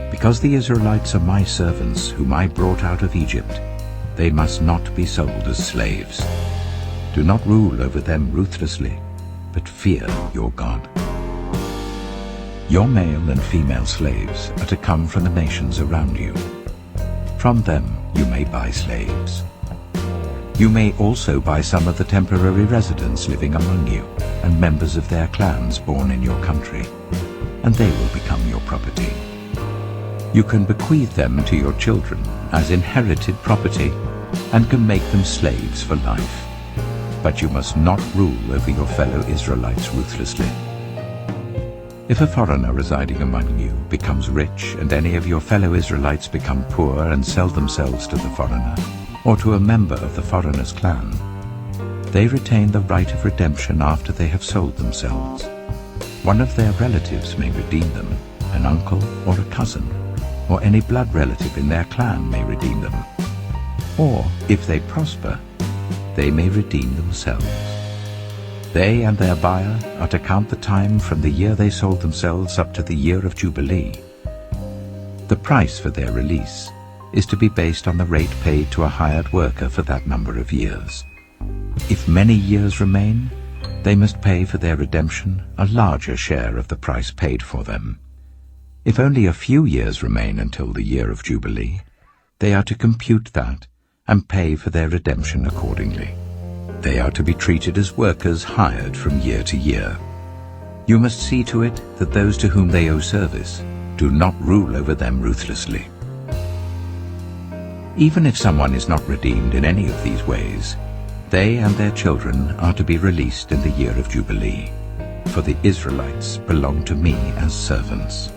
Because the Israelites are my servants whom I brought out of Egypt, they must not be sold as slaves. Do not rule over them ruthlessly, but fear your God. Your male and female slaves are to come from the nations around you. From them you may buy slaves. You may also buy some of the temporary residents living among you, and members of their clans born in your country, and they will become your property. You can bequeath them to your children as inherited property, and can make them slaves for life. But you must not rule over your fellow Israelites ruthlessly. If a foreigner residing among you becomes rich, and any of your fellow Israelites become poor and sell themselves to the foreigner, or to a member of the foreigner's clan, they retain the right of redemption after they have sold themselves. One of their relatives may redeem them, an uncle or a cousin, or any blood relative in their clan may redeem them. Or, if they prosper, they may redeem themselves. They and their buyer are to count the time from the year they sold themselves up to the year of Jubilee. The price for their release is to be based on the rate paid to a hired worker for that number of years. If many years remain, they must pay for their redemption a larger share of the price paid for them. If only a few years remain until the year of Jubilee, they are to compute that and pay for their redemption accordingly. They are to be treated as workers hired from year to year. You must see to it that those to whom they owe service do not rule over them ruthlessly. Even if someone is not redeemed in any of these ways, they and their children are to be released in the year of Jubilee, for the Israelites belong to me as servants.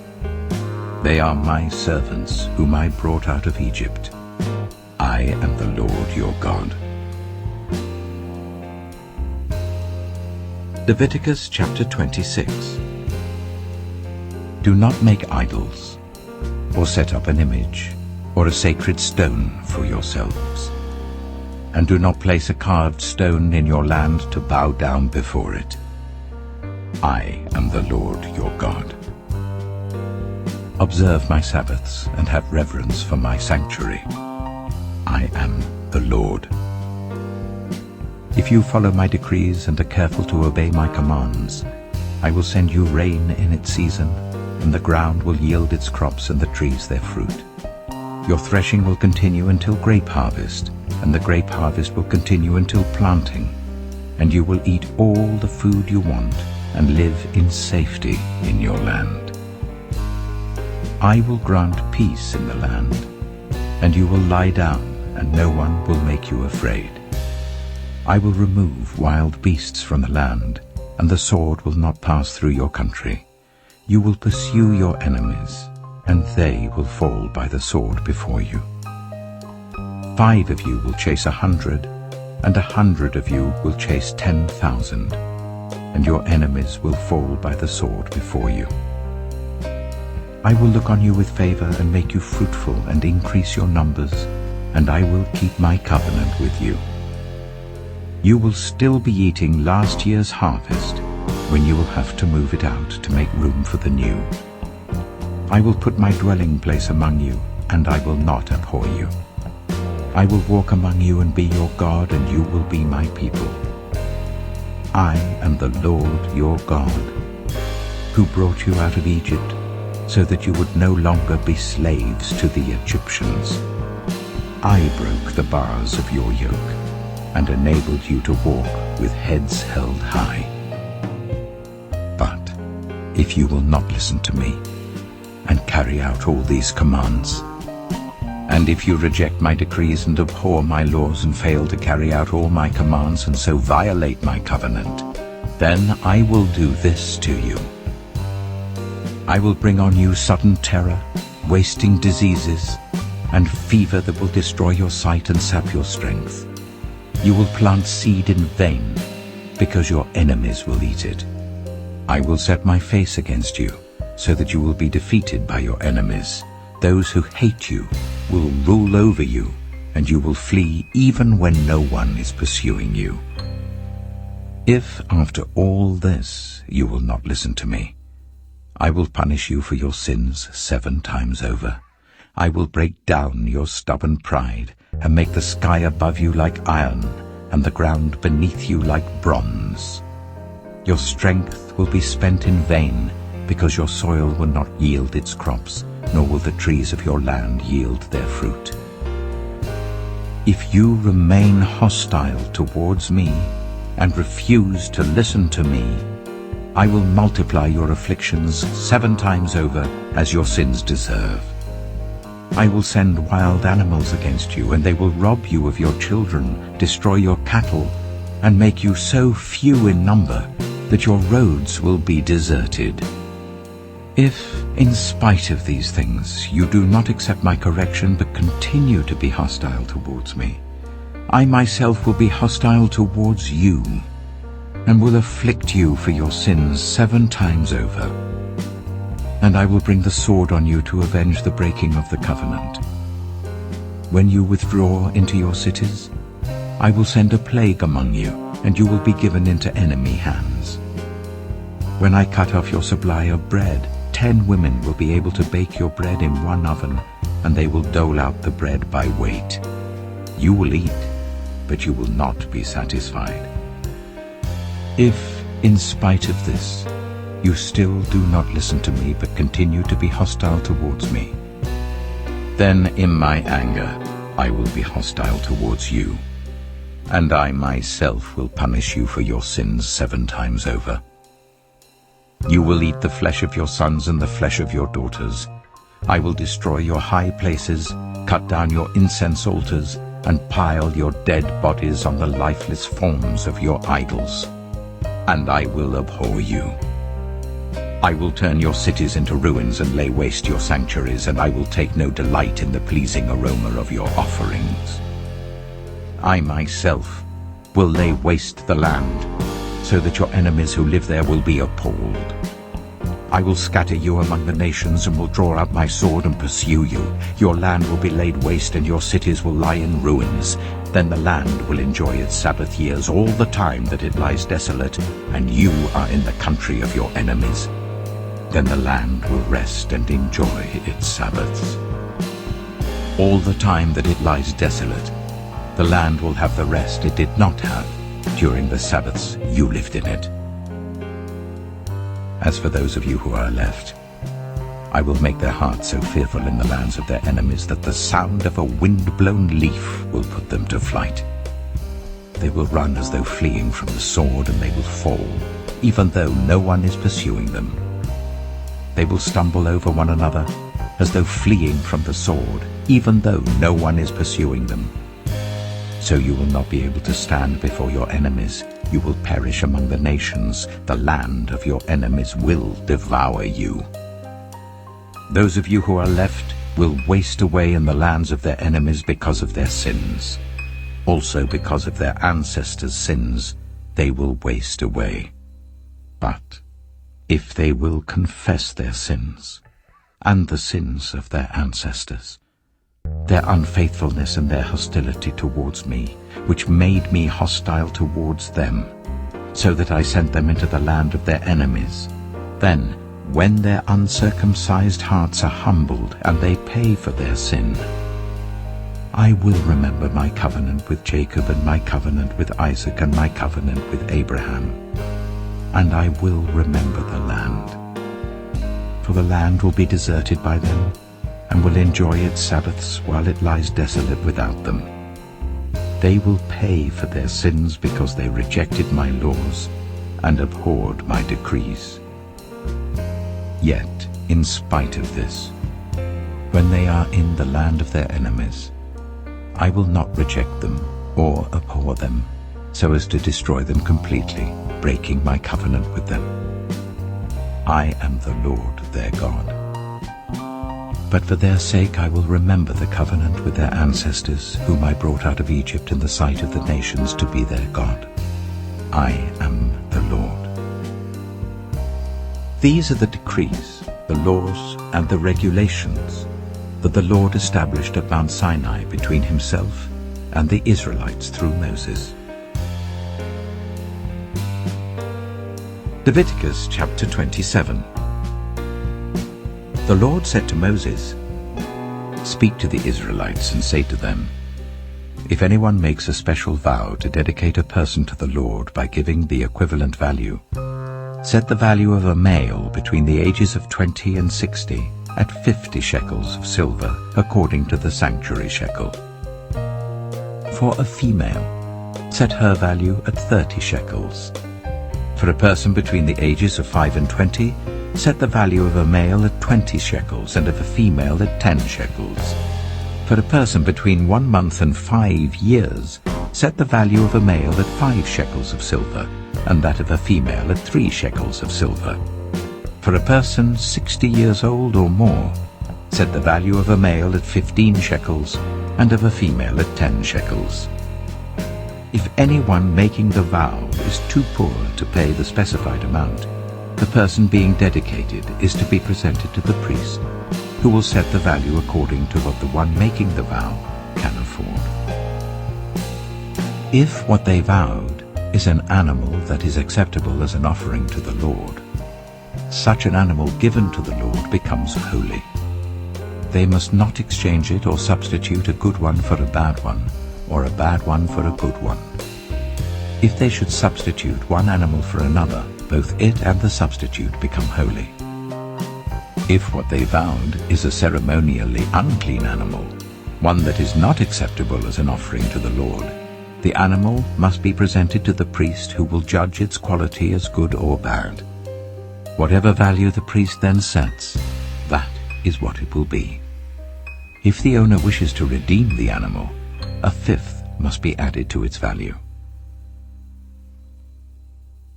They are my servants whom I brought out of Egypt. I am the Lord your God. Leviticus chapter 26. Do not make idols, or set up an image, or a sacred stone for yourselves. And do not place a carved stone in your land to bow down before it. I am the Lord your God. Observe my Sabbaths and have reverence for my sanctuary. I am the Lord. If you follow my decrees and are careful to obey my commands, I will send you rain in its season, and the ground will yield its crops and the trees their fruit. Your threshing will continue until grape harvest, and the grape harvest will continue until planting, and you will eat all the food you want and live in safety in your land. I will grant peace in the land, and you will lie down, and no one will make you afraid. I will remove wild beasts from the land, and the sword will not pass through your country. You will pursue your enemies, and they will fall by the sword before you. 5 of you will chase 100, and 100 of you will chase 10,000, and your enemies will fall by the sword before you. I will look on you with favor and make you fruitful and increase your numbers, and I will keep my covenant with you. You will still be eating last year's harvest when you will have to move it out to make room for the new. I will put my dwelling place among you, and I will not abhor you. I will walk among you and be your God, and you will be my people. I am the Lord your God, who brought you out of Egypt, so that you would no longer be slaves to the Egyptians. I broke the bars of your yoke, and enabled you to walk with heads held high. But if you will not listen to me, and carry out all these commands, And if you reject my decrees and abhor my laws and fail to carry out all my commands and so violate my covenant, then I will do this to you. I will bring on you sudden terror, wasting diseases, and fever that will destroy your sight and sap your strength. You will plant seed in vain, because your enemies will eat it. I will set my face against you, so that you will be defeated by your enemies. Those who hate you will rule over you, and you will flee even when no one is pursuing you. If after all this you will not listen to me, I will punish you for your sins 7 times over. I will break down your stubborn pride and make the sky above you like iron and the ground beneath you like bronze. Your strength will be spent in vain, because your soil will not yield its crops, nor will the trees of your land yield their fruit. If you remain hostile towards me and refuse to listen to me, I will multiply your afflictions 7 times over as your sins deserve. I will send wild animals against you, and they will rob you of your children, destroy your cattle, and make you so few in number that your roads will be deserted. If, in spite of these things, you do not accept my correction but continue to be hostile towards me, I myself will be hostile towards you, and will afflict you for your sins 7 times over. And I will bring the sword on you to avenge the breaking of the covenant. When you withdraw into your cities, I will send a plague among you, and you will be given into enemy hands. When I cut off your supply of bread, 10 women will be able to bake your bread in one oven, and they will dole out the bread by weight. You will eat, but you will not be satisfied. If, in spite of this, you still do not listen to me but continue to be hostile towards me, then in my anger I will be hostile towards you, and I myself will punish you for your sins 7 times over. You will eat the flesh of your sons and the flesh of your daughters. I will destroy your high places, cut down your incense altars, and pile your dead bodies on the lifeless forms of your idols. And I will abhor you. I will turn your cities into ruins and lay waste your sanctuaries, and I will take no delight in the pleasing aroma of your offerings. I myself will lay waste the land, so that your enemies who live there will be appalled. I will scatter you among the nations and will draw out my sword and pursue you. Your land will be laid waste and your cities will lie in ruins. Then the land will enjoy its Sabbath years all the time that it lies desolate, and you are in the country of your enemies. Then the land will rest and enjoy its Sabbaths. All the time that it lies desolate, the land will have the rest it did not have during the Sabbaths you lived in it. As for those of you who are left, I will make their hearts so fearful in the lands of their enemies that the sound of a wind-blown leaf will put them to flight. They will run as though fleeing from the sword, and they will fall, even though no one is pursuing them. They will stumble over one another as though fleeing from the sword, even though no one is pursuing them. So you will not be able to stand before your enemies. You will perish among the nations. The land of your enemies will devour you. Those of you who are left will waste away in the lands of their enemies because of their sins. Also because of their ancestors' sins, they will waste away. But if they will confess their sins and the sins of their ancestors, their unfaithfulness and their hostility towards me, which made me hostile towards them, so that I sent them into the land of their enemies, then, when their uncircumcised hearts are humbled and they pay for their sin, I will remember my covenant with Jacob and my covenant with Isaac and my covenant with Abraham, and I will remember the land. For the land will be deserted by them, and will enjoy its Sabbaths while it lies desolate without them. They will pay for their sins because they rejected my laws and abhorred my decrees. Yet, in spite of this, when they are in the land of their enemies. I will not reject them or abhor them, so as to destroy them completely, breaking my covenant with them. I am the Lord their God. But for their sake I will remember the covenant with their ancestors, whom I brought out of Egypt in the sight of the nations to be their God. I am the Lord. These are the decrees, the laws, and the regulations that the Lord established at Mount Sinai between himself and the Israelites through Moses. Leviticus chapter 27. The Lord said to Moses, "Speak to the Israelites and say to them, if anyone makes a special vow to dedicate a person to the Lord by giving the equivalent value, set the value of a male between the ages of 20 and 60 at 50 shekels of silver, according to the sanctuary shekel. For a female, set her value at 30 shekels. For a person between the ages of 5 and 20, set the value of a male at 20 shekels and of a female at 10 shekels. For a person between 1 month and 5 years, set the value of a male at 5 shekels of silver, and that of a female at 3 shekels of silver. For a person 60 years old or more, set the value of a male at 15 shekels, and of a female at 10 shekels. If anyone making the vow is too poor to pay the specified amount, the person being dedicated is to be presented to the priest, who will set the value according to what the one making the vow can afford. If what they vowed is an animal that is acceptable as an offering to the Lord, such an animal given to the Lord becomes holy. They must not exchange it or substitute a good one for a bad one, or a bad one for a good one. If they should substitute one animal for another, both it and the substitute become holy. If what they vowed is a ceremonially unclean animal, one that is not acceptable as an offering to the Lord, the animal must be presented to the priest, who will judge its quality as good or bad. Whatever value the priest then sets, that is what it will be. If the owner wishes to redeem the animal, a fifth must be added to its value.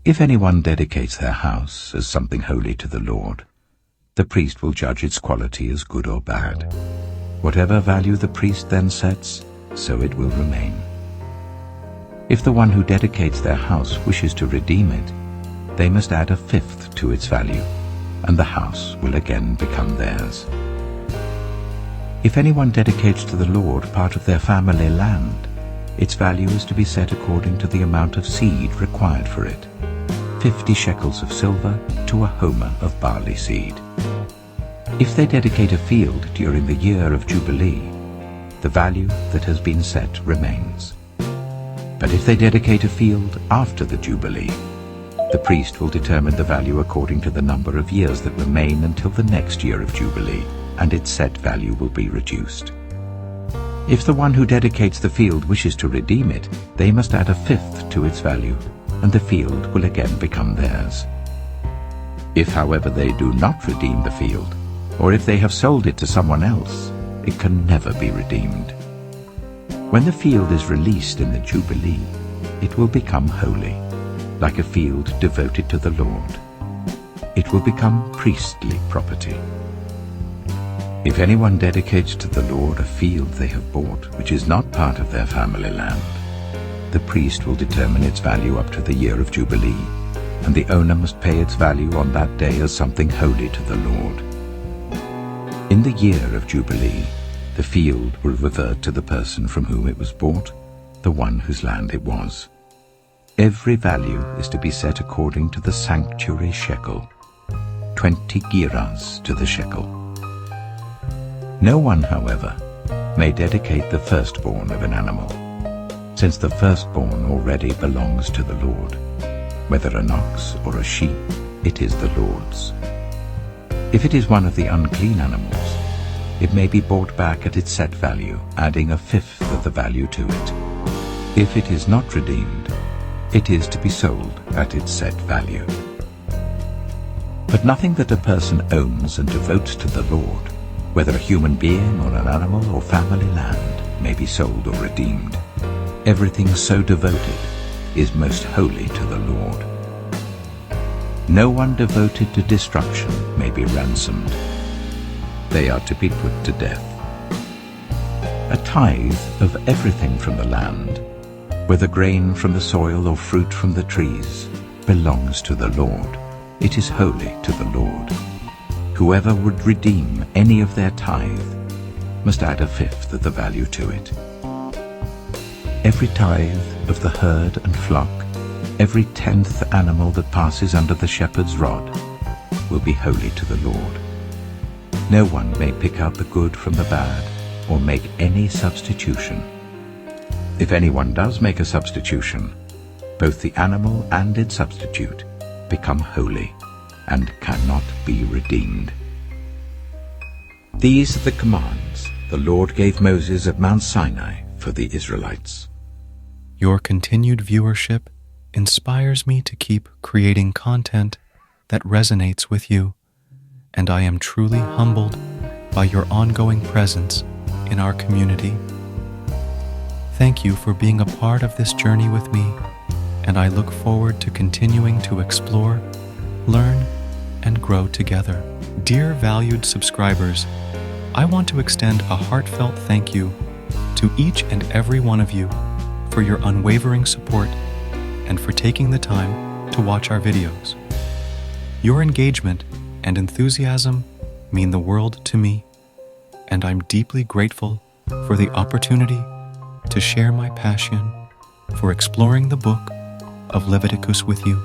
If anyone dedicates their house as something holy to the Lord, the priest will judge its quality as good or bad. Whatever value the priest then sets, so it will remain. If the one who dedicates their house wishes to redeem it, they must add a fifth to its value, and the house will again become theirs. If anyone dedicates to the Lord part of their family land, its value is to be set according to the amount of seed required for it, 50 shekels of silver to a homer of barley seed. If they dedicate a field during the year of Jubilee, the value that has been set remains. But if they dedicate a field after the Jubilee, the priest will determine the value according to the number of years that remain until the next year of Jubilee, and its set value will be reduced. If the one who dedicates the field wishes to redeem it, they must add a fifth to its value, and the field will again become theirs. If, however, they do not redeem the field, or if they have sold it to someone else, it can never be redeemed. When the field is released in the Jubilee, it will become holy, like a field devoted to the Lord. It will become priestly property. If anyone dedicates to the Lord a field they have bought, which is not part of their family land, the priest will determine its value up to the year of Jubilee, and the owner must pay its value on that day as something holy to the Lord. In the year of Jubilee, the field will revert to the person from whom it was bought, the one whose land it was. Every value is to be set according to the sanctuary shekel, 20 gerahs to the shekel. No one, however, may dedicate the firstborn of an animal, since the firstborn already belongs to the Lord. Whether an ox or a sheep, it is the Lord's. If it is one of the unclean animals, it may be bought back at its set value, adding a fifth of the value to it. If it is not redeemed, it is to be sold at its set value. But nothing that a person owns and devotes to the Lord whether a human being or an animal or family land may be sold or redeemed. Everything so devoted is most holy to the Lord. No one devoted to destruction may be ransomed. They are to be put to death. A tithe of everything from the land, whether grain from the soil or fruit from the trees, belongs to the Lord. It is holy to the Lord. Whoever would redeem any of their tithe must add a fifth of the value to it. Every tithe of the herd and flock, every 10th animal that passes under the shepherd's rod, will be holy to the Lord. No one may pick out the good from the bad, or make any substitution. If anyone does make a substitution, both the animal and its substitute become holy and cannot be redeemed. These are the commands the Lord gave Moses at Mount Sinai for the Israelites. Your continued viewership inspires me to keep creating content that resonates with you, and I am truly humbled by your ongoing presence in our community. Thank you for being a part of this journey with me, and I look forward to continuing to explore, learn, and grow together. Dear valued subscribers, I want to extend a heartfelt thank you to each and every one of you for your unwavering support and for taking the time to watch our videos. Your engagement and enthusiasm mean the world to me, and I'm deeply grateful for the opportunity to share my passion for exploring the Book of Leviticus with you.